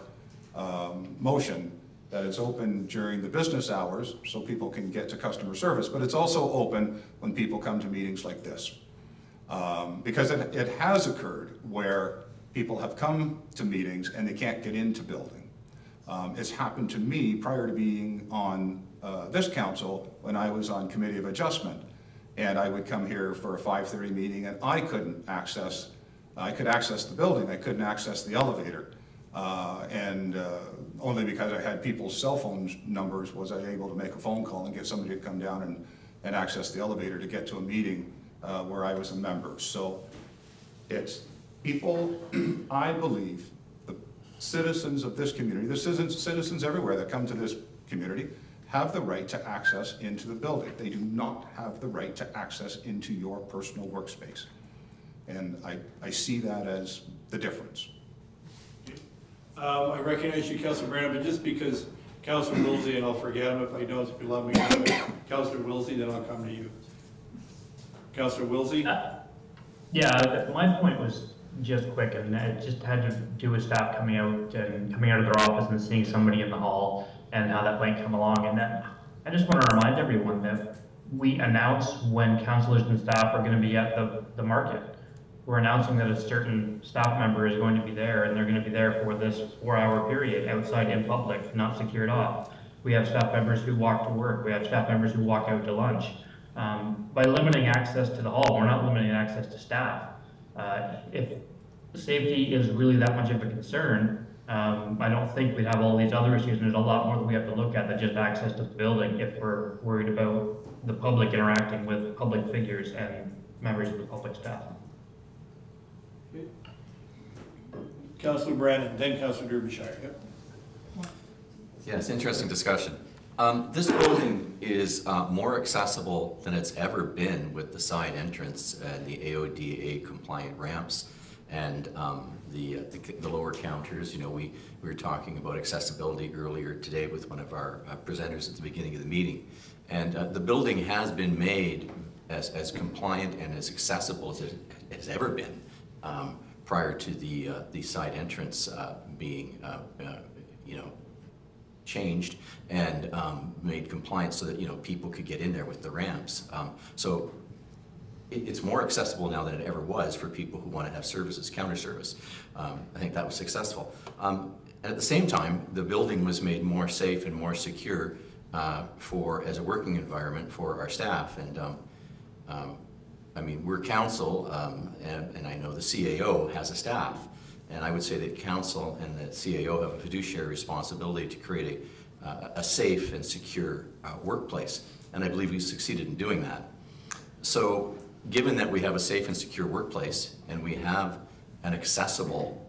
motion, that it's open during the business hours so people can get to customer service, but it's also open when people come to meetings like this. Because it has occurred where people have come to meetings and they can't get into building. It's happened to me prior to being on this council when I was on Committee of Adjustment, and I would come here for a 5:30 meeting and I could access the building, I couldn't access the elevator. Only because I had people's cell phone numbers was I able to make a phone call and get somebody to come down and access the elevator to get to a meeting where I was a member. So it's people, I believe, the citizens of this community, the citizens everywhere that come to this community, have the right to access into the building. They do not have the right to access into your personal workspace. And I see that as the difference. I recognize you, Councilor Brandon, but just because Councilor Wilsey, and I'll forget him if I don't, if you love me, Councilor Wilsey, then I'll come to you. Councilor Wilsey? Yeah, my point was just quick, and it just had to do with staff coming out of their office and seeing somebody in the hall and how that might come along. And then I just want to remind everyone that we announce when councilors and staff are going to be at the market. We're announcing that a certain staff member is going to be there, and they're going to be there for this 4-hour period outside in public, not secured off. We have staff members who walk to work. We have staff members who walk out to lunch. By limiting access to the hall, we're not limiting access to staff. If safety is really that much of a concern, I don't think we'd have all these other issues, and there's a lot more that we have to look at than just access to the building if we're worried about the public interacting with public figures and members of the public staff. Councilor Brandon, then Councilor Derbyshire. Yep. Yeah, it's an interesting discussion. This building is more accessible than it's ever been with the side entrance and the AODA compliant ramps and the lower counters. You know, we were talking about accessibility earlier today with one of our presenters at the beginning of the meeting. And the building has been made as compliant and as accessible as it has ever been prior to the side entrance being, changed and made compliant so that, people could get in there with the ramps. So it's more accessible now than it ever was for people who want to have services, counter service. I think that was successful. And at the same time, the building was made more safe and more secure as a working environment for our staff. And we're council, and I know the CAO has a staff. And I would say that council and the CAO have a fiduciary responsibility to create a safe and secure workplace. And I believe we've succeeded in doing that. So given that we have a safe and secure workplace and we have an accessible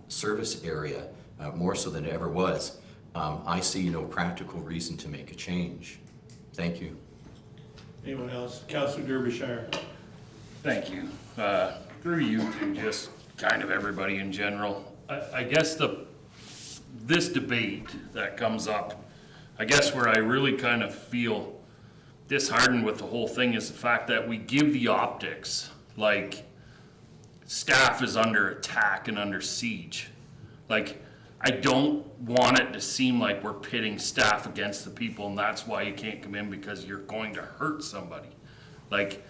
service area, more so than it ever was, I see no practical reason to make a change. Thank you. Anyone else? Councilor Derbyshire. Thank you. Through you to just kind of everybody in general. I guess this debate that comes up, I guess where I really kind of feel disheartened with the whole thing is the fact that we give the optics like staff is under attack and under siege. Like, I don't want it to seem like we're pitting staff against the people and that's why you can't come in because you're going to hurt somebody. Like,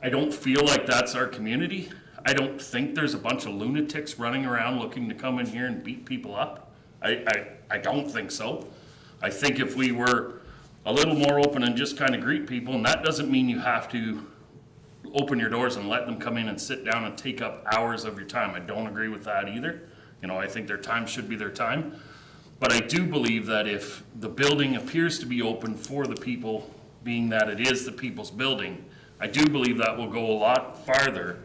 I don't feel like that's our community. I don't think there's a bunch of lunatics running around looking to come in here and beat people up. I don't think so. I think if we were a little more open and just kind of greet people, and that doesn't mean you have to open your doors and let them come in and sit down and take up hours of your time. I don't agree with that either. I think their time should be their time. But I do believe that if the building appears to be open for the people, being that it is the people's building, I do believe that will go a lot farther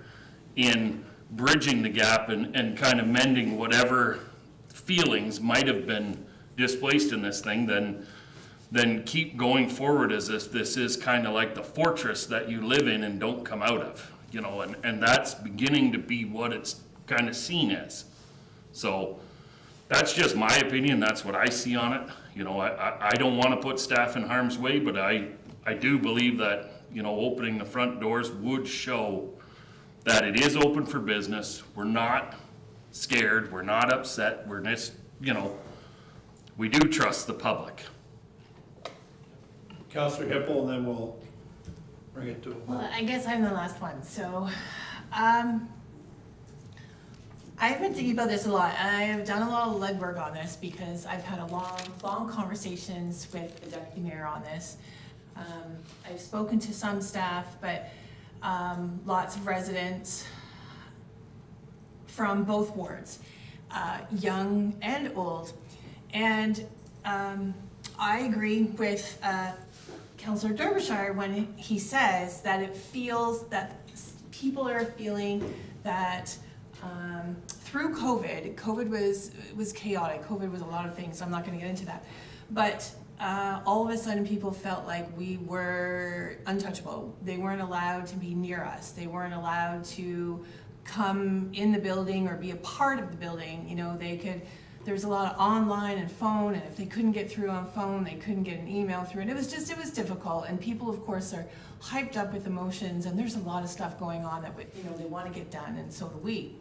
in bridging the gap and kind of mending whatever feelings might have been displaced in this thing than keep going forward as if this is kind of like the fortress that you live in and don't come out of, and that's beginning to be what it's kind of seen as. So that's just my opinion. That's what I see on it. I don't want to put staff in harm's way, but I do believe that, opening the front doors would show that it is open for business. We're not scared. We're not upset. We're just, we do trust the public. Councilor Hippel, and then we'll bring it to a vote. Well, I guess I'm the last one. So I've been thinking about this a lot, and I have done a lot of legwork on this because I've had a long conversations with the deputy mayor on this. I've spoken to some staff, but lots of residents from both wards, young and old. And I agree with Councillor Derbyshire when he says that it feels that people are feeling that through COVID was chaotic. COVID was a lot of things, so I'm not going to get into that. But all of a sudden people felt like we were untouchable. They weren't allowed to be near us. They weren't allowed to come in the building or be a part of the building. There was a lot of online and phone, and if they couldn't get through on phone, they couldn't get an email through. And it was difficult. And people, of course, are hyped up with emotions, and there's a lot of stuff going on that they want to get done, and so do we.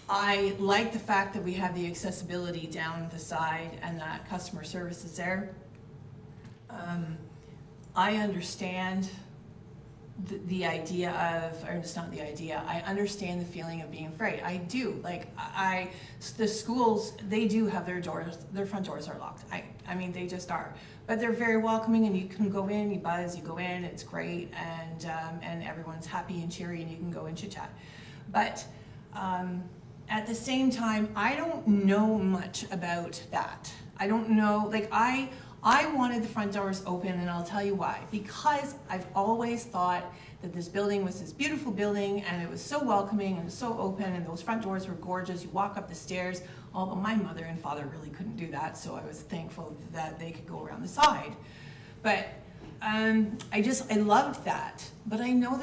I like the fact that we have the accessibility down the side and that customer service is there. I understand the idea of, or it's not the idea, I understand the feeling of being afraid. I do. The schools, they do have their front doors are locked. I mean, they just are. But they're very welcoming, and you can go in, you buzz, you go in, it's great, and everyone's happy and cheery, and you can go and chit chat. But at the same time, I don't know much about that. I don't know, I wanted the front doors open, and I'll tell you why. Because I've always thought that this building was this beautiful building, and it was so welcoming and so open, and those front doors were gorgeous. You walk up the stairs, although my mother and father really couldn't do that, so I was thankful that they could go around the side. But I loved that. But I know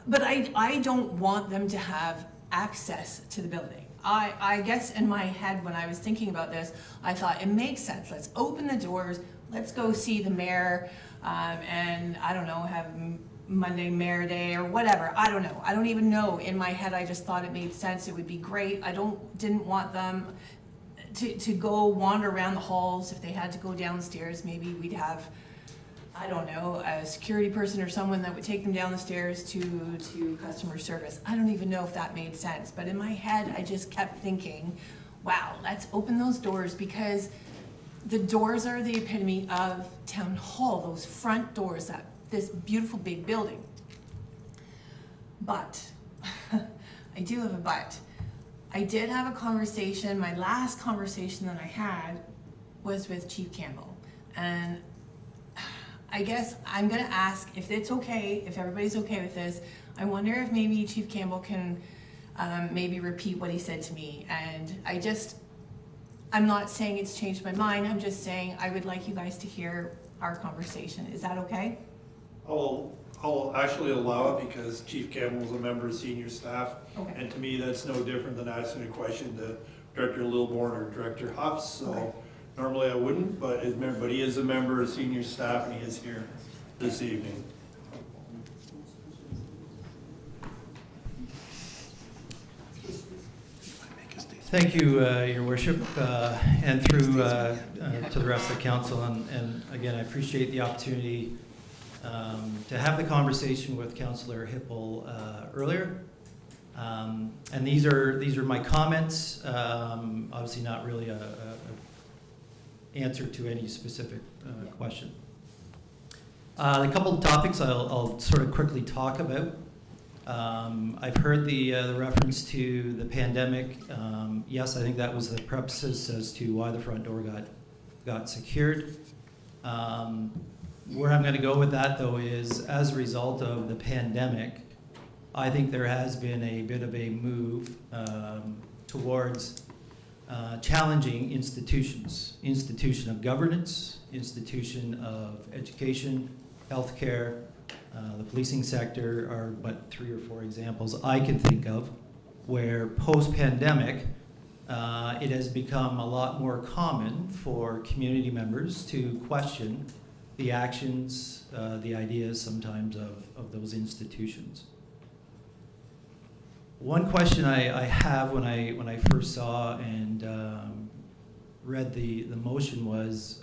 but I don't want them to have access to the building. I guess in my head when I was thinking about this, I thought it makes sense. Let's open the doors. Let's go see the mayor, and I don't know, have Monday Mayor Day or whatever. I don't know. I don't even know. In my head, I just thought it made sense. It would be great. Didn't want them to go wander around the halls. If they had to go downstairs, maybe we'd have, I don't know, a security person or someone that would take them down the stairs to customer service. I don't even know if that made sense. But in my head, I just kept thinking, wow, let's open those doors, because the doors are the epitome of town hall, those front doors, this beautiful big building. But, I do have a but. I did have a conversation, my last conversation that I had was with Chief Campbell. And I guess I'm gonna ask if it's okay, if everybody's okay with this, I wonder if maybe Chief Campbell can maybe repeat what he said to me. And I'm not saying it's changed my mind, I'm just saying I would like you guys to hear our conversation. Is that okay? I'll actually allow it because Chief Campbell is a member of senior staff. Okay. And to me, that's no different than asking a question to Director Lilborn or Director Huff. So Okay. normally I wouldn't, but he is a member of senior staff and he is here this evening. Thank you, Your Worship, and through to the rest of the council. And again, I appreciate the opportunity to have the conversation with Councillor Hippel earlier. And these are my comments. Obviously, not really a answer to any specific question. A couple of topics I'll sort of quickly talk about. I've heard the reference to the pandemic. Yes, I think that was the purposes as to why the front door got secured. Where I'm going to go with that, though, is as a result of the pandemic, I think there has been a bit of a move towards challenging institutions, institution of governance, institution of education, healthcare, the policing sector are but 3 or 4 examples I can think of where post-pandemic it has become a lot more common for community members to question the actions, the ideas sometimes of those institutions. One question I have when I first saw and read the motion was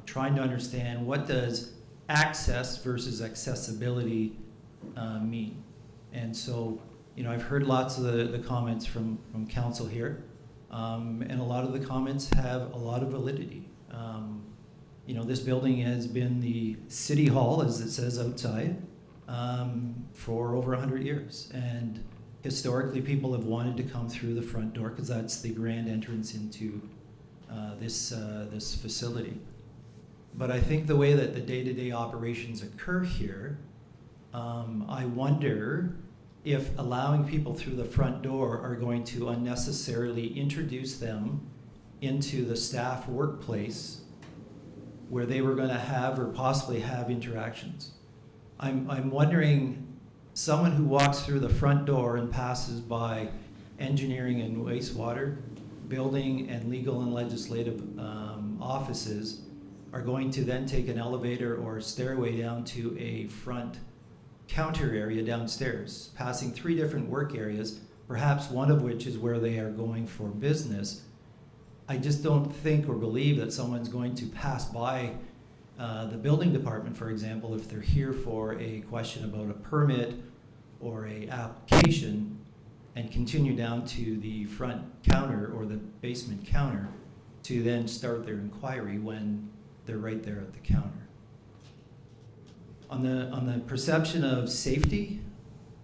trying to understand what does access versus accessibility mean. And so, I've heard lots of the comments from council here, and a lot of the comments have a lot of validity. This building has been the city hall, as it says outside, for over 100 years. And historically, people have wanted to come through the front door because that's the grand entrance into this facility. But I think the way that the day-to-day operations occur here, I wonder if allowing people through the front door are going to unnecessarily introduce them into the staff workplace where they were going to have or possibly have interactions. I'm wondering, someone who walks through the front door and passes by engineering and wastewater, building and legal and legislative offices, are going to then take an elevator or stairway down to a front counter area downstairs, passing 3 different work areas, perhaps one of which is where they are going for business. I just don't think or believe that someone's going to pass by the building department, for example, if they're here for a question about a permit or a application, and continue down to the front counter or the basement counter to then start their inquiry when they're right there at the counter. On the perception of safety,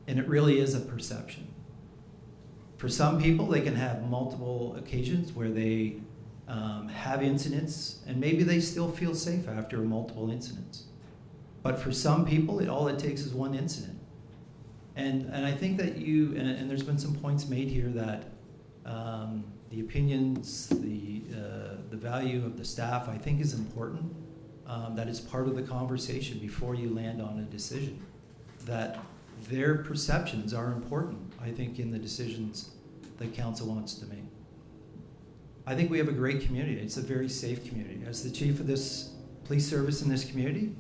and it really is a perception. For some people, they can have multiple occasions where they have incidents, and maybe they still feel safe after multiple incidents. But for some people, all it takes is one incident. And I think that and there's been some points made here that the opinions, the value of the staff, I think is important. That is part of the conversation before you land on a decision. That their perceptions are important, I think, in the decisions that council wants to make. I think we have a great community. It's a very safe community. As the chief of this police service in this community,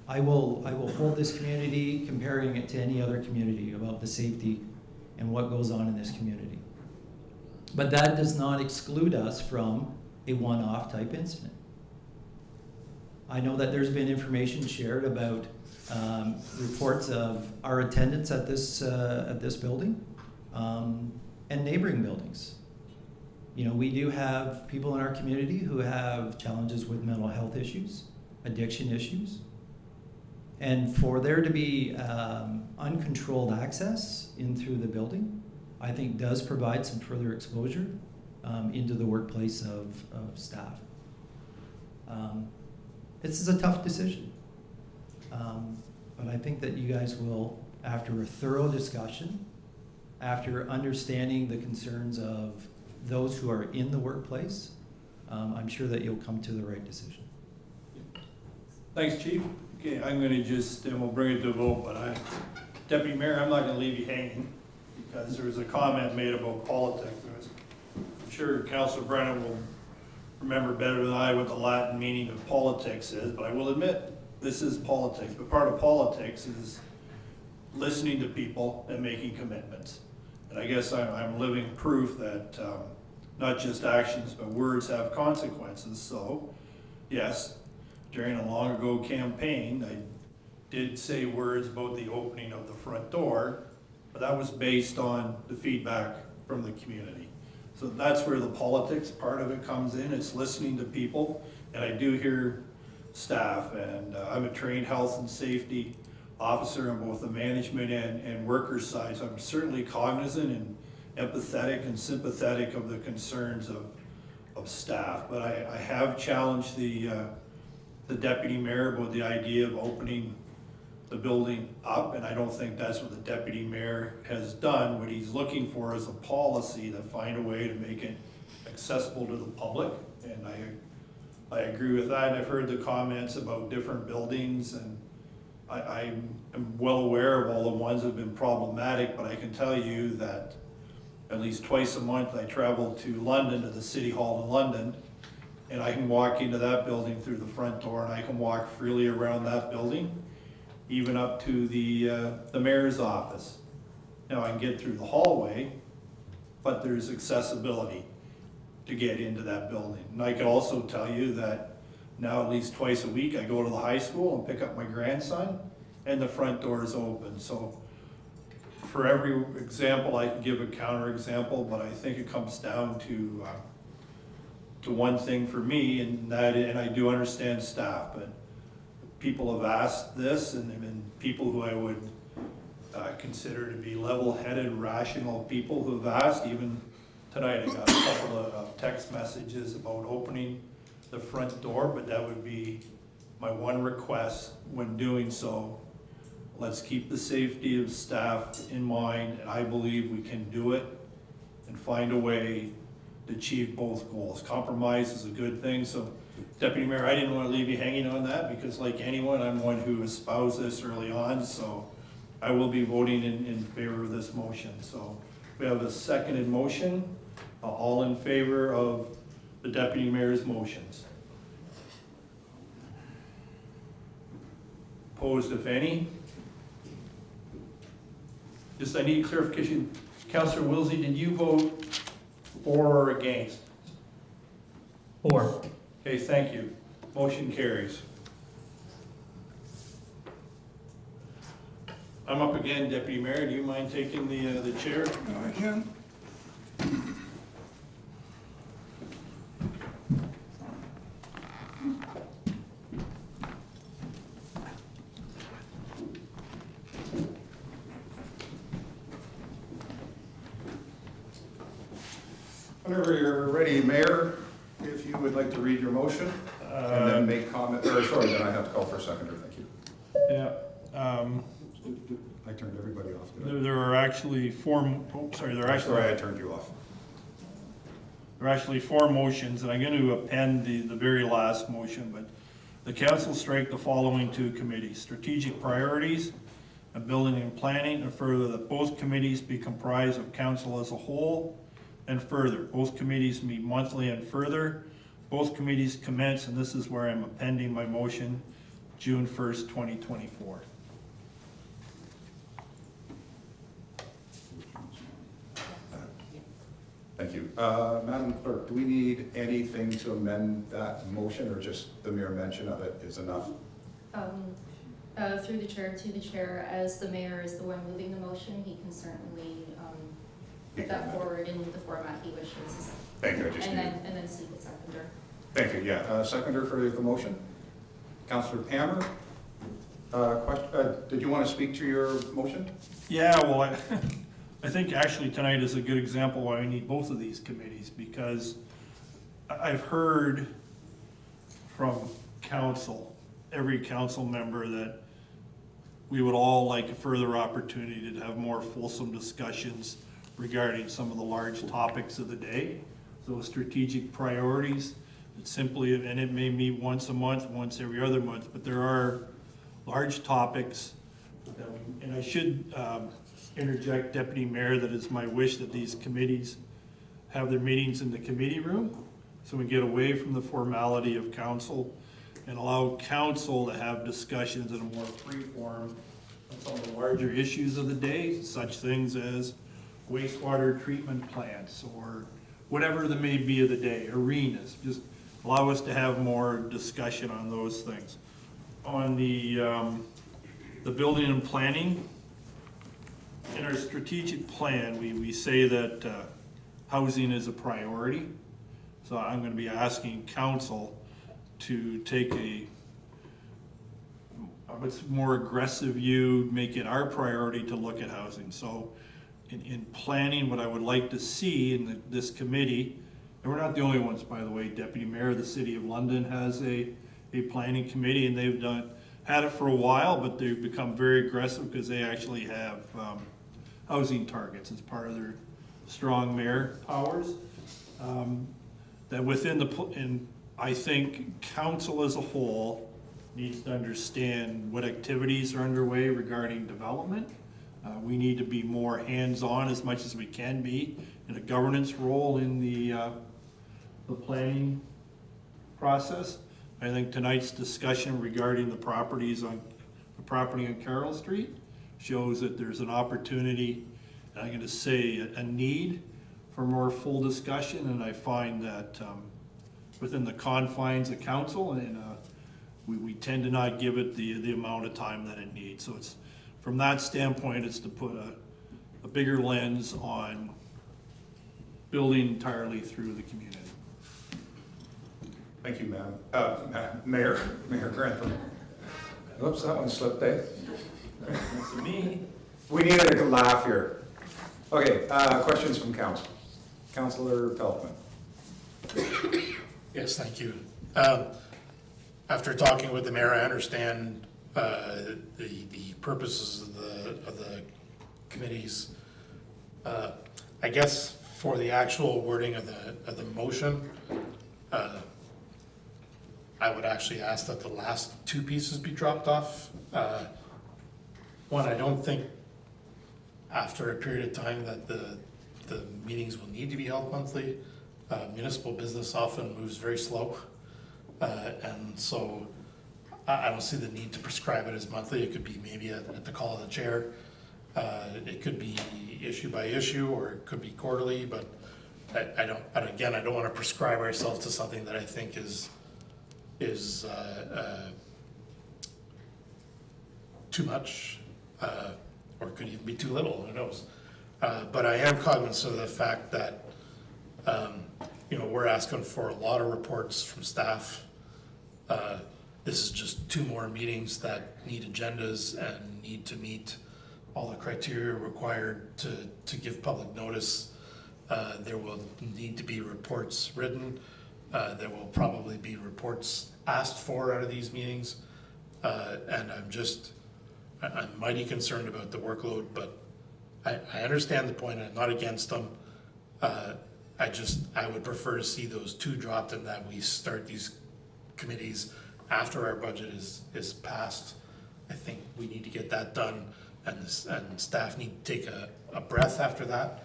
I will hold this community, comparing it to any other community, about the safety and what goes on in this community. But that does not exclude us from a one-off type incident. I know that there's been information shared about reports of our attendance at this building and neighboring buildings. You know, we do have people in our community who have challenges with mental health issues, addiction issues. And for there to be uncontrolled access in through the building, I think does provide some further exposure into the workplace of staff. This is a tough decision. But I think that you guys will, after a thorough discussion, after understanding the concerns of those who are in the workplace, I'm sure that you'll come to the right decision. Thanks, Chief. Okay, I'm gonna just, and we'll bring it to a vote, but Deputy Mayor, I'm not gonna leave you hanging because there was a comment made about politics. I'm sure Councilor Brennan will remember better than I what the Latin meaning of politics is, but I will admit this is politics. But part of politics is listening to people and making commitments. And I guess I'm living proof that not just actions, but words have consequences. So, yes, during a long ago campaign, I did say words about the opening of the front door, but that was based on the feedback from the community. So that's where the politics part of it comes in. It's listening to people, and I do hear staff, and I'm a trained health and safety officer on both the management and workers side, so I'm certainly cognizant and empathetic and sympathetic of the concerns of staff. But I have challenged the deputy mayor about the idea of opening the building up, and I don't think that's what the deputy mayor has done. What he's looking for is a policy to find a way to make it accessible to the public, and I agree with that. And I've heard the comments about different buildings, and I am well aware of all the ones that have been problematic, but I can tell you that at least twice a month I travel to London, to the City Hall in London, and I can walk into that building through the front door, and I can walk freely around that building, even up to the mayor's office. Now I can get through the hallway, but there's accessibility to get into that building. And I can also tell you that now at least twice a week I go to the high school and pick up my grandson, and the front door is open. So for every example I can give a counter example, but I think it comes down to one thing for me, and I do understand staff, but people have asked this, and people who I would consider to be level-headed, rational people who have asked. Even tonight I got a couple of text messages about opening the front door, but that would be my one request when doing so. Let's keep the safety of staff in mind, and I believe we can do it and find a way to achieve both goals. Compromise is a good thing. So, Deputy Mayor, I didn't want to leave you hanging on that because, like anyone, I'm one who espoused this early on. So, I will be voting in favor of this motion. So, we have a seconded motion. All in favor of the Deputy Mayor's motions? Opposed, if any? Just, I need clarification. Councillor Wilsey, did you vote for or against? For. Okay, thank you. Motion carries. I'm up again, Deputy Mayor. Do you mind taking the chair? No, I can. Whenever you're ready, Mayor, if you would like to read your motion and then make comment, or sorry, then I have to call for a seconder, thank you. Yeah. I turned everybody off, did I? There are actually four, Sorry, I turned you off. There are actually four motions, and I'm going to append the very last motion, but the council strike the following two committees: strategic priorities and building and planning, and further that both committees be comprised of council as a whole, and further, both committees meet monthly, and further, both committees commence, and this is where I'm appending my motion, June 1st, 2024. Thank you. Madam Clerk, do we need anything to amend that motion, or just the mere mention of it is enough? Through the chair to the chair, as the mayor is the one moving the motion, he can certainly put that forward in the format he wishes. Thank you, I just And needed- then seek a seconder. Thank you, yeah. Seconder for the motion? Councillor Pammer? Did you want to speak to your motion? Yeah, well, I think actually tonight is a good example why we need both of these committees, because I've heard from council, every council member, that we would all like a further opportunity to have more fulsome discussions regarding some of the large topics of the day. So strategic priorities, it's simply, and it may meet once a month, once every other month, but there are large topics that and I should interject, Deputy Mayor, that it's my wish that these committees have their meetings in the committee room, so we get away from the formality of council and allow council to have discussions in a more free form on some of the larger issues of the day, such things as wastewater treatment plants or whatever the may be of the day, arenas. Just allow us to have more discussion on those things. On the building and planning, in our strategic plan, we say that housing is a priority. So I'm going to be asking council to take a more aggressive view, make it our priority to look at housing. So in planning, what I would like to see in this committee, and we're not the only ones, by the way, Deputy Mayor of the City of London has a planning committee, and they've had it for a while, but they've become very aggressive because they actually have housing targets as part of their strong mayor powers. That within and I think council as a whole needs to understand what activities are underway regarding development. We need to be more hands-on as much as we can be in a governance role in the planning process. I think tonight's discussion regarding the property on Carroll Street shows that there's an opportunity, and I'm going to say a need for more full discussion, and I find that within the confines of council, and we tend to not give it the amount of time that it needs. So it's from that standpoint, it's to put a bigger lens on building entirely through the community. Thank you, Mayor Grantham. Oops, that one slipped, eh? That's me. We needed a laugh here. Okay, questions from council. Councillor Peltman. Yes, thank you. After talking with the mayor, I understand the purposes of the committees. I guess for the actual wording of the motion, I would actually ask that the last two pieces be dropped off. One, I don't think after a period of time that the meetings will need to be held monthly. Municipal business often moves very slow. And so I don't see the need to prescribe it as monthly. It could be maybe at the call of the chair. It could be issue by issue, or it could be quarterly, but I don't want to prescribe ourselves to something that I think is too much, or could even be too little, who knows. But I am cognizant of the fact that, we're asking for a lot of reports from staff. This is just two more meetings that need agendas and need to meet all the criteria required to give public notice. There will need to be reports written. There will probably be reports asked for out of these meetings. And I'm mighty concerned about the workload, but I understand the point. I'm not against them. I would prefer to see those two dropped and that we start these committees after our budget is passed. I think we need to get that done, and staff need to take a breath after that,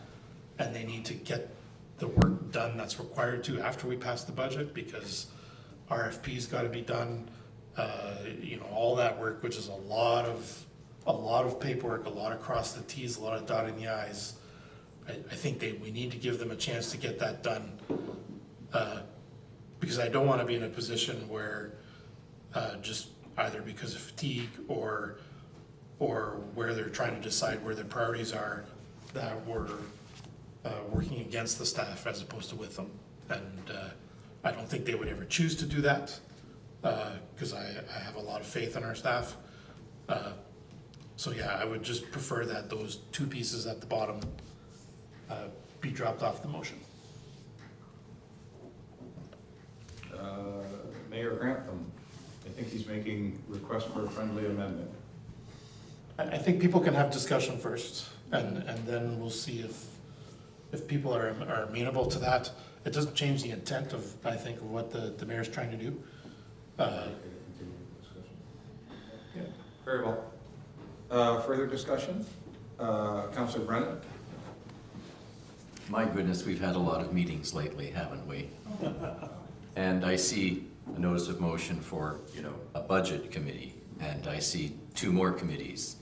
and they need to get the work done that's required to after we pass the budget, because RFP's got to be done. all that work, which is a lot of paperwork, a lot of cross the Ts, a lot of dotting the Is. I think we need to give them a chance to get that done. Because I don't want to be in a position where just either because of fatigue or where they're trying to decide where their priorities are, that we're working against the staff as opposed to with them. And I don't think they would ever choose to do that, because I have a lot of faith in our staff. So yeah, I would just prefer that those two pieces at the bottom be dropped off the motion. Mayor Grantham, I think he's making request for a friendly amendment. I think people can have discussion first, and then we'll see if people are amenable to that. It doesn't change the intent of, I think, of what the mayor's trying to do. Yeah, very well. Further discussion? Councillor Brennan? My goodness, we've had a lot of meetings lately, haven't we? And I see a notice of motion for, a budget committee, and I see 2 more committees.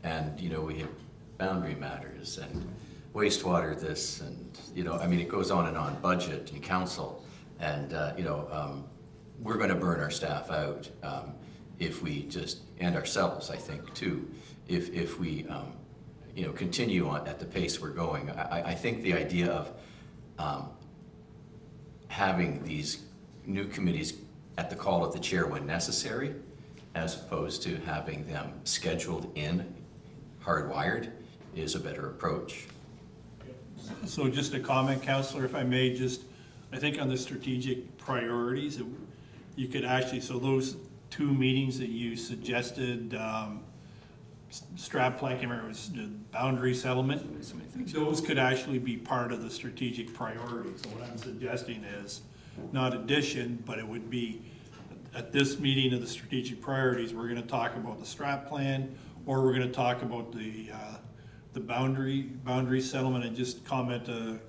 And, we have boundary matters and wastewater this, and, it goes on and on, budget and council. And, we're gonna burn our staff out if we just, and ourselves, I think, too, if we, continue on at the pace we're going. I think the idea of having these new committees at the call of the chair when necessary, as opposed to having them scheduled in, hardwired, is a better approach. So just a comment, Councillor, if I may, I think on the strategic priorities, you could actually, so those 2 meetings that you suggested, strat planking, or it was the boundary settlement, those could actually be part of the strategic priorities. So what I'm suggesting is not addition, but it would be at this meeting of the strategic priorities, we're going to talk about the strat plan, or we're going to talk about the boundary settlement. And just comment to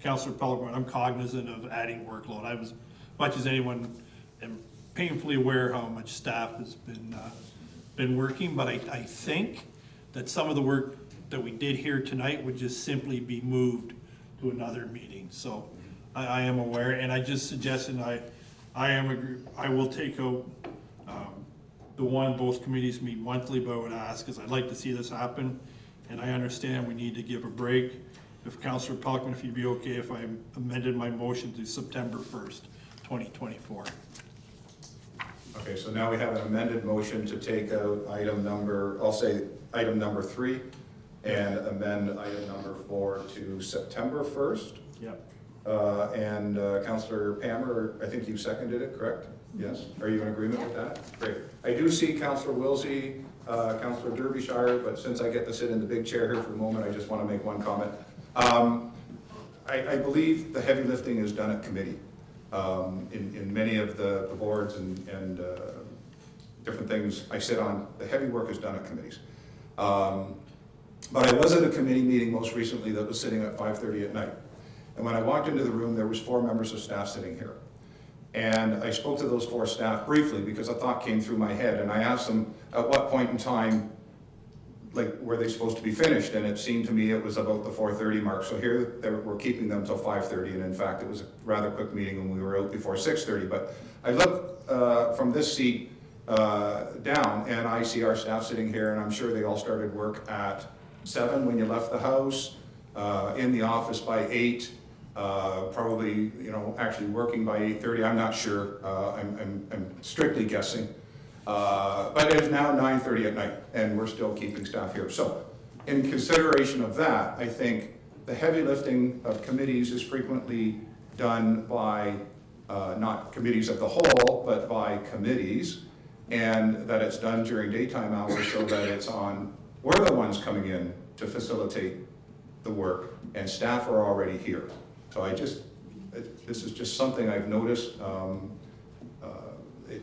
Councillor Pellegrin, I'm cognizant of adding workload. I was, as much as anyone, am painfully aware how much staff has been working, but I think that some of the work that we did here tonight would just simply be moved to another meeting. So I am aware, and I just suggested I will take out the one, both committees meet monthly, but I would ask, because I'd like to see this happen, and I understand we need to give a break. If Councillor Pellegrin, if you'd be okay if I amended my motion to September 1st, 2024. Okay, so now we have an amended motion to take out item number, I'll say item number 3, and amend item number 4 to September 1st. Yep. And Councillor Palmer, I think you seconded it, correct? Yes? Are you in agreement with that? Great. I do see Councillor Wilsey, Councillor Derbyshire, but since I get to sit in the big chair here for the moment, I just want to make one comment. I believe the heavy lifting is done at committee. In many of the boards and different things I sit on, the heavy work is done at committees. But I was at a committee meeting most recently that was sitting at 5:30 at night. And when I walked into the room, there was 4 members of staff sitting here. And I spoke to those 4 staff briefly because a thought came through my head, and I asked them at what point in time, like, were they supposed to be finished? And it seemed to me it was about the 4:30 mark. So here we're keeping them till 5:30, and in fact it was a rather quick meeting when we were out before 6:30. But I look from this seat down, and I see our staff sitting here, and I'm sure they all started work at 7 when you left the house, in the office by 8. Probably, actually working by 8:30. I'm not sure. I'm strictly guessing. But it's now 9:30 at night, and we're still keeping staff here. So, in consideration of that, I think the heavy lifting of committees is frequently done by not committees of the whole, but by committees, and that it's done during daytime hours so that we're the ones coming in to facilitate the work, and staff are already here. So this is just something I've noticed.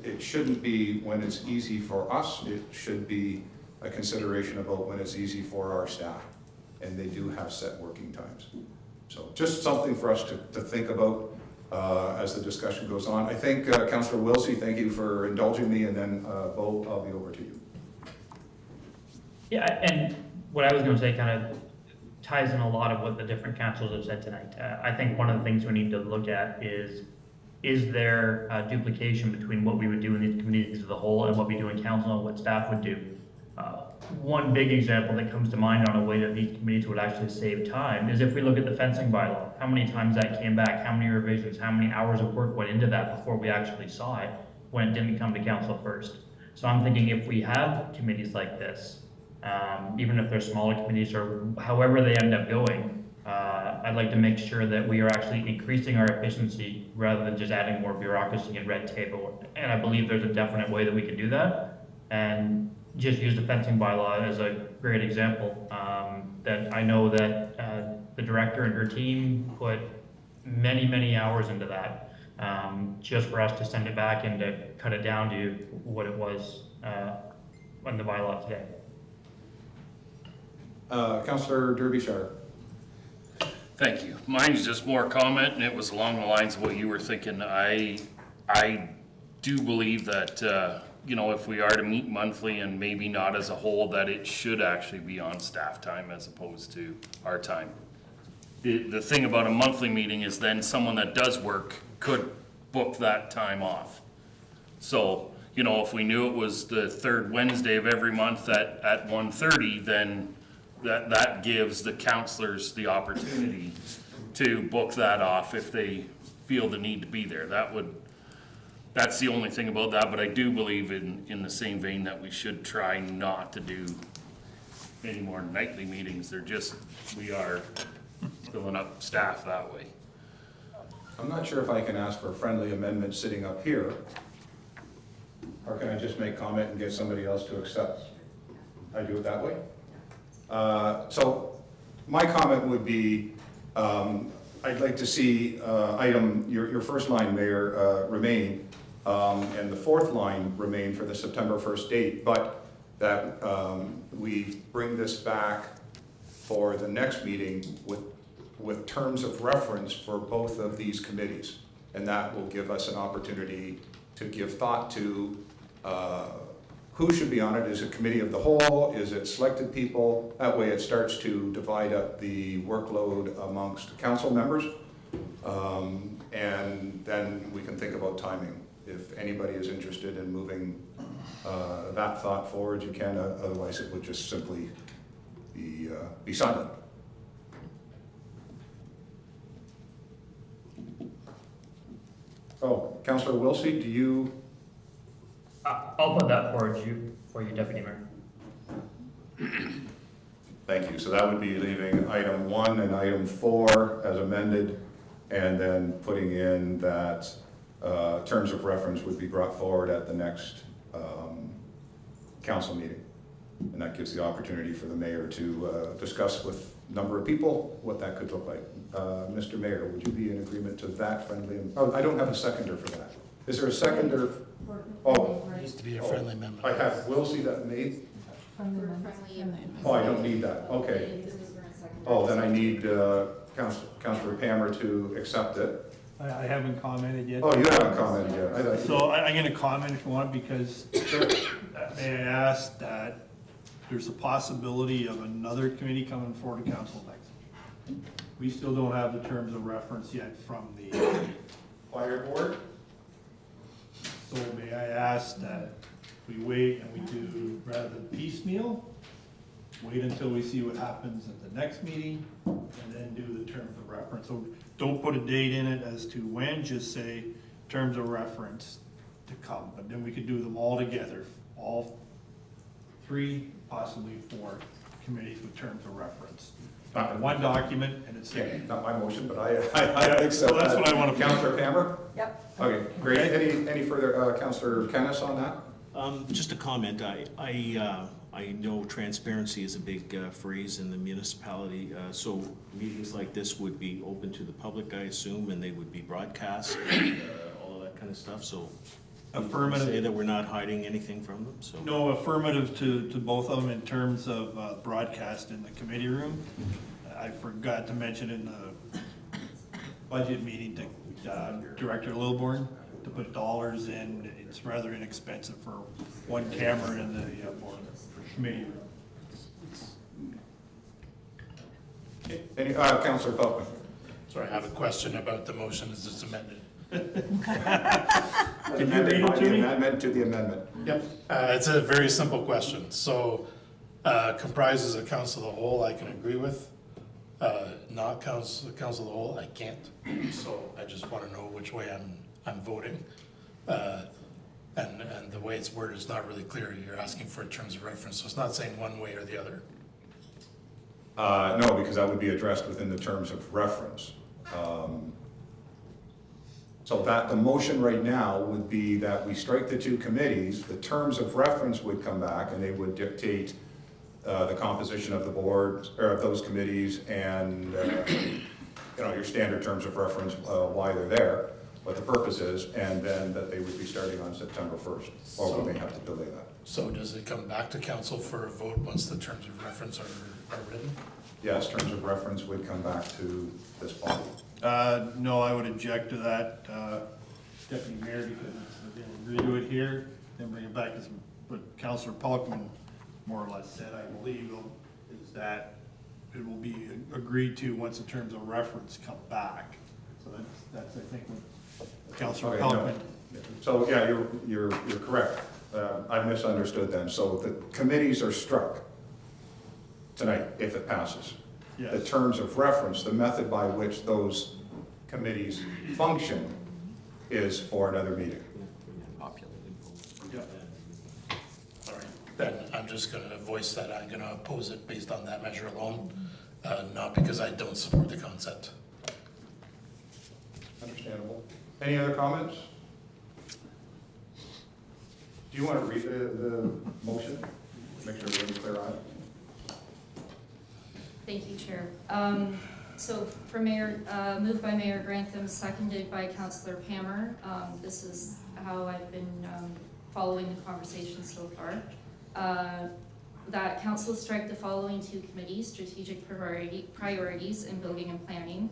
It shouldn't be when it's easy for us. It should be a consideration about when it's easy for our staff, and they do have set working times. So just something for us to think about. as the discussion goes on. I think, Councillor Wilsey, thank you for indulging me, and then Bo, I'll be over to you. Yeah, and what I was going to say kind of ties in a lot of what the different councils have said tonight. I think one of the things we need to look at is there duplication between what we would do in these communities as a whole and what we do in council and what staff would do? One big example that comes to mind on a way that these committees would actually save time is if we look at the fencing bylaw, how many times that came back, how many revisions, how many hours of work went into that before we actually saw it when it didn't come to council first. So I'm thinking if we have committees like this, even if they're smaller committees or however they end up going, I'd like to make sure that we are actually increasing our efficiency rather than just adding more bureaucracy and red tape. And I believe there's a definite way that we can do that. And just use the fencing bylaw as a great example. That I know that the director and her team put many, many hours into that, just for us to send it back and to cut it down to what it was on the bylaw today. Councillor Derbyshire. Thank you. Mine's just more comment, and it was along the lines of what you were thinking. I do believe that, you know, if we are to meet monthly and maybe not as a whole, that it should actually be on staff time as opposed to our time. The thing about a monthly meeting is then someone that does work could book that time off. So, you know, if we knew it was the third Wednesday of every month at 1:30, then that gives the counselors the opportunity to book that off if they feel the need to be there. That's the only thing about that, but I do believe in the same vein that we should try not to do any more nightly meetings. We are filling up staff that way. I'm not sure if I can ask for a friendly amendment sitting up here, or can I just make comment and get somebody else to accept? I do it that way? So my comment would be, I'd like to see your first line, Mayor, remain, and the fourth line remain for the September 1st date, but that we bring this back for the next meeting with terms of reference for both of these committees. And that will give us an opportunity to give thought to who should be on it. Is it committee of the whole? Is it selected people? That way it starts to divide up the workload amongst council members. And then we can think about timing. If anybody is interested in moving that thought forward, you can. Otherwise it would just simply be silent. Oh, Councillor Wilsey, do you? I'll put that forward for you, Deputy Mayor. Thank you. So that would be leaving item 1 and item 4 as amended, and then putting in that terms of reference would be brought forward at the next council meeting. And that gives the opportunity for the mayor to discuss with a number of people what that could look like. Mr. Mayor, would you be in agreement to that friendly? Oh, I don't have a seconder for that. Is there a seconder? Oh, It needs to be a friendly amendment. I have Wilsey that made. Oh, I don't need that. Okay. Oh, then I need Councillor Pammer to accept it. I haven't commented yet. Oh, you haven't commented yet. I thought you So I'm going to comment if you want, because may I ask that there's a possibility of another committee coming forward to council next week. We still don't have the terms of reference yet from the fire board. So may I ask that we wait and we do, rather than piecemeal, wait until we see what happens at the next meeting and then do the terms of reference. So don't put a date in it as to when, just say terms of reference to come. But then we could do them all together, all 3, possibly 4 committees with terms of reference. One document and it's. Not my motion, but I accept Well, that's that. what I want to. Councillor Pammer? Yep. Okay, great. Any further, Councillor Kennis on that? Just a comment. I know transparency is a big phrase in the municipality, so meetings like this would be open to the public, I assume, and they would be broadcast, and all of that kind of stuff, so. Affirmative. Say that we're not hiding anything from them, so. No, affirmative to both of them in terms of broadcast in the committee room. I forgot to mention in the budget meeting to Director Lilburn to put dollars in. It's rather inexpensive for one camera in the board committee. Any, Councillor Pelkman? Sorry, I have a question about the motion as it's amended. Can you read it to me? Amendment to the amendment. Yep. It's a very simple question. So, comprises a council of the whole, I can agree with. Not council of the whole, I can't. So I just want to know which way I'm voting. And the way it's worded is not really clear. You're asking for terms of reference, so it's not saying one way or the other. No, because that would be addressed within the terms of reference. So that the motion right now would be that we strike the two committees, the terms of reference would come back and they would dictate the composition of the board, or of those committees, and your standard terms of reference, why they're there, what the purpose is, and then that they would be starting on September 1st, or we may have to delay that. So does it come back to council for a vote once the terms of reference are written? Yes, terms of reference would come back to this body. No, I would object to that, Deputy Mayor, because we're going to agree to it here, then bring it back to what Councillor Pelkman more or less said, I believe, is that it will be agreed to once the terms of reference come back. So that's I think, what Councillor Pelkman. No. So, yeah, you're correct. I misunderstood then. So the committees are struck tonight if it passes. Yes. The terms of reference, the method by which those committees function is for another meeting. Yeah. All right, then I'm just going to voice that I'm going to oppose it based on that measure alone, not because I don't support the concept. Understandable. Any other comments? Do you want to read the motion? Make sure everyone's clear on it. Thank you, Chair. So for Mayor, moved by Mayor Grantham, seconded by Councillor Pammer. This is how I've been following the conversation so far. That council strike the following two committees: strategic priorities in building and planning,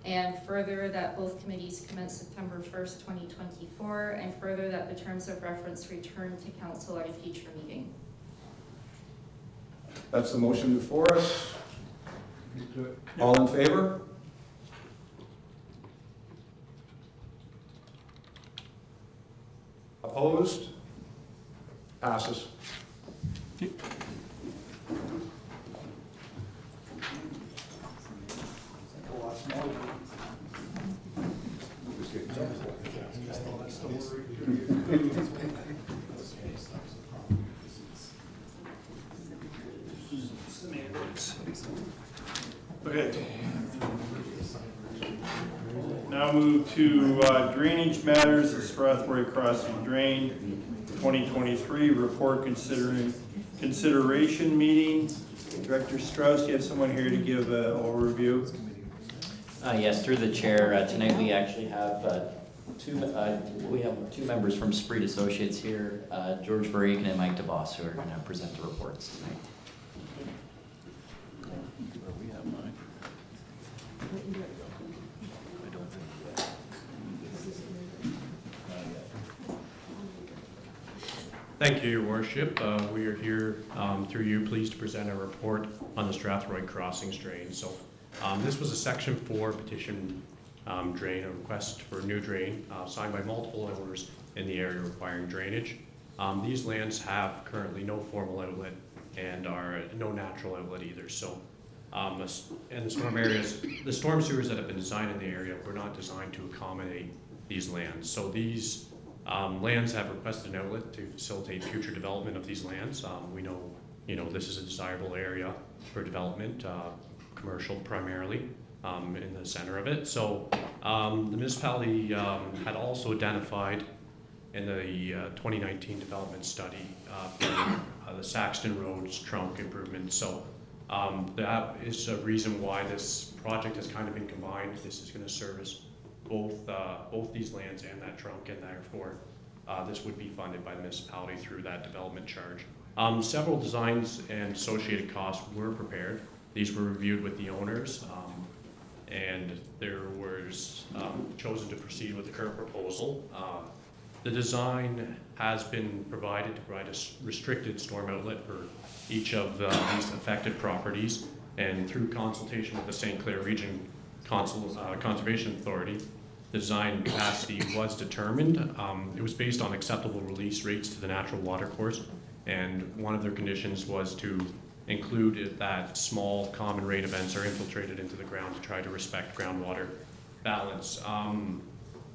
and further that both committees commence September 1st, 2024, and further that the terms of reference return to council at a future meeting. That's the motion before us. All in favor? Opposed? Passes. Okay. Now move to drainage matters, the Strathroy Crossing Drain 2023 report consideration meeting. Director Strauss, you have someone here to give an overview? Yes, through the chair. Tonight we actually have two members from Spreed Associates here, George Varican and Mike DeVos, who are going to present the reports tonight. Thank you, Your Worship. We are here through you, pleased to present a report on the Strathroy Crossings drain. So this was a Section 4 petition drain, a request for a new drain signed by multiple owners in the area requiring drainage. These lands have currently no formal outlet and are no natural outlet either. So in the storm areas, the storm sewers that have been designed in the area were not designed to accommodate these lands. So these lands have requested an outlet to facilitate future development of these lands. We know, this is a desirable area for development, commercial primarily, in the center of it. So the municipality had also identified in the 2019 development study for the Saxton Roads trunk improvement. So that is a reason why this project has kind of been combined. This is going to service both these lands and that trunk, and therefore this would be funded by the municipality through that development charge. Several designs and associated costs were prepared. These were reviewed with the owners, and there was chosen to proceed with the current proposal. The design has been provided to provide a restricted storm outlet for each of these affected properties, and through consultation with the St. Clair Region Conservation Authority, the design capacity was determined. It was based on acceptable release rates to the natural water course, and one of their conditions was to include that small common rate events are infiltrated into the ground to try to respect groundwater balance.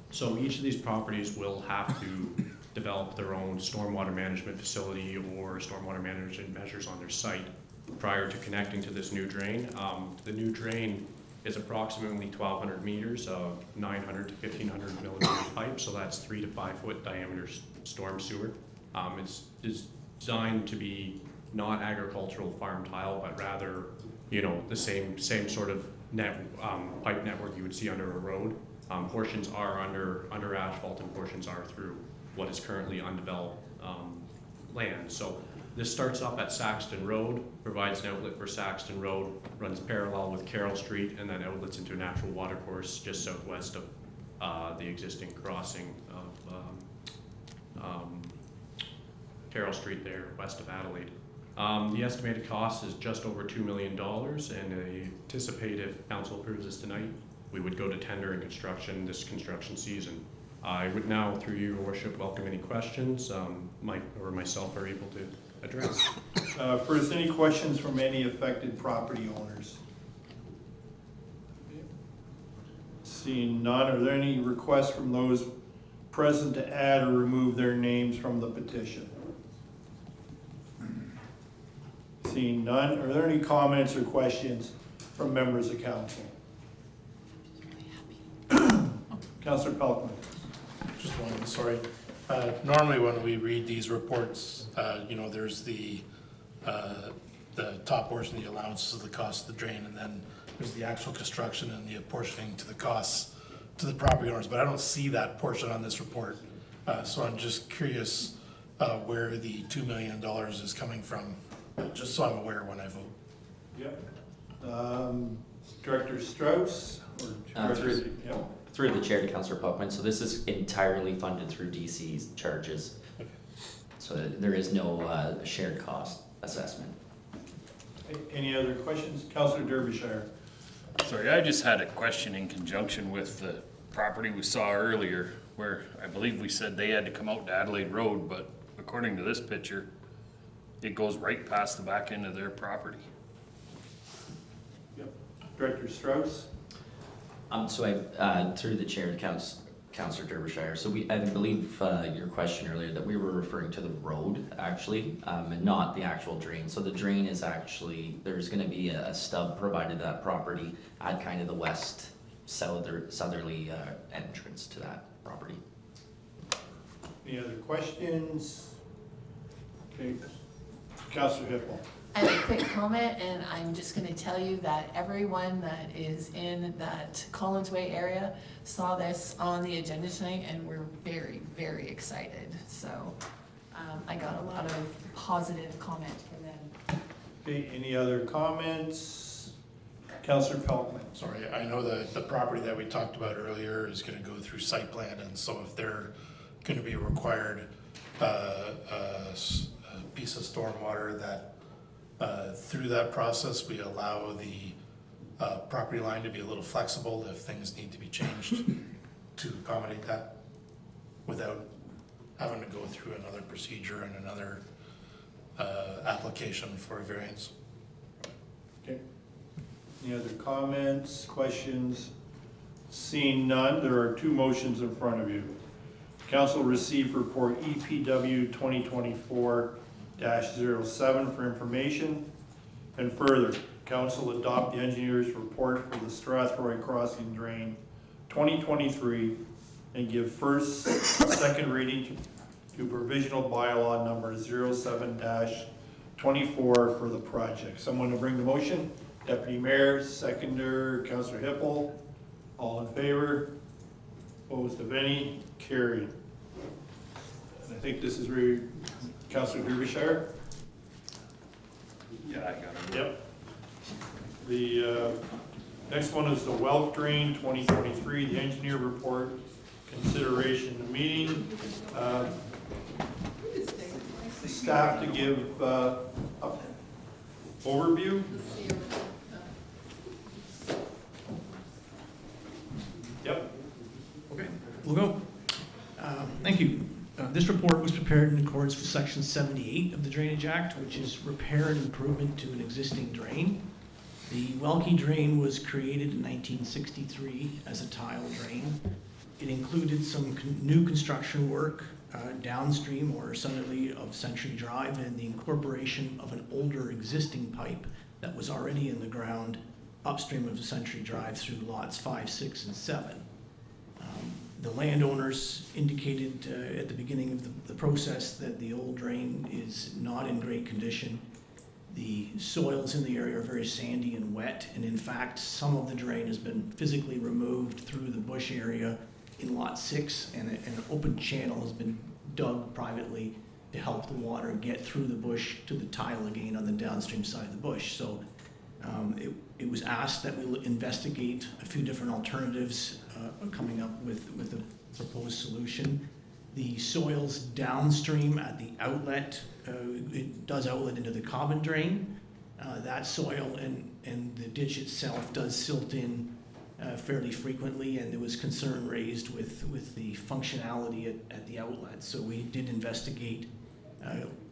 So each of these properties will have to develop their own stormwater management facility or stormwater management measures on their site prior to connecting to this new drain. The new drain is approximately 1,200 meters of 900 to 1,500 millimeter pipe, so that's 3 to 5 foot diameter storm sewer. It's designed to be not agricultural farm tile, but rather, you know, the same sort of pipe network you would see under a road. Portions are under asphalt and portions are through what is currently undeveloped land. So this starts up at Saxton Road, provides an outlet for Saxton Road, runs parallel with Carroll Street, and then outlets into a natural water course just southwest of the existing crossing of Carroll Street there, west of Adelaide. The estimated cost is just over $2 million, and I anticipate if council approves this tonight, we would go to tender and construction this construction season. I would now, through you, Your Worship, welcome any questions Mike or myself are able to address. First, any questions from any affected property owners? Seeing none, are there any requests from those present to add or remove their names from the petition? Seeing none, are there any comments or questions from members of council? Councillor Pelkman. Just one, sorry. Normally when we read these reports, you know, there's the top portion, the allowances of the cost of the drain, and then there's the actual construction and the apportioning to the costs to the property owners, but I don't see that portion on this report. So I'm just curious where the $2 million is coming from, just so I'm aware when I vote. Yep. Director Strauss? Or Through the chair to Councillor Puckman. So this is entirely funded through DC's charges. Okay. So there is no shared cost assessment. Any other questions? Councillor Derbyshire. Sorry, I just had a question in conjunction with the property we saw earlier, where I believe we said they had to come out to Adelaide Road, but according to this picture, it goes right past the back end of their property. Yep. Director Strauss. So through the chair to Councillor Derbyshire. So I believe your question earlier that we were referring to the road actually, and not the actual drain. So the drain is actually, there's going to be a stub provided to that property at kind of the west southerly entrance to that property. Any other questions? Okay. Councillor Hippel. I have a quick comment, and I'm just going to tell you that everyone that is in that Collins Way area saw this on the agenda tonight, and we're very, very excited. So I got a lot of positive comment from them. Okay, any other comments? Councillor Pelkman. Sorry, I know that the property that we talked about earlier is going to go through site plan, and so if they're going to be required a piece of stormwater that through that process, we allow the property line to be a little flexible if things need to be changed to accommodate that without having to go through another procedure and another application for a variance. Okay. Any other comments, questions? Seeing none, there are two motions in front of you. Council received report EPW 2024-07 for information. And further, council adopt the engineer's report for the Strathroy Crossing Drain 2023 and give first, second reading to provisional bylaw number 07-24 for the project. Someone to bring the motion? Deputy Mayor, seconder, Councillor Hippel. All in favor? Opposed of any? Carried. And I think this is where Councillor Derbyshire. Yeah, I got it. Yep. The Next one is the Welk Drain 2023, the engineer report, consideration of the meeting. Staff to give overview. Yep. Okay, we'll go. Thank you. This report was prepared in accordance with Section 78 of the Drainage Act, which is repair and improvement to an existing drain. The Welkie Drain was created in 1963 as a tile drain. It included some new construction work downstream or southerly of Century Drive and the incorporation of an older existing pipe that was already in the ground upstream of Century Drive through lots 5, 6, and 7. The landowners indicated at the beginning of the process that the old drain is not in great condition. The soils in the area are very sandy and wet, and in fact, some of the drain has been physically removed through the bush area in lot 6, and an open channel has been dug privately to help the water get through the bush to the tile again on the downstream side of the bush. So it was asked that we investigate a few different alternatives coming up with a proposed solution. The soils downstream at the outlet, it does outlet into the common drain. That soil and the ditch itself does silt in fairly frequently, and there was concern raised with the functionality at the outlet. So we did investigate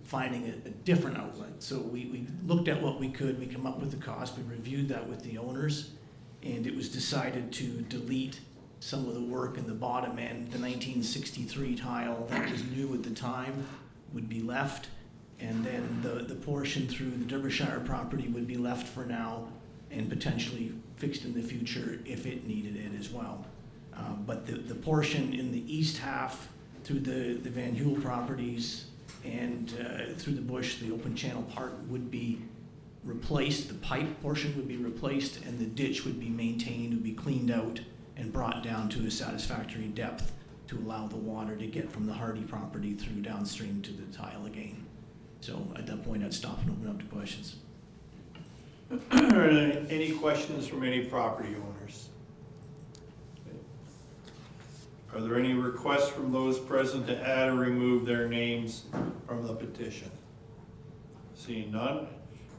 finding a different outlet. So we looked at what we could, we came up with the cost, we reviewed that with the owners, and it was decided to delete some of the work in the bottom end. The 1963 tile that was new at the time would be left, and then the portion through the Derbyshire property would be left for now and potentially fixed in the future if it needed it as well. But the portion in the east half through the Van Huel properties and through the bush, the open channel part would be replaced, the pipe portion would be replaced, and the ditch would be maintained, would be cleaned out and brought down to a satisfactory depth to allow the water to get from the Hardy property through downstream to the tile again. So at that point, I'd stop and open up to questions. Are there any questions from any property owners? Are there any requests from those present to add or remove their names from the petition? Seeing none.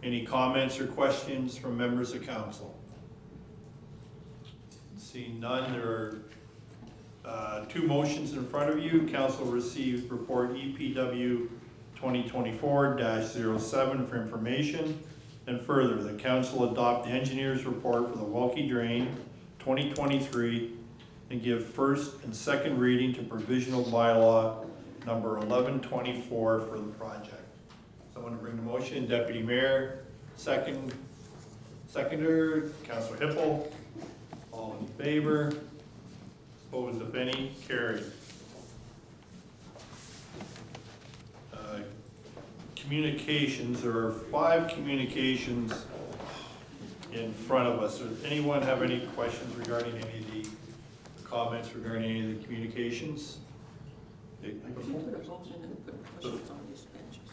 Any comments or questions from members of council? Seeing none, there are two motions in front of you. Council received report EPW 2024-07 for information. And further, the council adopt the engineer's report for the Welkie Drain 2023 and give first and second reading to provisional bylaw number 1124 for the project. Someone to bring the motion. Deputy Mayor, seconder, Councillor Hippel. All in favor? Opposed, if any? Carried. Communications, there are 5 communications in front of us. Does anyone have any questions regarding any of the comments regarding any of the communications?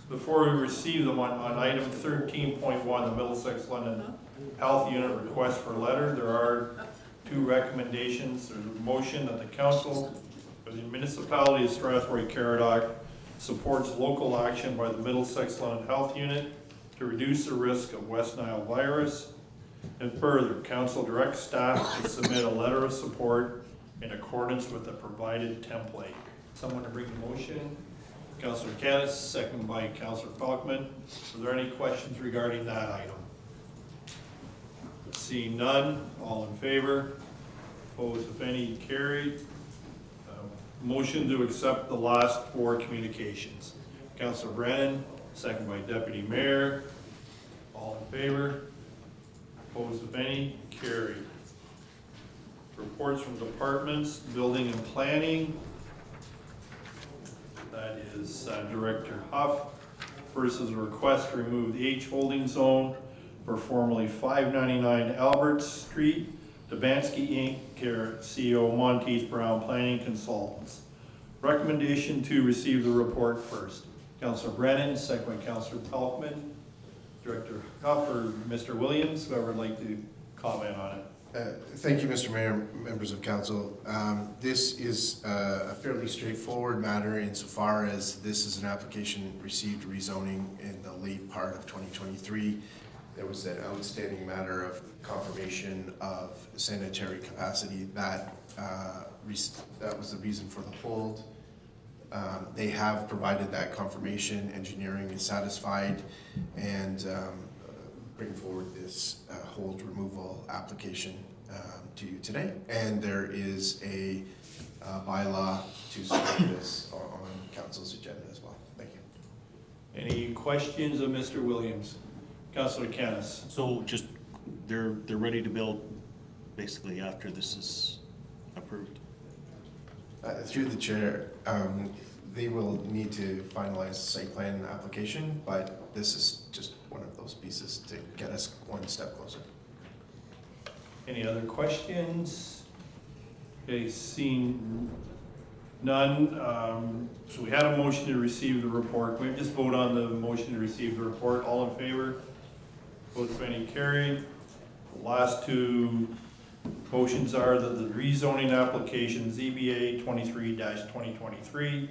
Before we receive them on item 13.1, the Middlesex London Health Unit request for letter, there are 2 recommendations. There's a motion that the council of the municipality of Strathroy-Caradoc supports local action by the Middlesex London Health Unit to reduce the risk of West Nile virus. And further, council directs staff to submit a letter of support in accordance with the provided template. Someone to bring the motion? Councillor Canis, second by Councillor Falkman. Are there any questions regarding that item? Seeing none, all in favor? Opposed, if any? Carried. Motion to accept the last 4 communications. Councillor Brennan, second by Deputy Mayor. All in favor? Opposed, if any? Carried. Reports from departments, building and planning. That is Director Huff. First is a request to remove the H holding zone for formerly 599 Albert Street, Dabansky Inc., CEO Montes Brown Planning Consultants. Recommendation to receive the report first. Councillor Brennan, second by Councillor Pelkman. Director Huff or Mr. Williams, whoever would like to comment on it. Thank you, Mr. Mayor, members of council. This is a fairly straightforward matter insofar as this is an application received rezoning in the late part of 2023. There was an outstanding matter of confirmation of sanitary capacity that was the reason for the hold. They have provided that confirmation. Engineering is satisfied, and bring forward this hold removal application to you today. And there is a bylaw to support this on council's agenda as well. Thank you. Any questions of Mr. Williams? Councillor Canis. So just, they're ready to build basically after this is approved? Through the chair, they will need to finalize the site plan application, but this is just one of those pieces to get us one step closer. Any other questions? Okay, seeing none. So we had a motion to receive the report. We just vote on the motion to receive the report. All in favor? Vote if any carried. The last two motions are that the rezoning application ZBA 23-2023,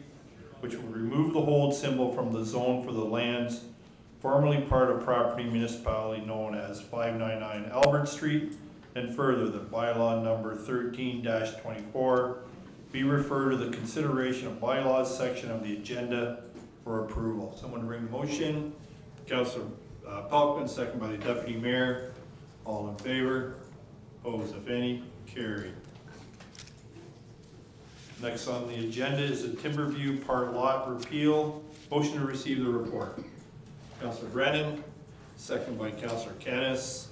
which will remove the hold symbol from the zone for the lands formerly part of property municipality known as 599 Albert Street, and further, the bylaw number 13-24 be referred to the consideration of bylaws section of the agenda for approval. Someone bring motion. Councillor Pelkman, second by the Deputy Mayor. All in favor? Opposed, if any? Carried. Next on the agenda is the Timberview Park Lot repeal. Motion to receive the report. Councillor Brennan, second by Councillor Canis.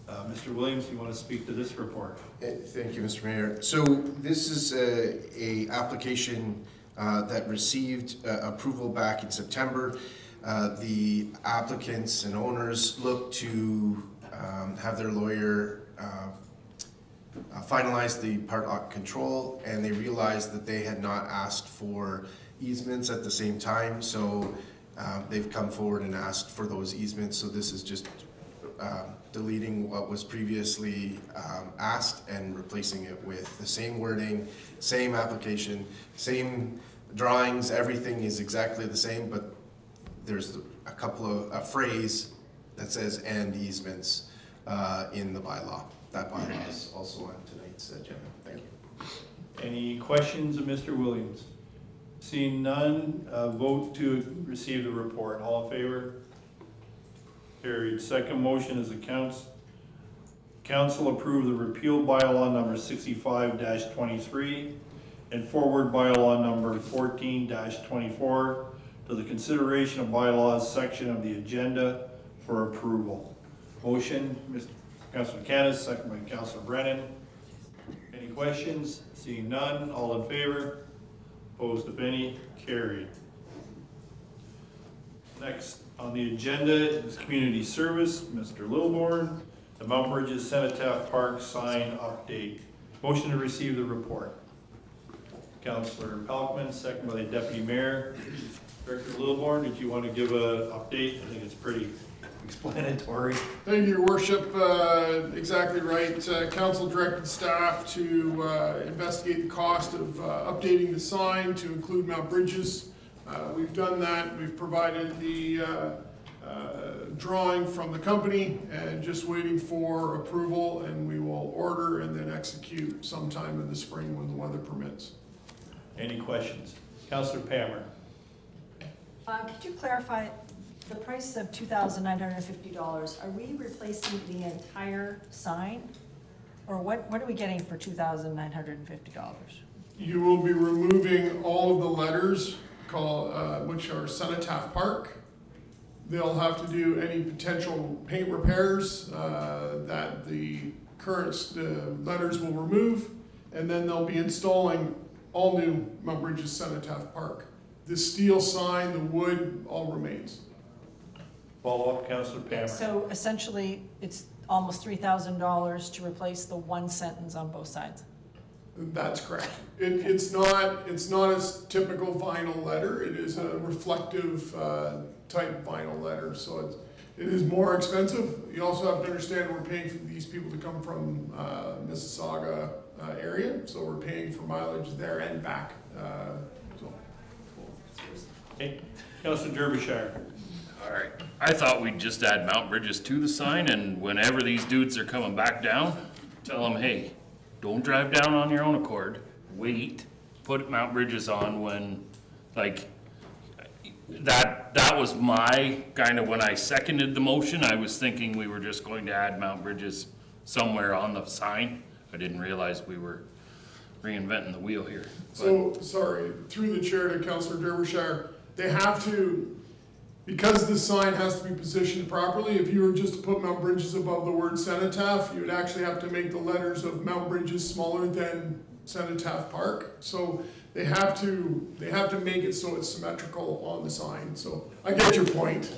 Mr. Williams, you want to speak to this report? Thank you, Mr. Mayor. So this is a application that received approval back in September. The applicants and owners look to have their lawyer finalize the part lot control, and they realized that they had not asked for easements at the same time, so they've come forward and asked for those easements. So this is just deleting what was previously asked and replacing it with the same wording, same application, same drawings. Everything is exactly the same, but there's a couple of a phrase that says "and easements" in the bylaw. That bylaw is also on tonight's agenda. Thank you. Any questions of Mr. Williams? Seeing none, vote to receive the report. All in favor? Carried. Second motion is the council approve the repealed bylaw number 65-23 and forward bylaw number 14-24 to the consideration of bylaws section of the agenda for approval. Motion, Mr. Councillor Canis, second by Councillor Brennan. Any questions? Seeing none, all in favor? Opposed, if any? Carried. Next on the agenda is community service. Mr. Lilborn, the Mount Bridges Cenotaph Park sign update. Motion to receive the report. Councillor Pelkman, second by the Deputy Mayor. Director Lilborn, did you want to give an update? I think it's pretty explanatory. Thank you, Your Worship. Exactly right. Council directed staff to investigate the cost of updating the sign to include Mount Bridges. We've done that. We've provided the drawing from the company and just waiting for approval, and we will order and then execute sometime in the spring when the weather permits. Any questions? Councillor Pammer. Could you clarify the price of $2,950? Are we replacing the entire sign? Or what are we getting for $2,950? You will be removing all of the letters which are Cenotaph Park. They'll have to do any potential paint repairs that the current letters will remove, and then they'll be installing all new Mount Bridges Cenotaph Park. The steel sign, the wood, all remains. Follow up, Councillor Pammer. So essentially, it's almost $3,000 to replace the one sentence on both sides. That's correct. It's not a typical vinyl letter. It is a reflective type vinyl letter. So it is more expensive. You also have to understand we're paying for these people to come from Mississauga area, so we're paying for mileage there and back. So. Okay, Councilor Derbyshire. All right, I thought we'd just add Mount Bridges to the sign, and whenever these dudes are coming back down, tell them, hey, don't drive down on your own accord, wait, put Mount Bridges on when, like, that was my, kind of when I seconded the motion, I was thinking we were just going to add Mount Bridges somewhere on the sign. I didn't realize we were reinventing the wheel here. So, sorry, through the chair to Councilor Derbyshire, they have to, because the sign has to be positioned properly, if you were just to put Mount Bridges above the word Cenotaph, you would actually have to make the letters of Mount Bridges smaller than Cenotaph Park. So they have to make it so it's symmetrical on the sign. So I get your point.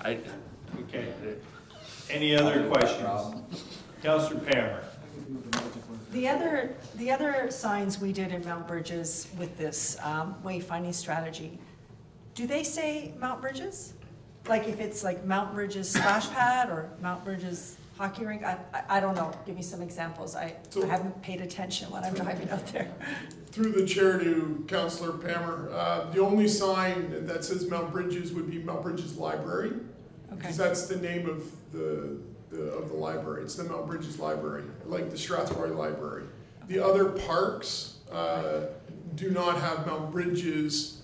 Okay. Any other questions? Councilor Pammer. The other signs we did in Mount Bridges with this wayfinding strategy, do they say Mount Bridges? Like if it's like Mount Bridges splash pad or Mount Bridges hockey rink? I don't know. Give me some examples. I haven't paid attention when I'm driving out there. Through the chair to Councilor Pammer, the only sign that says Mount Bridges would be Mount Bridges Library, because that's the name of the library. It's the Mount Bridges Library, like the Strathroy Library. The other parks do not have Mount Bridges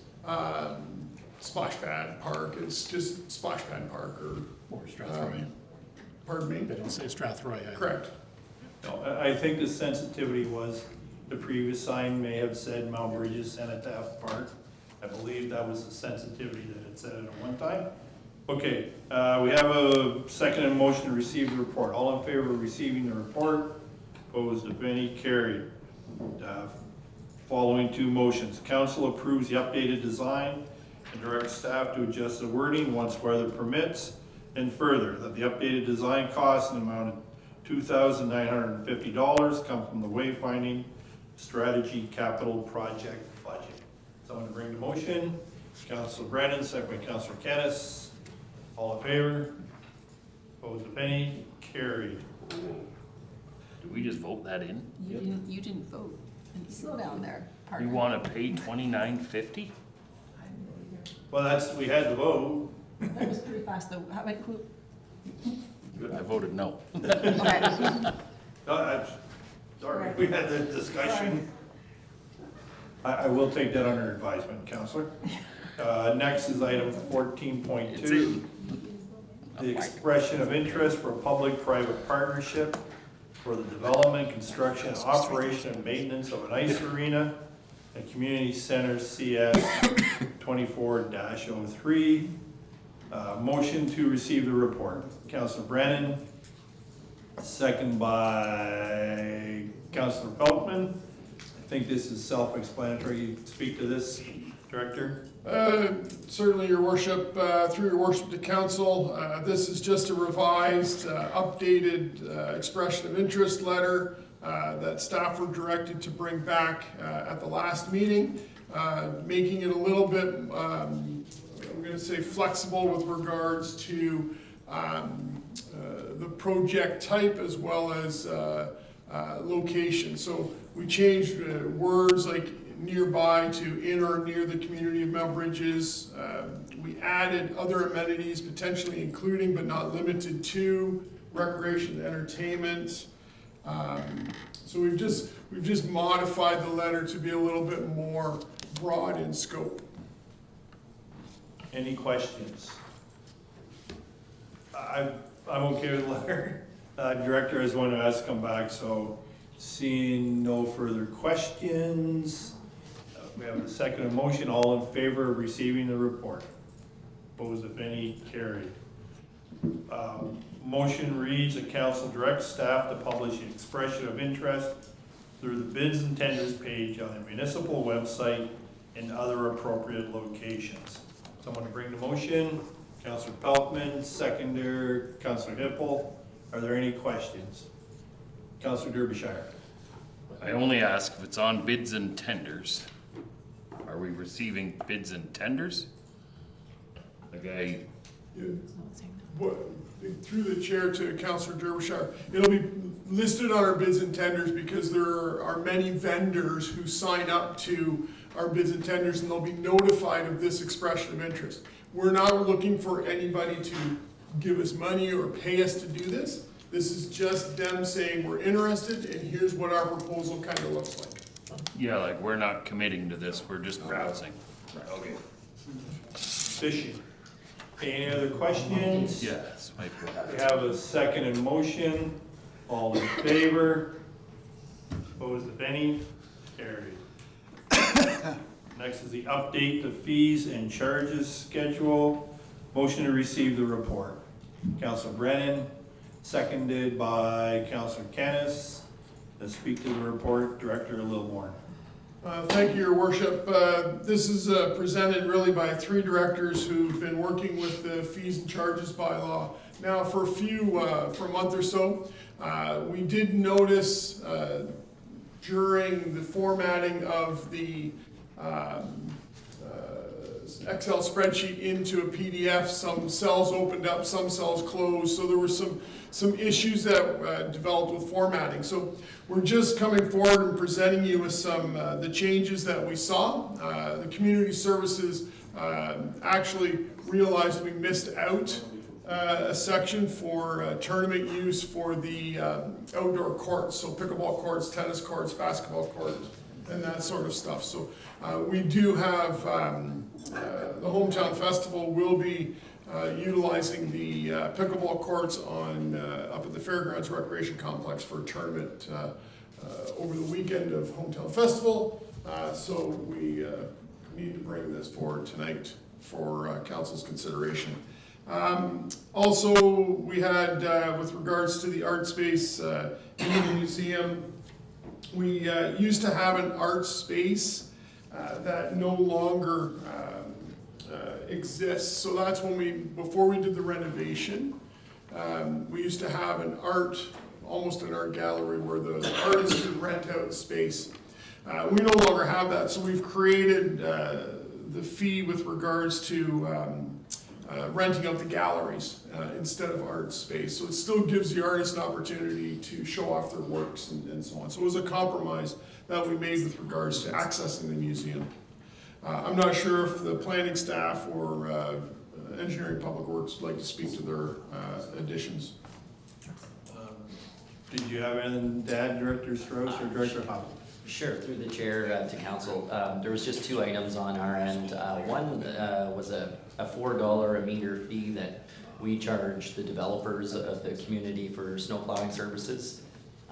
Splash Pad Park. It's just Splash Pad Park or Strathroy. Pardon me? They don't say Strathroy. Correct. No, I think the sensitivity was the previous sign may have said Mount Bridges Cenotaph Park. I believe that was the sensitivity that it said at one time. Okay, we have a second and motion to receive the report. All in favor of receiving the report? Opposed, if any, carried. Following two motions. Council approves the updated design and directs staff to adjust the wording once weather permits. And further, that the updated design costs in the amount of $2,950 come from the wayfinding strategy capital project budget. Someone to bring the motion. Councilor Brennan, second by Councilor Kennis. All in favor? Opposed, if any? Carried. Do we just vote that in? You didn't vote. Slow down there, partner. You want to pay $29.50? Well, we had the vote. That was pretty fast though. I voted no. Okay. Sorry, we had the discussion. I will take that under advisement, Councillor. Next is item 14.2. The expression of interest for public-private partnership for the development, construction, operation, and maintenance of an ice arena at Community Center CS 24-03. Motion to receive the report. Councilor Brennan, second by Councilor Peltman. I think this is self-explanatory. You speak to this, Director? Certainly, Your Worship, through Your Worship to Council, this is just a revised, updated expression of interest letter that staff were directed to bring back at the last meeting, making it a little bit, I'm going to say, flexible with regards to the project type as well as location. So we changed words like nearby to in or near the community of Mount Bridges. We added other amenities, potentially including but not limited to recreation and entertainment. So we've just modified the letter to be a little bit more broad in scope. Any questions? I'm okay with the letter. Director has wanted us to come back, so seeing no further questions, we have a second and motion. All in favor of receiving the report? Opposed, if any, carried. Motion reads that council directs staff to publish an expression of interest through the bids and tenders page on the municipal website and other appropriate locations. Someone to bring the motion? Councilor Peltman, seconder, Councilor Hippel. Are there any questions? Councilor Derbyshire. I only ask if it's on bids and tenders. Are we receiving bids and tenders? Like Through the chair to Councillor Derbyshire, it'll be listed on our bids and tenders because there are many vendors who sign up to our bids and tenders, and they'll be notified of this expression of interest. We're not looking for anybody to give us money or pay us to do this. This is just them saying we're interested and here's what our proposal kind of looks like. Yeah, like we're not committing to this, we're just browsing. Okay. Fishing. Any other questions? Yes. We have a second in motion. All in favor? Opposed, if any? Carried. Next is the update the fees and charges schedule. Motion to receive the report. Councilor Brennan, seconded by Councilor Kennis. To speak to the report, Director Lilmore. Thank you, Your Worship. This is presented really by 3 directors who've been working with the fees and charges bylaw now for a month or so. We did notice during the formatting of the Excel spreadsheet into a PDF, some cells opened up, some cells closed, so there were some issues that developed with formatting. So we're just coming forward and presenting you with some the changes that we saw. The community services actually realized we missed out a section for tournament use for the outdoor courts, so pickleball courts, tennis courts, basketball courts, and that sort of stuff. So we do have the Hometown Festival will be utilizing the pickleball courts on up at the Fairgrounds Recreation Complex for a tournament over the weekend of Hometown Festival. So we need to bring this forward tonight for council's consideration. Also, we had, with regards to the art space in the museum, we used to have an art space that no longer exists. So that's when before we did the renovation, we used to have almost an art gallery where the artists could rent out space. We no longer have that, so we've created the fee with regards to renting out the galleries instead of art space. So it still gives the artists an opportunity to show off their works and so on. So it was a compromise that we made with regards to accessing the museum. I'm not sure if the planning staff or engineering public works would like to speak to their additions. Did you have anything to add, Director Strauss or Director Hoppe? Sure, through the chair to council. There was just 2 items on our end. One was a $4 a meter fee that we charge the developers of the community for snow plowing services.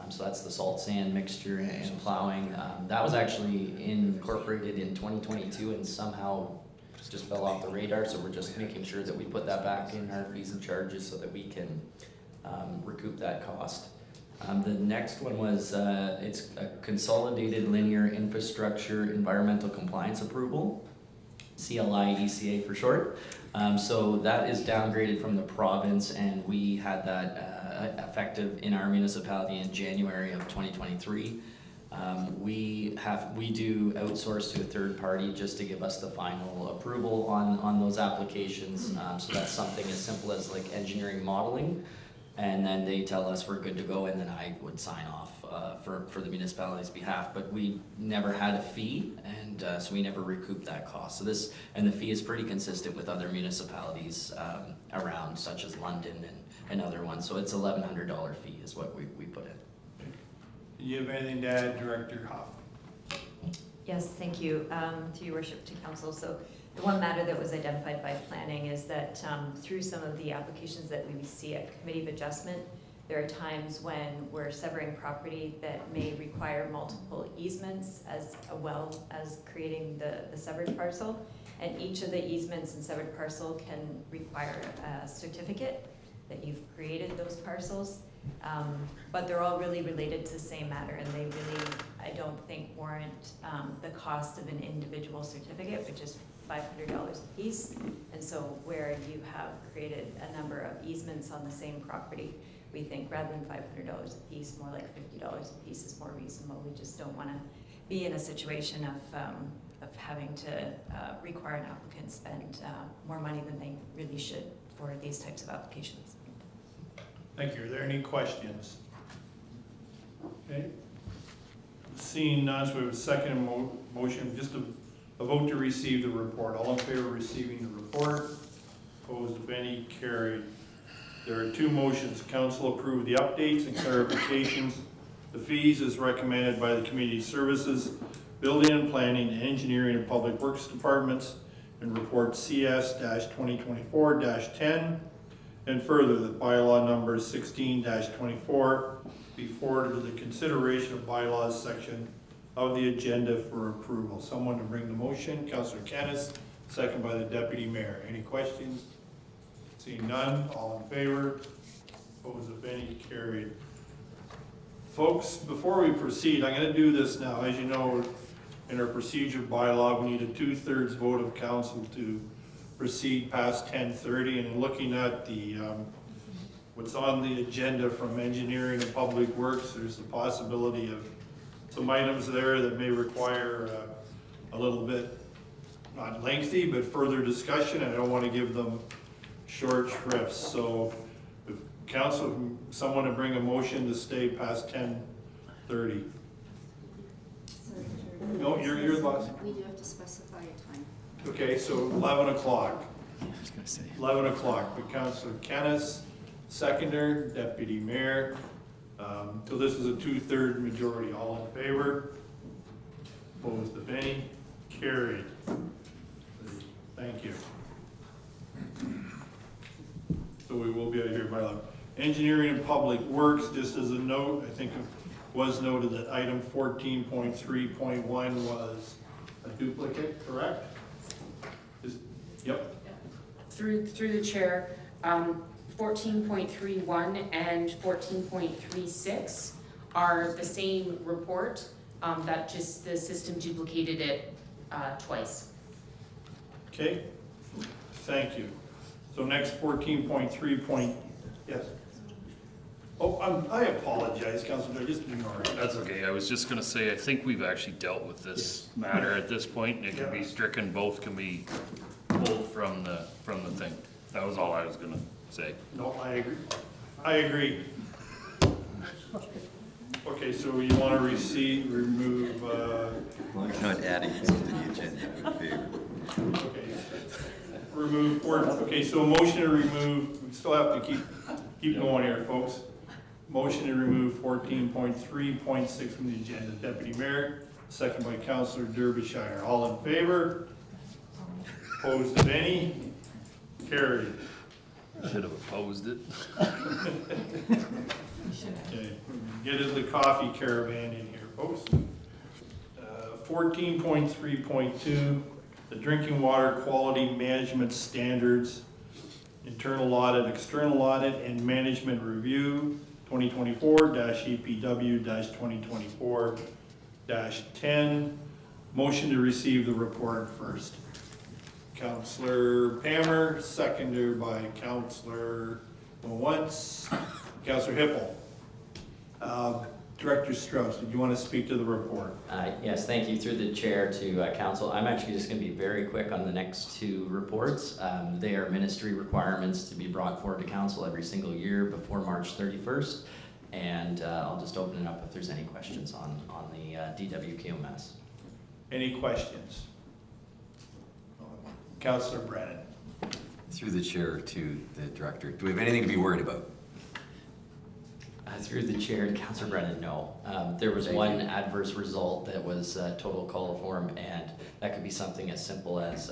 So that's the salt sand mixture and plowing. That was actually incorporated in 2022 and somehow just fell off the radar. So we're just making sure that we put that back in our fees and charges so that we can recoup that cost. The next one was, it's a Consolidated Linear Infrastructure Environmental Compliance Approval, CLI-ECA for short. So that is downgraded from the province, and we had that effective in our municipality in January of 2023. We do outsource to a third party just to give us the final approval on those applications. So that's something as simple as like engineering modeling. And then they tell us we're good to go, and then I would sign off for the municipality's behalf. But we never had a fee, and so we never recouped that cost. So the fee is pretty consistent with other municipalities around, such as London and other ones. So it's $1,100 fee is what we put in. Do you have anything to add, Director Hoppe? Yes, thank you, to your worship, to council. So the one matter that was identified by planning is that through some of the applications that we see at Committee of Adjustment, there are times when we're severing property that may require multiple easements as well as creating the severed parcel. And each of the easements and severed parcel can require a certificate that you've created those parcels. But they're all really related to the same matter, and they really, I don't think, warrant the cost of an individual certificate, which is $500 a piece. And so where you have created a number of easements on the same property, we think rather than $500 a piece, more like $50 a piece is more reasonable. We just don't want to be in a situation of having to require an applicant spend more money than they really should for these types of applications. Thank you. Are there any questions? Okay. Seeing none, so we have a second motion, just a vote to receive the report. All in favor of receiving the report? Opposed, if any, carried. There are two motions. Council approve the updates and clarifications. The fees is recommended by the Community Services, Building and Planning, Engineering and Public Works Departments in report CS-2024-10, and further that bylaw number 16-24 be forwarded to the consideration of bylaws section of the agenda for approval. Someone to bring the motion. Councillor Kennis, second by the Deputy Mayor. Any questions? Seeing none, all in favor? Opposed, if any, carried. Folks, before we proceed, I'm going to do this now. As you know, in our procedure bylaw, we need a 2/3 vote of council to proceed past 10:30. And in looking at the what's on the agenda from Engineering and Public Works, there's the possibility of some items there that may require a little bit, not lengthy, but further discussion, and I don't want to give them short shrifts. So if council, someone to bring a motion to stay past 10:30. No, you're the boss. We do have to specify a time. Okay, so 11 o'clock. 11 o'clock, but Councillor Kennis, seconder, Deputy Mayor. So this is a 2/3 majority. All in favor? Opposed, if any? Carried. Thank you. So we will be out of here by 11. Engineering and Public Works, just as a note, I think it was noted that item 14.3.1 was a duplicate, correct? Yep. Through the chair, 14.31 and 14.36 are the same report, that just the system duplicated it twice. Okay, thank you. So next 14.3. Yes. Oh, I apologize, Councilor, just ignore it. That's okay. I was just gonna say, I think we've actually dealt with this matter at this point, and it can be stricken, both can be pulled from the thing. That was all I was gonna say. No, I agree. I agree. Okay, so you want to remove, Well, you're not adding things to the agenda in favor. okay, remove, okay, so a motion to remove, we still have to keep going here, folks. Motion to remove 14.3.6 from the agenda. Deputy Mayor, second by Councillor Derbyshire. All in favor? Opposed, if any? Carried. Should have opposed it. Okay, get into the coffee caravan in here, folks. 14.3.2, the drinking water quality management standards, internal audit, external audit, and management review, 2024-EPW-2024-10. Motion to receive the report first. Councillor Pammer, seconded by Councillor once. Councillor Hippel. Director Strauss, did you want to speak to the report? Yes, thank you. Through the chair to council. I'm actually just going to be very quick on the next two reports. They are ministry requirements to be brought forward to council every single year before March 31st. And I'll just open it up if there's any questions on the DWQMS. Any questions? Councillor Brennan. Through the chair to the director, do we have anything to be worried about? Through the chair, Councillor Brennan, no. There was one adverse result that was total coliform, and that could be something as simple as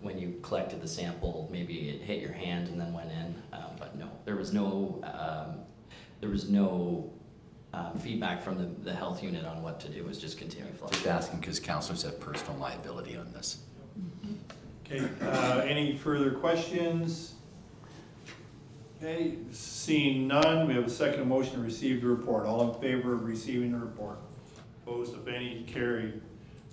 when you collected the sample, maybe it hit your hand and then went in. But no, there was no feedback from the health unit on what to do. It was just continued flow. Just asking because councillors have personal liability on this. Okay, any further questions? Okay, seeing none, we have a second motion to receive the report. All in favor of receiving the report? Opposed, if any? Carried.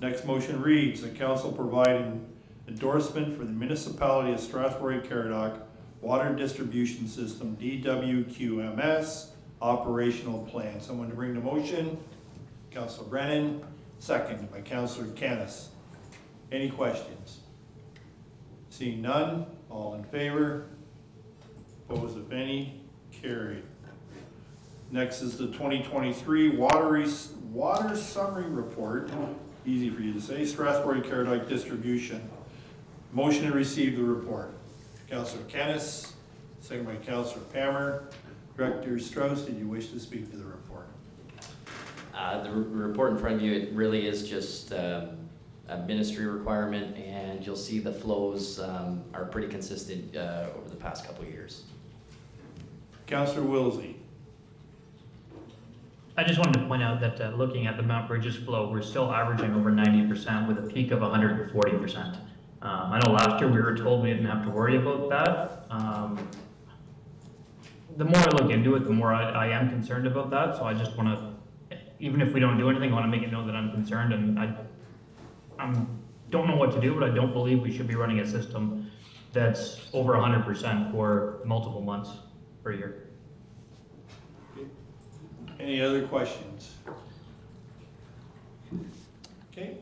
Next motion reads, the council provide an endorsement for the municipality of Strathroy-Caradoc Water Distribution System, DWQMS, operational plan. Someone to bring the motion? Councillor Brennan, second by Councillor Kennis. Any questions? Seeing none, all in favor? Opposed, if any? Carried. Next is the 2023 Water Summary Report. Easy for you to say. Strathroy-Caradoc Distribution. Motion to receive the report. Councillor Kennis, second by Councillor Pammer. Director Strauss, did you wish to speak to the report? The report in front of you, it really is just a ministry requirement, and you'll see the flows are pretty consistent over the past couple of years. Councillor Wilsey. I just wanted to point out that looking at the Mount Bridges flow, we're still averaging over 90% with a peak of 140%. I know last year we were told we didn't have to worry about that. The more I look into it, the more I am concerned about that. So I just want to, even if we don't do anything, I want to make it known that I'm concerned, and I don't know what to do, but I don't believe we should be running a system that's over 100% for multiple months per year. Any other questions? Okay.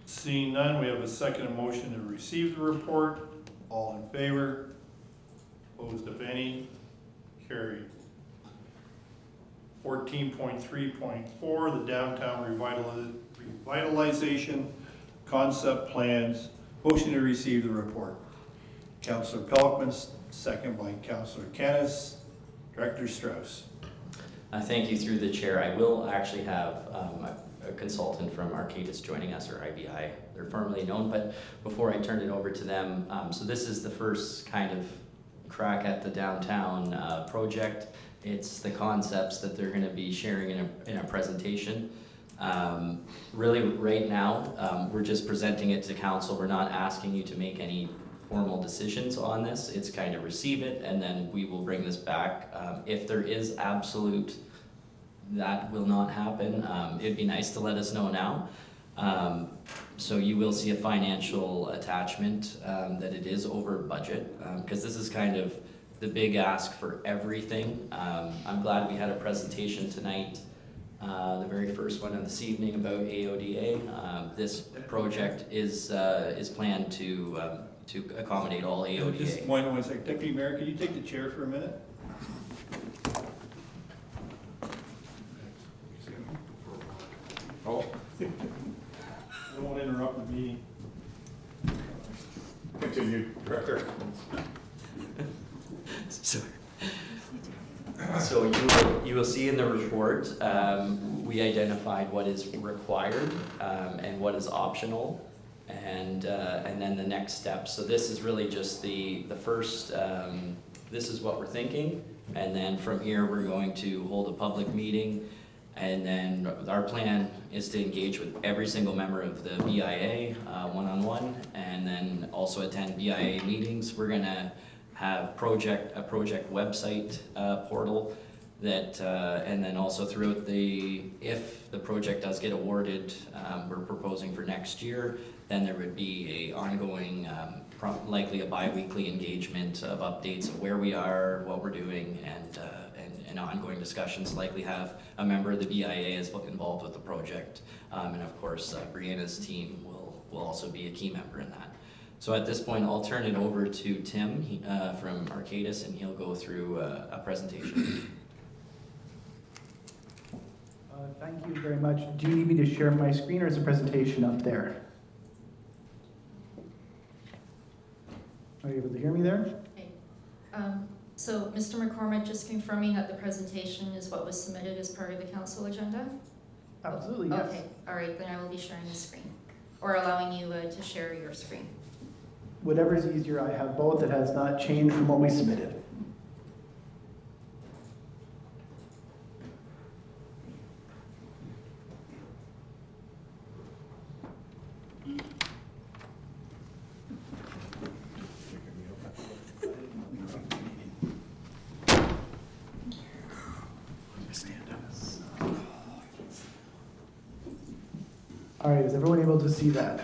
Seeing none, we have a second motion to receive the report. All in favor? Opposed, if any? Carried. 14.3.4, the downtown revitalization concept plans. Motion to receive the report. Councillor Pelkman, second by Councillor Kennis. Director Strauss. Thank you through the chair. I will actually have a consultant from Arcadis joining us, or IBI. They're formally known, but before I turn it over to them, so this is the first kind of crack at the downtown project. It's the concepts that they're going to be sharing in a presentation. Really, right now, we're just presenting it to council. We're not asking you to make any formal decisions on this. It's kind of receive it, and then we will bring this back. If there is absolute, that will not happen. It'd be nice to let us know now. So you will see a financial attachment that it is over budget, because this is kind of the big ask for everything. I'm glad we had a presentation tonight, the very first one of this evening, about AODA. This project is planned to accommodate all AODA. Just one second. Deputy Mayor, can you take the chair for a minute? Oh. I don't want to interrupt the meeting. Continue, Director. So you will see in the report, we identified what is required and what is optional, and then the next step. So this is really just the first, this is what we're thinking, and then from here we're going to hold a public meeting, and then our plan is to engage with every single member of the BIA one-on-one, and then also attend BIA meetings. We're gonna have a project website portal that, and then also throughout if the project does get awarded, we're proposing for next year, then there would be a ongoing, likely a bi-weekly engagement of updates of where we are, what we're doing, and ongoing discussions. Likely have a member of the BIA is involved with the project, and of course Brianna's team will also be a key member in that. So at this point, I'll turn it over to Tim from Arcadis, and he'll go through a presentation. Thank you very much. Do you need me to share my screen, or is the presentation up there? Are you able to hear me there? Okay. So Mr. McCormick, just confirming that the presentation is what was submitted as part of the council agenda? Absolutely, yes. Okay, all right, then I will be sharing the screen, or allowing you to share your screen. Whatever's easier, I have both. It has not changed from what we submitted. All right, is everyone able to see that?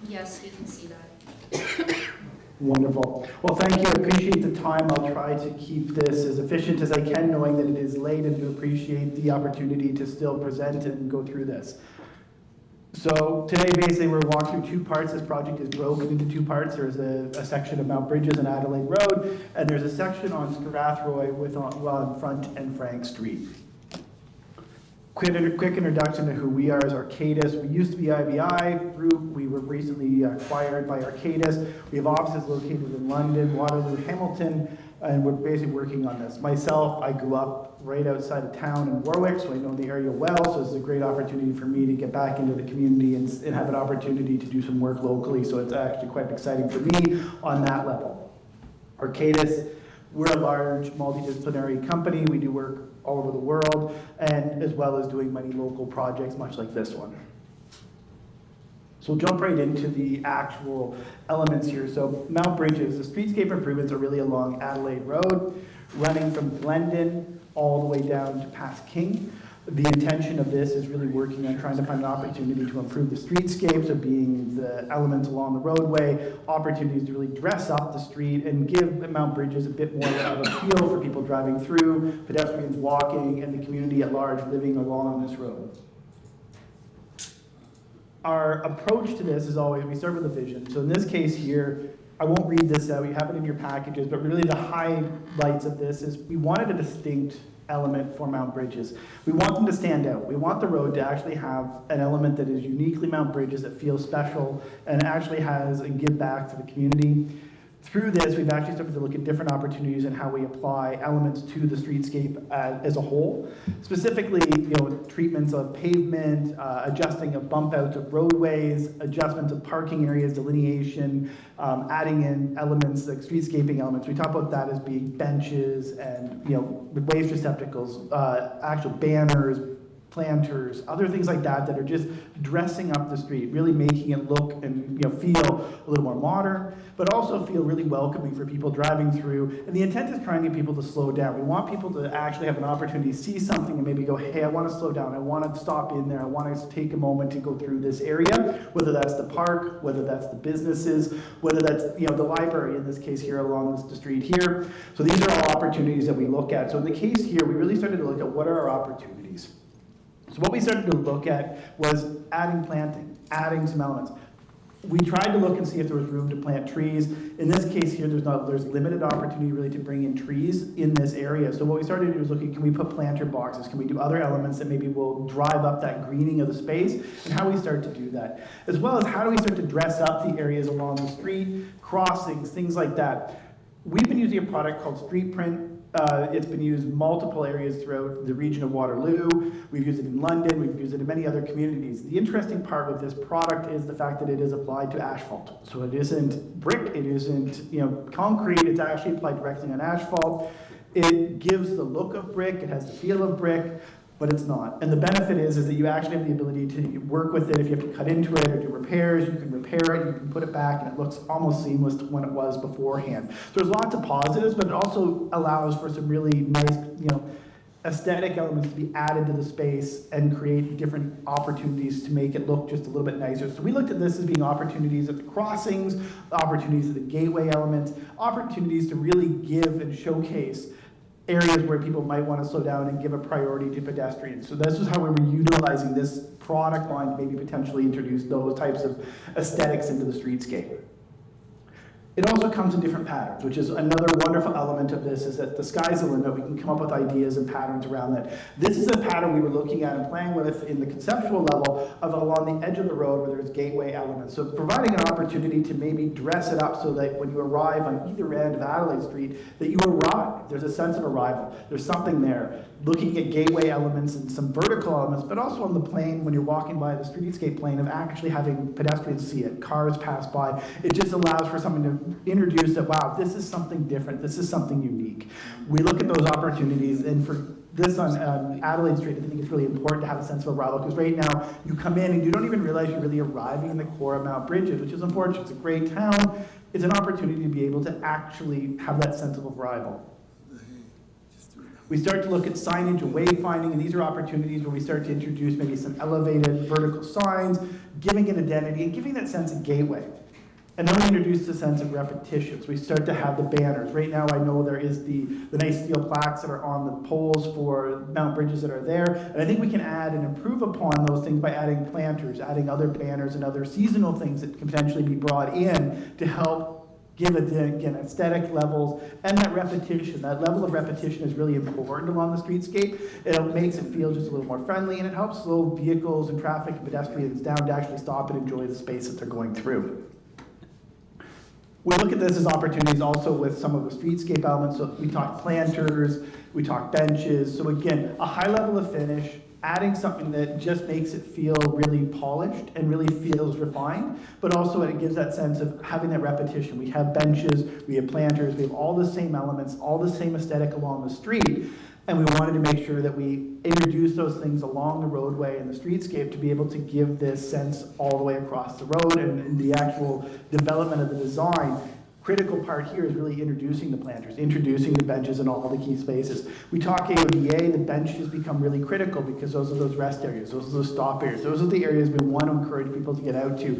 Yes, we can see that. Wonderful. Well, thank you. I appreciate the time. I'll try to keep this as efficient as I can, knowing that it is late, and to appreciate the opportunity to still present and go through this. So today, basically, we're walking through 2 parts. This project is broken into 2 parts. There's a section of Mount Bridges and Adelaide Road, and there's a section on Strathroy on Front and Frank Street. Quick introduction to who we are as Arcadis. We used to be IBI Group. We were recently acquired by Arcadis. We have offices located in London, Waterloo, Hamilton, and we're basically working on this. Myself, I grew up right outside of town in Warwick, so I know the area well, so this is a great opportunity for me to get back into the community and have an opportunity to do some work locally, so it's actually quite exciting for me on that level. Arcadis, we're a large multidisciplinary company. We do work all over the world, and as well as doing many local projects, much like this one. So we'll jump right into the actual elements here. So Mount Bridges, the streetscape improvements are really along Adelaide Road, running from Glendon all the way down to past King. The intention of this is really working on trying to find an opportunity to improve the streetscapes, of being the elements along the roadway, opportunities to really dress up the street and give Mount Bridges a bit more of a feel for people driving through, pedestrians walking, and the community at large living along this road. Our approach to this is always, we start with a vision. So in this case here, I won't read this out, you have it in your packages, but really the highlights of this is we wanted a distinct element for Mount Bridges. We want them to stand out. We want the road to actually have an element that is uniquely Mount Bridges, that feels special, and actually has a give back to the community. Through this, we've actually started to look at different opportunities and how we apply elements to the streetscape as a whole. Specifically, treatments of pavement, adjusting of bump outs of roadways, adjustments of parking areas, delineation, adding in elements like streetscaping elements. We talk about that as being benches and waste receptacles, actual banners, planters, other things like that that are just dressing up the street, really making it look and feel a little more modern, but also feel really welcoming for people driving through. And the intent is trying to get people to slow down. We want people to actually have an opportunity to see something and maybe go, hey, I want to slow down. I want to stop in there. I want to take a moment to go through this area, whether that's the park, whether that's the businesses, whether that's the library in this case here along the street here. So these are all opportunities that we look at. So in the case here, we really started to look at what are our opportunities. So what we started to look at was adding planting, adding some elements. We tried to look and see if there was room to plant trees. In this case here, there's limited opportunity really to bring in trees in this area. So what we started to do is looking, can we put planter boxes? Can we do other elements that maybe will drive up that greening of the space? And how we start to do that. As well as how do we start to dress up the areas along the street, crossings, things like that. We've been using a product called Street Print. It's been used in multiple areas throughout the region of Waterloo. We've used it in London. We've used it in many other communities. The interesting part with this product is the fact that it is applied to asphalt. So it isn't brick, it isn't concrete. It's actually applied directly on asphalt. It gives the look of brick. It has the feel of brick, but it's not. And the benefit is that you actually have the ability to work with it. If you have to cut into it or do repairs, you can repair it, you can put it back, and it looks almost seamless to when it was beforehand. So there's lots of positives, but it also allows for some really nice, aesthetic elements to be added to the space and create different opportunities to make it look just a little bit nicer. So we looked at this as being opportunities at the crossings, opportunities at the gateway elements, opportunities to really give and showcase areas where people might want to slow down and give a priority to pedestrians. So this is how we were utilizing this product line to maybe potentially introduce those types of aesthetics into the streetscape. It also comes in different patterns, which is another wonderful element of this, is that the sky's the limit. We can come up with ideas and patterns around that. This is a pattern we were looking at and playing with in the conceptual level of along the edge of the road where there's gateway elements. So providing an opportunity to maybe dress it up so that when you arrive on either end of Adelaide Street, that you arrive. There's a sense of arrival. There's something there. Looking at gateway elements and some vertical elements, but also on the plane when you're walking by the streetscape plane of actually having pedestrians see it, cars pass by. It just allows for something to introduce that, wow, this is something different, this is something unique. We look at those opportunities, and for this on Adelaide Street, I think it's really important to have a sense of arrival, because right now you come in and you don't even realize you're really arriving in the core of Mount Bridges, which is unfortunate. It's a great town. It's an opportunity to be able to actually have that sense of arrival. We start to look at signage and wayfinding, and these are opportunities where we start to introduce maybe some elevated vertical signs, giving it identity and giving that sense of gateway. And then we introduce the sense of repetition. So we start to have the banners. Right now I know there is the nice steel plaques that are on the poles for Mount Bridges that are there. And I think we can add and improve upon those things by adding planters, adding other banners and other seasonal things that can potentially be brought in to help give it, again, aesthetic levels, and that repetition. That level of repetition is really important along the streetscape. It makes it feel just a little more friendly, and it helps slow vehicles and traffic and pedestrians down to actually stop and enjoy the space that they're going through. We look at this as opportunities also with some of the streetscape elements. So we talk planters, we talk benches. So again, a high level of finish, adding something that just makes it feel really polished and really feels refined, but also it gives that sense of having that repetition. We have benches, we have planters, we have all the same elements, all the same aesthetic along the street, and we wanted to make sure that we introduce those things along the roadway and the streetscape to be able to give this sense all the way across the road, and the actual development of the design. Critical part here is really introducing the planters, introducing the benches in all the key spaces. We talk AODA, the benches become really critical because those are those rest areas, those are those stop areas, those are the areas we want to encourage people to get out to.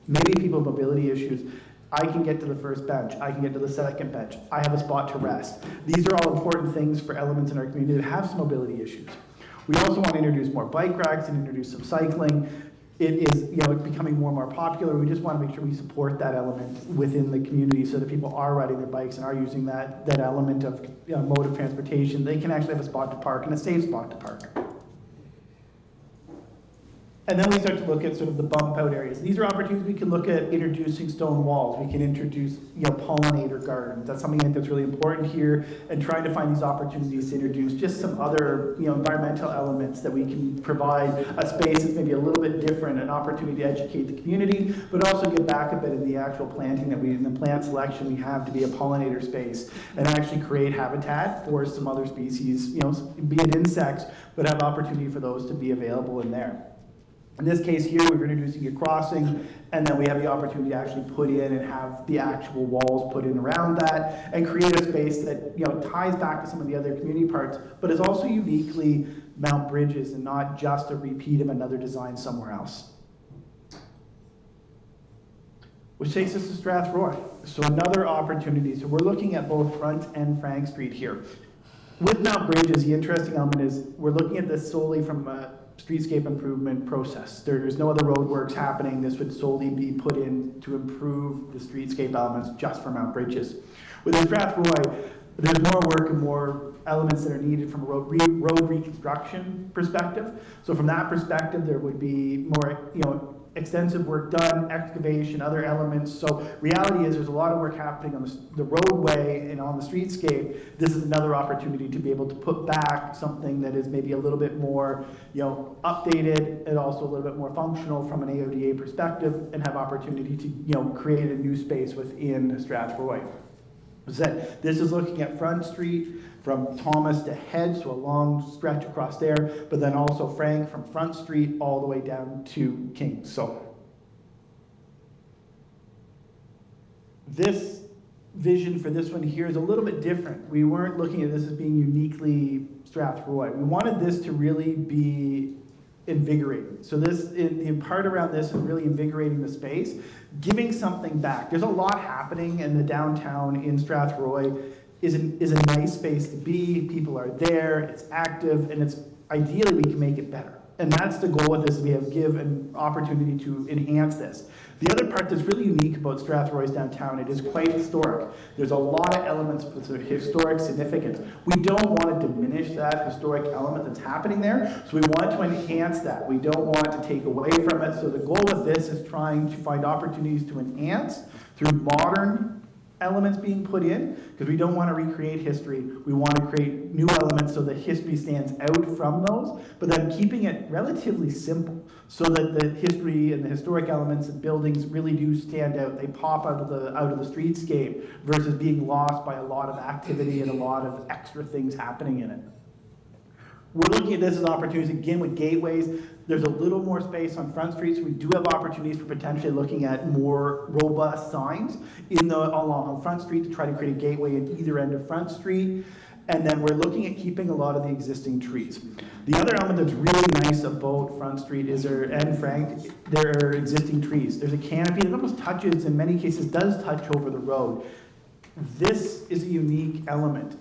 Maybe people with mobility issues. I can get to the first bench, I can get to the second bench, I have a spot to rest. These are all important things for elements in our community that have some mobility issues. We also want to introduce more bike racks and introduce some cycling. It is, becoming more and more popular. We just want to make sure we support that element within the community so that people are riding their bikes and are using that element of mode of transportation. They can actually have a spot to park and a safe spot to park. And then we start to look at sort of the bump out areas. These are opportunities we can look at introducing stone walls. We can introduce, pollinator gardens. That's something I think that's really important here, and trying to find these opportunities to introduce just some other, environmental elements that we can provide a space that's maybe a little bit different, an opportunity to educate the community, but also give back a bit in the actual planting in the plant selection we have to be a pollinator space, and actually create habitat for some other species, be it insects, but have opportunity for those to be available in there. In this case here, we're introducing a crossing, and then we have the opportunity to actually put in and have the actual walls put in around that, and create a space that ties back to some of the other community parts, but is also uniquely Mount Bridges and not just a repeat of another design somewhere else. Which takes us to Strathroy. So another opportunity. So we're looking at both Front and Frank Street here. With Mount Bridges, the interesting element is we're looking at this solely from a streetscape improvement process. There's no other road works happening. This would solely be put in to improve the streetscape elements just for Mount Bridges. Within Strathroy, there's more work and more elements that are needed from a road reconstruction perspective. So from that perspective, there would be more, extensive work done, excavation, other elements. So reality is there's a lot of work happening on the roadway and on the streetscape. This is another opportunity to be able to put back something that is maybe a little bit more, updated, and also a little bit more functional from an AODA perspective, and have opportunity to, create a new space within Strathroy. This is looking at Front Street from Thomas to Head, so a long stretch across there, but then also Frank from Front Street all the way down to King. So this vision for this one here is a little bit different. We weren't looking at this as being uniquely Strathroy. We wanted this to really be invigorating. So the part around this is really invigorating the space, giving something back. There's a lot happening in the downtown in Strathroy. Is a nice space to be. People are there, it's active, and it's ideally we can make it better. And that's the goal with this, we give an opportunity to enhance this. The other part that's really unique about Strathroy's downtown, it is quite historic. There's a lot of elements with historic significance. We don't want to diminish that historic element that's happening there, so we want to enhance that. We don't want to take away from it, so the goal with this is trying to find opportunities to enhance through modern elements being put in, because we don't want to recreate history. We want to create new elements so that history stands out from those, but then keeping it relatively simple so that the history and the historic elements and buildings really do stand out. They pop out of the streetscape versus being lost by a lot of activity and a lot of extra things happening in it. We're looking at this as opportunities, again, with gateways. There's a little more space on Front Street, so we do have opportunities for potentially looking at more robust signs along Front Street to try to create a gateway at either end of Front Street. And then we're looking at keeping a lot of the existing trees. The other element that's really nice about Front Street is there are existing trees. There's a canopy that almost touches, in many cases does touch over the road. This is a unique element,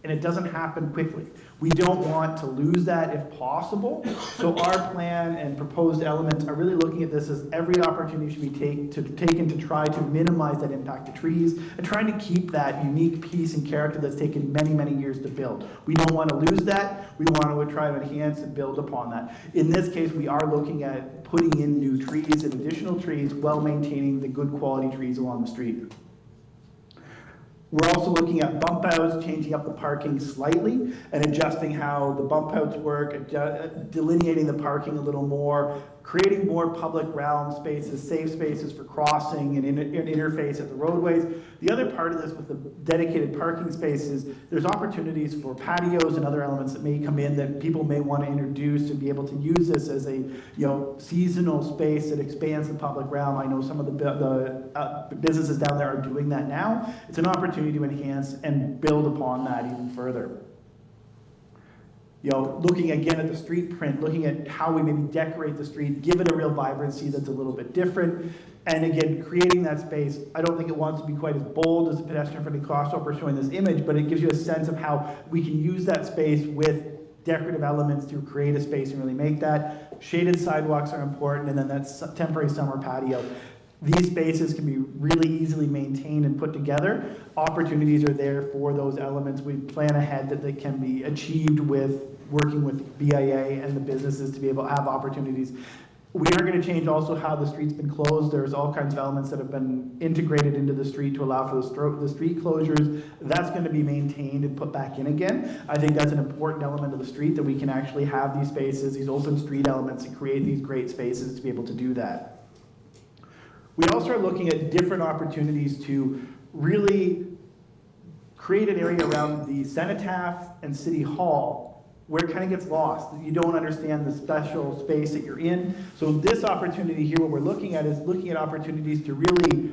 and it doesn't happen quickly. We don't want to lose that if possible. So our plan and proposed elements are really looking at this as every opportunity should be taken to try to minimize that impact to trees and trying to keep that unique piece and character that's taken many, many years to build. We don't want to lose that. We want to try to enhance and build upon that. In this case, we are looking at putting in new trees and additional trees while maintaining the good quality trees along the street. We're also looking at bump outs, changing up the parking slightly and adjusting how the bump outs work, delineating the parking a little more, creating more public realm spaces, safe spaces for crossing and interface at the roadways. The other part of this with the dedicated parking spaces, there's opportunities for patios and other elements that may come in that people may want to introduce and be able to use this as a seasonal space that expands the public realm. I know some of the businesses down there are doing that now. It's an opportunity to enhance and build upon that even further. Looking again at the street print, looking at how we maybe decorate the street, give it a real vibrancy that's a little bit different. And again, creating that space, I don't think it wants to be quite as bold as a pedestrian-friendly crossover showing this image, but it gives you a sense of how we can use that space with decorative elements to create a space and really make that. Shaded sidewalks are important, and then that temporary summer patio. These spaces can be really easily maintained and put together. Opportunities are there for those elements. We plan ahead that they can be achieved with working with BIA and the businesses to be able to have opportunities. We are going to change also how the street's been closed. There's all kinds of elements that have been integrated into the street to allow for the street closures. That's going to be maintained and put back in again. I think that's an important element of the street, that we can actually have these spaces, these open street elements, and create these great spaces to be able to do that. We also are looking at different opportunities to really create an area around the Cenotaph and City Hall where it kind of gets lost. You don't understand the special space that you're in. So this opportunity here, what we're looking at is looking at opportunities to really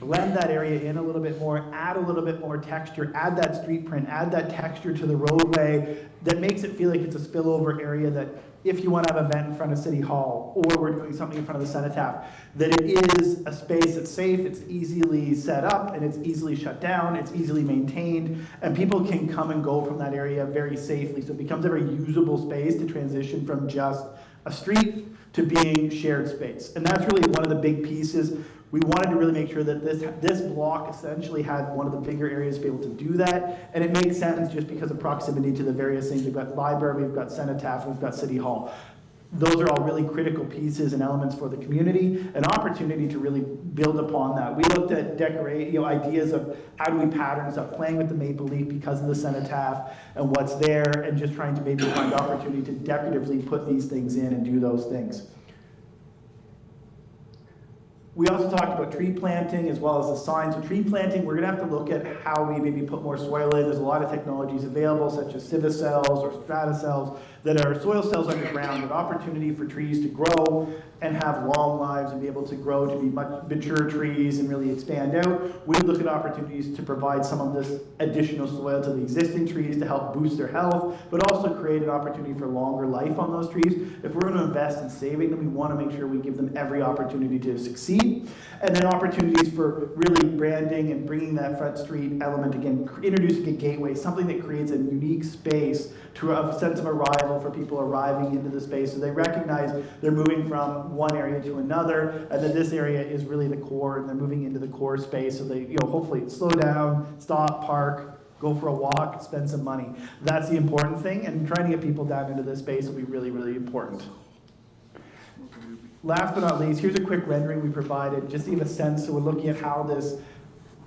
blend that area in a little bit more, add a little bit more texture, add that street print, add that texture to the roadway that makes it feel like it's a spillover area that if you want to have an event in front of City Hall, or we're doing something in front of the Cenotaph, that it is a space that's safe, it's easily set up, and it's easily shut down, it's easily maintained, and people can come and go from that area very safely. So it becomes a very usable space to transition from just a street to being shared space. And that's really one of the big pieces. We wanted to really make sure that this block essentially had one of the bigger areas to be able to do that, and it makes sense just because of proximity to the various things. We've got library, we've got Cenotaph, we've got City Hall. Those are all really critical pieces and elements for the community, an opportunity to really build upon that. We looked at ideas of how do we pattern stuff, playing with the maple leaf because of the Cenotaph and what's there, and just trying to maybe find opportunity to decoratively put these things in and do those things. We also talked about tree planting as well as the signs. So tree planting, we're going to have to look at how we maybe put more soil in. There's a lot of technologies available, such as Civicells or Stratacells, that are soil cells underground, with opportunity for trees to grow and have long lives and be able to grow to be much mature trees and really expand out. We look at opportunities to provide some of this additional soil to the existing trees to help boost their health, but also create an opportunity for longer life on those trees. If we're going to invest in saving them, we want to make sure we give them every opportunity to succeed. And then opportunities for really branding and bringing that Front Street element again, introducing a gateway, something that creates a unique space to a sense of arrival for people arriving into the space, so they recognize they're moving from one area to another, and that this area is really the core, and they're moving into the core space, so they hopefully slow down, stop, park, go for a walk, spend some money. That's the important thing, and trying to get people down into this space will be really, really important. Last but not least, here's a quick rendering we provided, just to give a sense. So we're looking at how this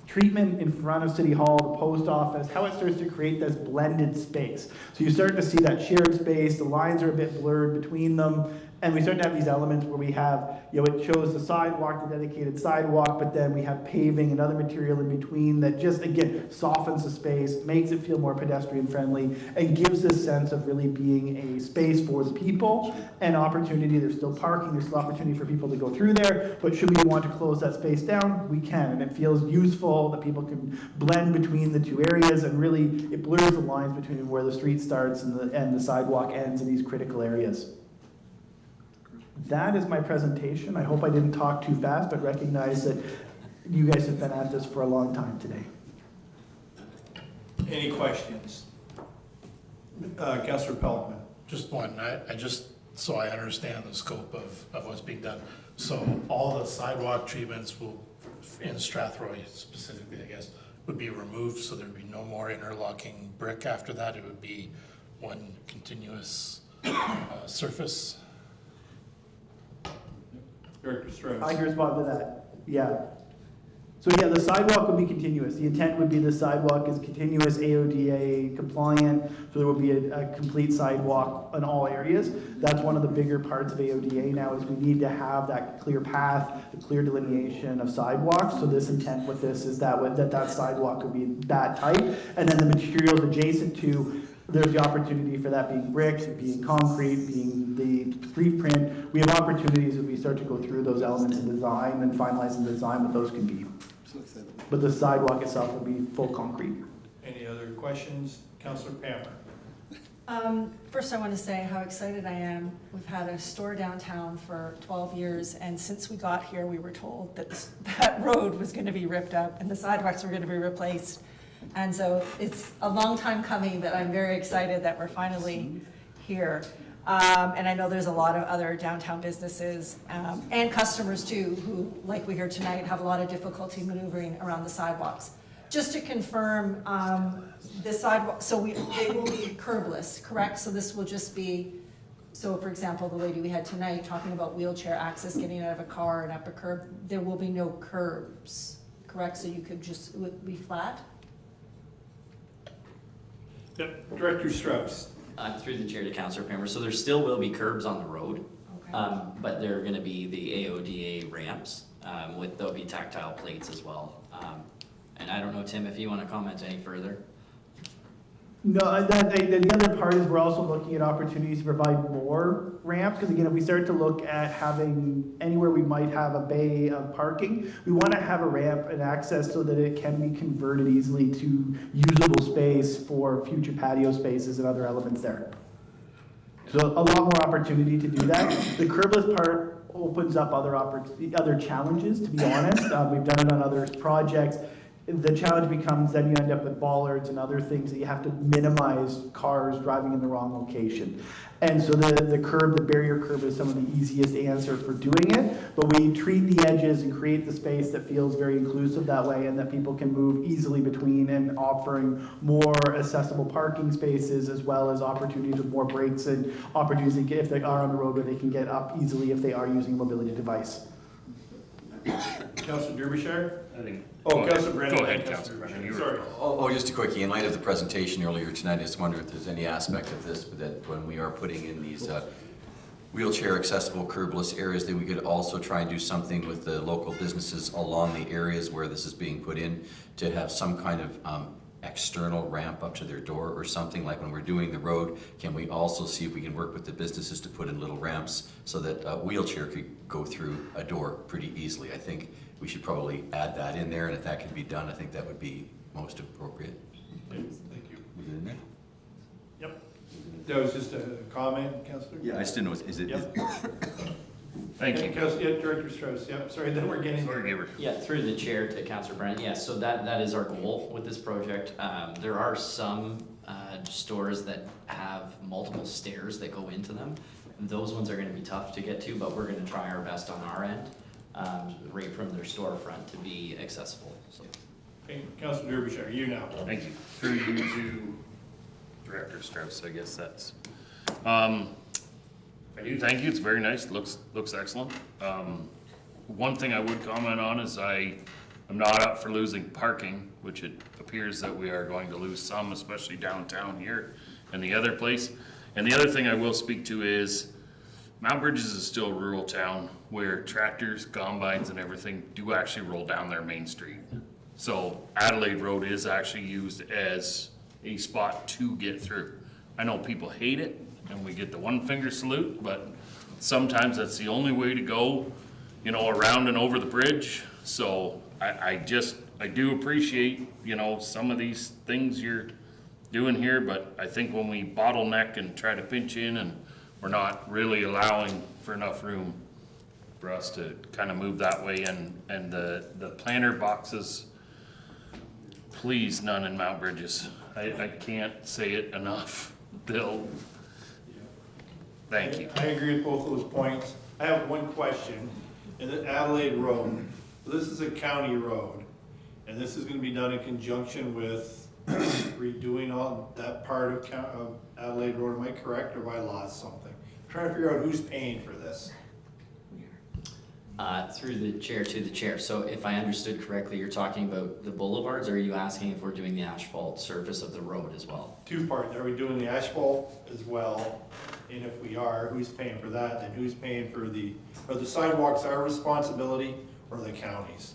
treatment in front of City Hall, the post office, how it starts to create this blended space. So you start to see that shared space, the lines are a bit blurred between them, And we start to have these elements where we have, it shows the sidewalk, the dedicated sidewalk, but then we have paving and other material in between that just, again, softens the space, makes it feel more pedestrian friendly, and gives this sense of really being a space for the people and opportunity. There's still parking, there's still opportunity for people to go through there, but should we want to close that space down, we can. And it feels useful that people can blend between the two areas, and really it blurs the lines between where the street starts and the sidewalk ends in these critical areas. That is my presentation. I hope I didn't talk too fast, but recognize that you guys have been at this for a long time today. Any questions? Councillor Pelkman. Just one, I just, so I understand the scope of what's being done. So all the sidewalk treatments will, in Strathroy specifically, I guess, would be removed, so there'd be no more interlocking brick after that. It would be one continuous surface. Director Strauss. I can respond to that. Yeah. So yeah, the sidewalk would be continuous. The intent would be the sidewalk is continuous, AODA compliant, so there will be a complete sidewalk in all areas. That's one of the bigger parts of AODA now, is we need to have that clear path, the clear delineation of sidewalks. So this intent with this is that that sidewalk would be that type. And then the materials adjacent to, there's the opportunity for that being brick, being concrete, being the street print. We have opportunities as we start to go through those elements in design and finalize the design, what those can be. But the sidewalk itself will be full concrete. Any other questions? Councillor Palmer. First, I want to say how excited I am. We've had a store downtown for 12 years, and since we got here, we were told that that road was going to be ripped up and the sidewalks were going to be replaced. And so it's a long time coming, but I'm very excited that we're finally here. And I know there's a lot of other downtown businesses and customers too, who, like we heard tonight, have a lot of difficulty maneuvering around the sidewalks. Just to confirm, the sidewalk, so they will be curbless, correct? So this will just be, so for example, the lady we had tonight talking about wheelchair access, getting out of a car and up a curb, there will be no curbs, correct? So you could just, it would be flat? Yep. Director Strauss. Through the chair to Councillor Palmer. So there still will be curbs on the road, but they're going to be the AODA ramps. There'll be tactile plates as well. And I don't know, Tim, if you want to comment any further. No, the other part is we're also looking at opportunities to provide more ramps, because again, if we start to look at having anywhere we might have a bay of parking, we want to have a ramp and access so that it can be converted easily to usable space for future patio spaces and other elements there. So a lot more opportunity to do that. The curbless part opens up other challenges, to be honest. We've done it on other projects. The challenge becomes then you end up with bollards and other things that you have to minimize cars driving in the wrong location. And so the barrier curb is some of the easiest answer for doing it, but we treat the edges and create the space that feels very inclusive that way, and that people can move easily between, and offering more accessible parking spaces as well as opportunities with more breaks and opportunities if they are on the road where they can get up easily if they are using a mobility device. Councillor Derbyshire? I think. Councillor Brennan. Go ahead, Councillor Brennan. Sorry. Just a quickie. In light of the presentation earlier tonight, I just wonder if there's any aspect of this that when we are putting in these wheelchair accessible curbless areas, that we could also try and do something with the local businesses along the areas where this is being put in, to have some kind of external ramp up to their door or something. Like when we're doing the road, can we also see if we can work with the businesses to put in little ramps so that a wheelchair could go through a door pretty easily? I think we should probably add that in there, and if that can be done, I think that would be most appropriate. Thank you. Was it in there? Yep. That was just a comment, Councillor? Yeah, I just didn't know, is it? Yep. Thank you. Director Strauss, yep, sorry, then we're getting. Yeah, through the chair to Councillor Brennan. Yeah, so that is our goal with this project. There are some stores that have multiple stairs that go into them. Those ones are going to be tough to get to, but we're going to try our best on our end, right from their storefront, to be accessible. So. Okay, Councillor Derbyshire, you now. Thank you. Through you to Director Strauss, I guess that's. I do thank you. It's very nice. Looks excellent. One thing I would comment on is I'm not up for losing parking, which it appears that we are going to lose some, especially downtown here and the other place. And the other thing I will speak to is Mount Bridges is still a rural town where tractors, combines, and everything do actually roll down their main street. So Adelaide Road is actually used as a spot to get through. I know people hate it, and we get the one finger salute, but sometimes that's the only way to go, you know, around and over the bridge. So I do appreciate, you know, some of these things you're doing here, but I think when we bottleneck and try to pinch in, and we're not really allowing for enough room for us to kind of move that way, and the planter boxes, please, none in Mount Bridges. I can't say it enough. Thank you. I agree with both those points. I have one question. In the Adelaide Road, this is a county road, and this is gonna be done in conjunction with redoing all that part of Adelaide Road. Am I correct, or have I lost something? I'm trying to figure out who's paying for this. Through the chair to the chair. So if I understood correctly, you're talking about the boulevards, or are you asking if we're doing the asphalt surface of the road as well? Two parts. Are we doing the asphalt as well? And if we are, who's paying for that? And who's paying for are the sidewalks our responsibility or the county's?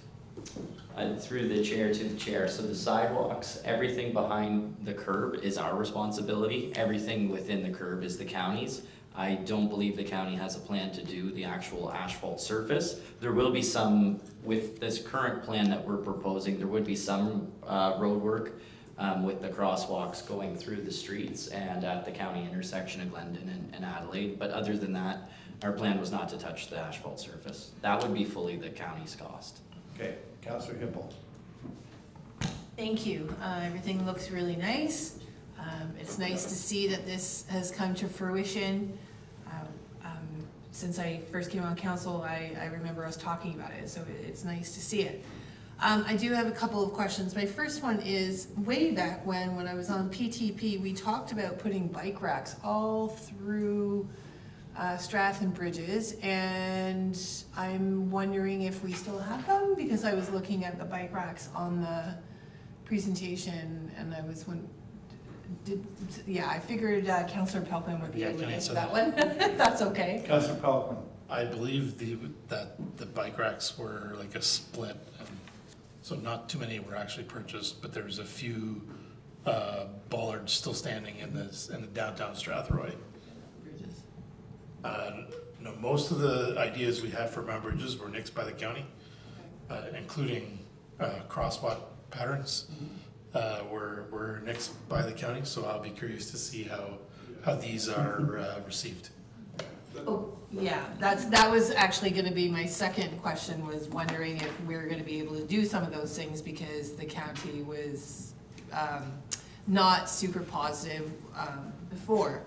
Through the chair to the chair. So the sidewalks, everything behind the curb is our responsibility. Everything within the curb is the county's. I don't believe the county has a plan to do the actual asphalt surface. There will be some, with this current plan that we're proposing, there would be some road work with the crosswalks going through the streets and at the county intersection of Glendon and Adelaide. But other than that, our plan was not to touch the asphalt surface. That would be fully the county's cost. Okay, Councillor Hippel. Thank you. Everything looks really nice. It's nice to see that this has come to fruition. Since I first came on council, I remember us talking about it, so it's nice to see it. I do have a couple of questions. My first one is, way back when I was on PTP, we talked about putting bike racks all through Strath and Bridges, and I'm wondering if we still have them, because I was looking at the bike racks on the presentation, and I was I figured Councillor Pelkman would be able to answer that one. That's okay. Councillor Pelkman. I believe that the bike racks were like a split, and so not too many were actually purchased, but there's a few bollards still standing in the downtown Strathroy. No, most of the ideas we had for Mount Bridges were nixed by the county, including crosswalk patterns. Were nixed by the county, so I'll be curious to see how these are received. Oh, yeah, that was actually gonna be my second question, was wondering if we were gonna be able to do some of those things, because the county was not super positive before.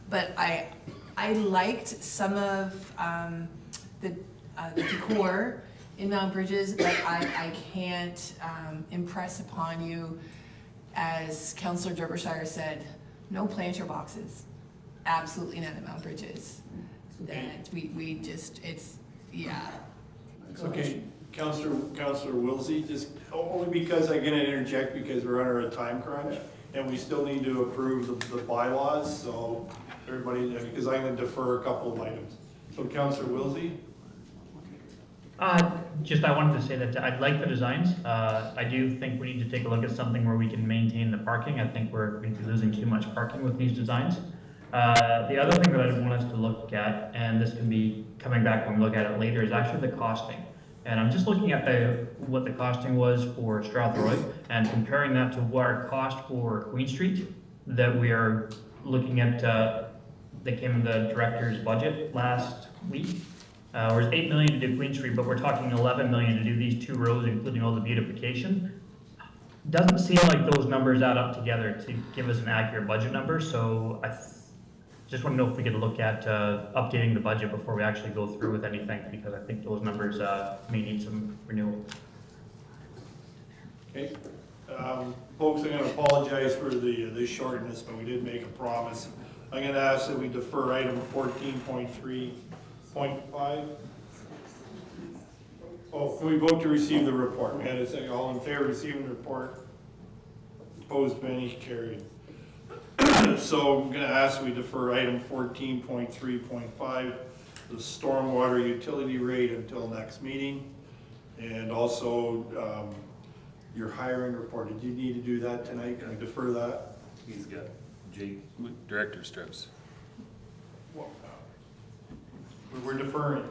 But I liked some of the decor in Mount Bridges, but I can't impress upon you, as Councillor Derbyshire said, no planter boxes. Absolutely none at Mount Bridges. That we just, yeah. Okay, Councillor Wilsey, just only because I'm gonna interject because we're under a time crunch, and we still need to approve the bylaws, so everybody, because I'm gonna defer a couple of items. So Councillor Wilsey? I wanted to say that I like the designs. I do think we need to take a look at something where we can maintain the parking. I think we're going to be losing too much parking with these designs. The other thing that I want us to look at, and this can be coming back when we look at it later, is actually the costing. And I'm just looking at what the costing was for Strathroy and comparing that to what our cost for Queen Street that we are looking at, that came in the director's budget last week. It was $8 million to do Queen Street, but we're talking $11 million to do these two roads, including all the beautification. Doesn't seem like those numbers add up together to give us an accurate budget number, so I just want to know if we could look at updating the budget before we actually go through with anything, because I think those numbers may need some renewal. Okay. Folks, I'm going to apologize for the shortness, but we did make a promise. I'm going to ask that we defer item 14.3.5. Oh, can we vote to receive the report? We had to say all in favor of receiving the report. Opposed, any, carried. So I'm going to ask we defer item 14.3.5 the stormwater utility rate until next meeting. And also, your hiring report, did you need to do that tonight? Can I defer that? He's got Director Strauss. We're deferring.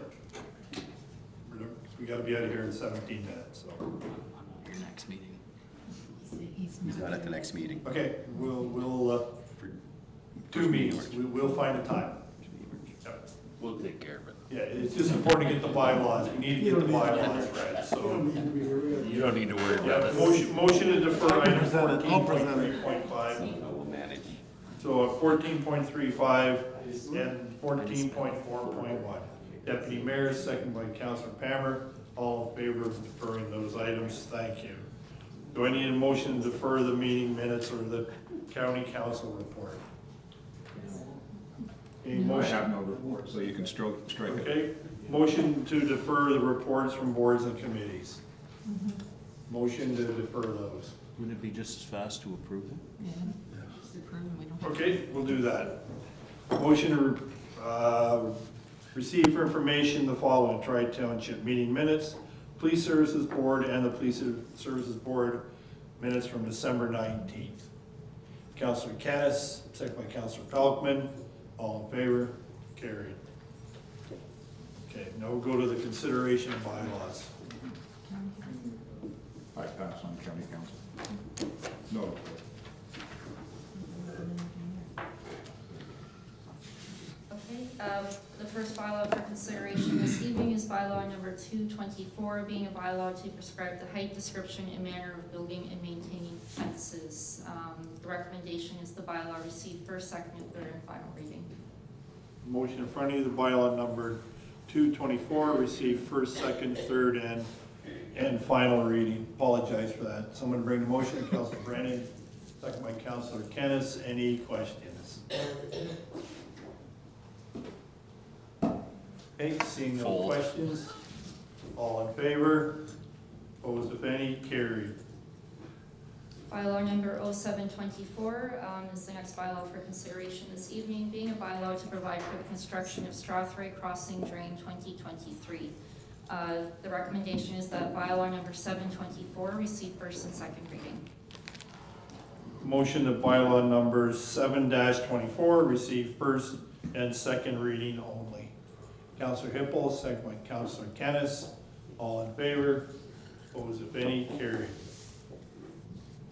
We gotta be out of here in 17 minutes, so. Your next meeting. He's not at the next meeting. Okay, we'll, 2 meetings, we'll find a time. Yep. We'll take care of it. Yeah, it's just important to get the bylaws, we need to get the bylaws right, so. You don't need to worry about it. Motion to defer item 14.3.5. We'll manage. So 14.35 and 14.4.1. Deputy Mayor, second by Councillor Palmer, all in favor of deferring those items, thank you. Do I need a motion to defer the meeting minutes or the county council report? Any motion? I have no report, so you can strike it. Okay, motion to defer the reports from boards and committees. Motion to defer those. Wouldn't it be just as fast to approve them? Yeah. Just approve and we don't have to- Okay, we'll do that. Motion to receive for information the following: Tri-Township meeting minutes, Police Services Board, and the Police Services Board minutes from December 19th. Councillor Canis, second by Councillor Pelkman, all in favor, carried. Okay, now we'll go to the consideration of bylaws. I pass on county council. No. Okay, the first bylaw for consideration this evening is bylaw number 224, being a bylaw to prescribe the height, description, and manner of building and maintaining fences. The recommendation is the bylaw receive first, second, and third, and final reading. Motion in front of you, the bylaw number 224, receive first, second, third, and final reading. Apologize for that. Someone bring the motion, Councillor Brennan, second by Councillor Kennis. Any questions? Okay, seeing no Fold. questions, all in favor, opposed if any, carried. Bylaw number 0724 is the next bylaw for consideration this evening, being a bylaw to provide for the construction of Strathroy-Crossing Drain 2023. The recommendation is that bylaw number 724 receive first and second reading. Motion that bylaw number 7-24 receive first and second reading only. Councillor Hippel, second by Councillor Kennis, all in favor, opposed if any, carried.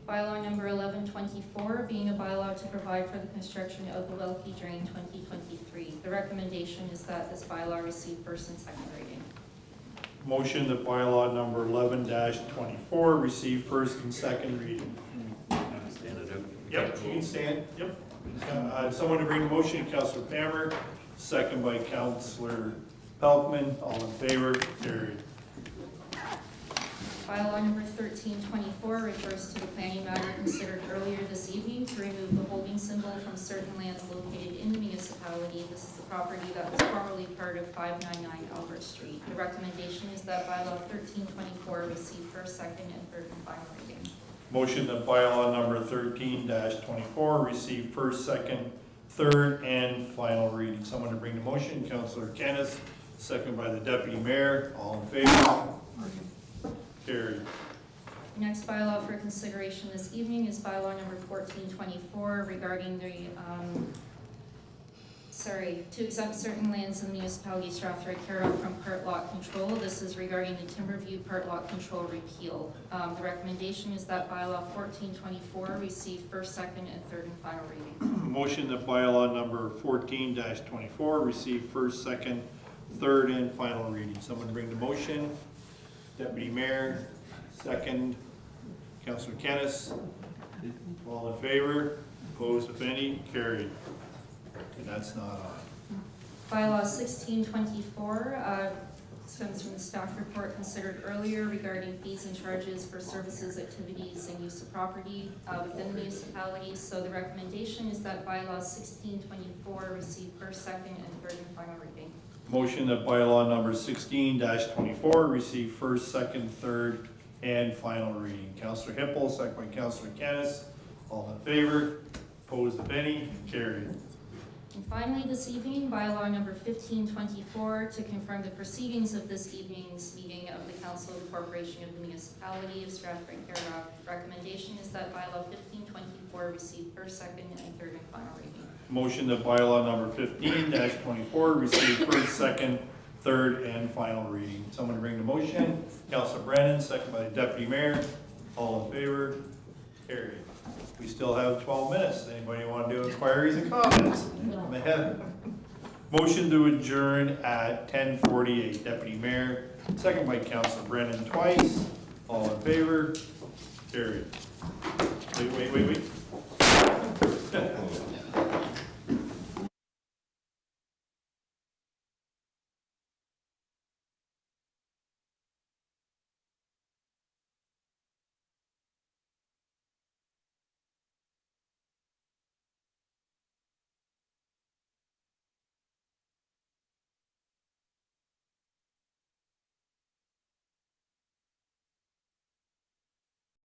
Bylaw number 1124, being a bylaw to provide for the construction of the Welkie Drain 2023. The recommendation is that this bylaw receive first and second reading. Motion that bylaw number 11-24 receive first and second reading. Stand it up. Yep, you can stand, yep. Someone to bring the motion, Councillor Palmer, second by Councillor Pelkman, all in favor, carried. Bylaw number 1324 refers to the planning matter considered earlier this evening to remove the holding symbol from certain lands located in the municipality. This is the property that was formerly part of 599 Albert Street. The recommendation is that bylaw 1324 receive first, second, and third and final reading. Motion that bylaw number 13-24 receive first, second, third, and final reading. Someone to bring the motion, Councillor Kennis, second by the Deputy Mayor, all in favor? Carried. Next bylaw for consideration this evening is bylaw number 1424 regarding the, to exempt certain lands in the municipality of Strathroy-Caradoc from part lot control. This is regarding the Timberview part lot control repeal. The recommendation is that bylaw 1424 receive first, second, and third and final reading. Motion that bylaw number 14-24 receive first, second, third, and final reading. Someone bring the motion. Deputy Mayor, second. Councillor Kennis, all in favor, opposed if any, carried. And that's not on. Bylaw 1624 stems from the staff report considered earlier regarding fees and charges for services, activities, and use of property within the municipalities. So the recommendation is that bylaw 1624 receive first, second, and third and final reading. Motion that bylaw number 16-24 receive first, second, third, and final reading. Councillor Hippel, second by Councillor Kennis, all in favor, opposed if any, carried. And finally, this evening, bylaw number 1524, to confirm the proceedings of this evening's meeting of the Council of the Corporation of the Municipality of Strathroy-Caradoc. Recommendation is that bylaw 1524 receive first, second, and third and final reading. Motion that bylaw number 15-24 receive first, second, third, and final reading. Someone bring the motion. Councilor Brennan, second by the Deputy Mayor. All in favor? Carried. We still have 12 minutes. Anybody want to do inquiries and comments? I'm ahead. Motion to adjourn at 10:48. Deputy Mayor, second by Councilor Brennan twice. All in favor? Carried. Wait.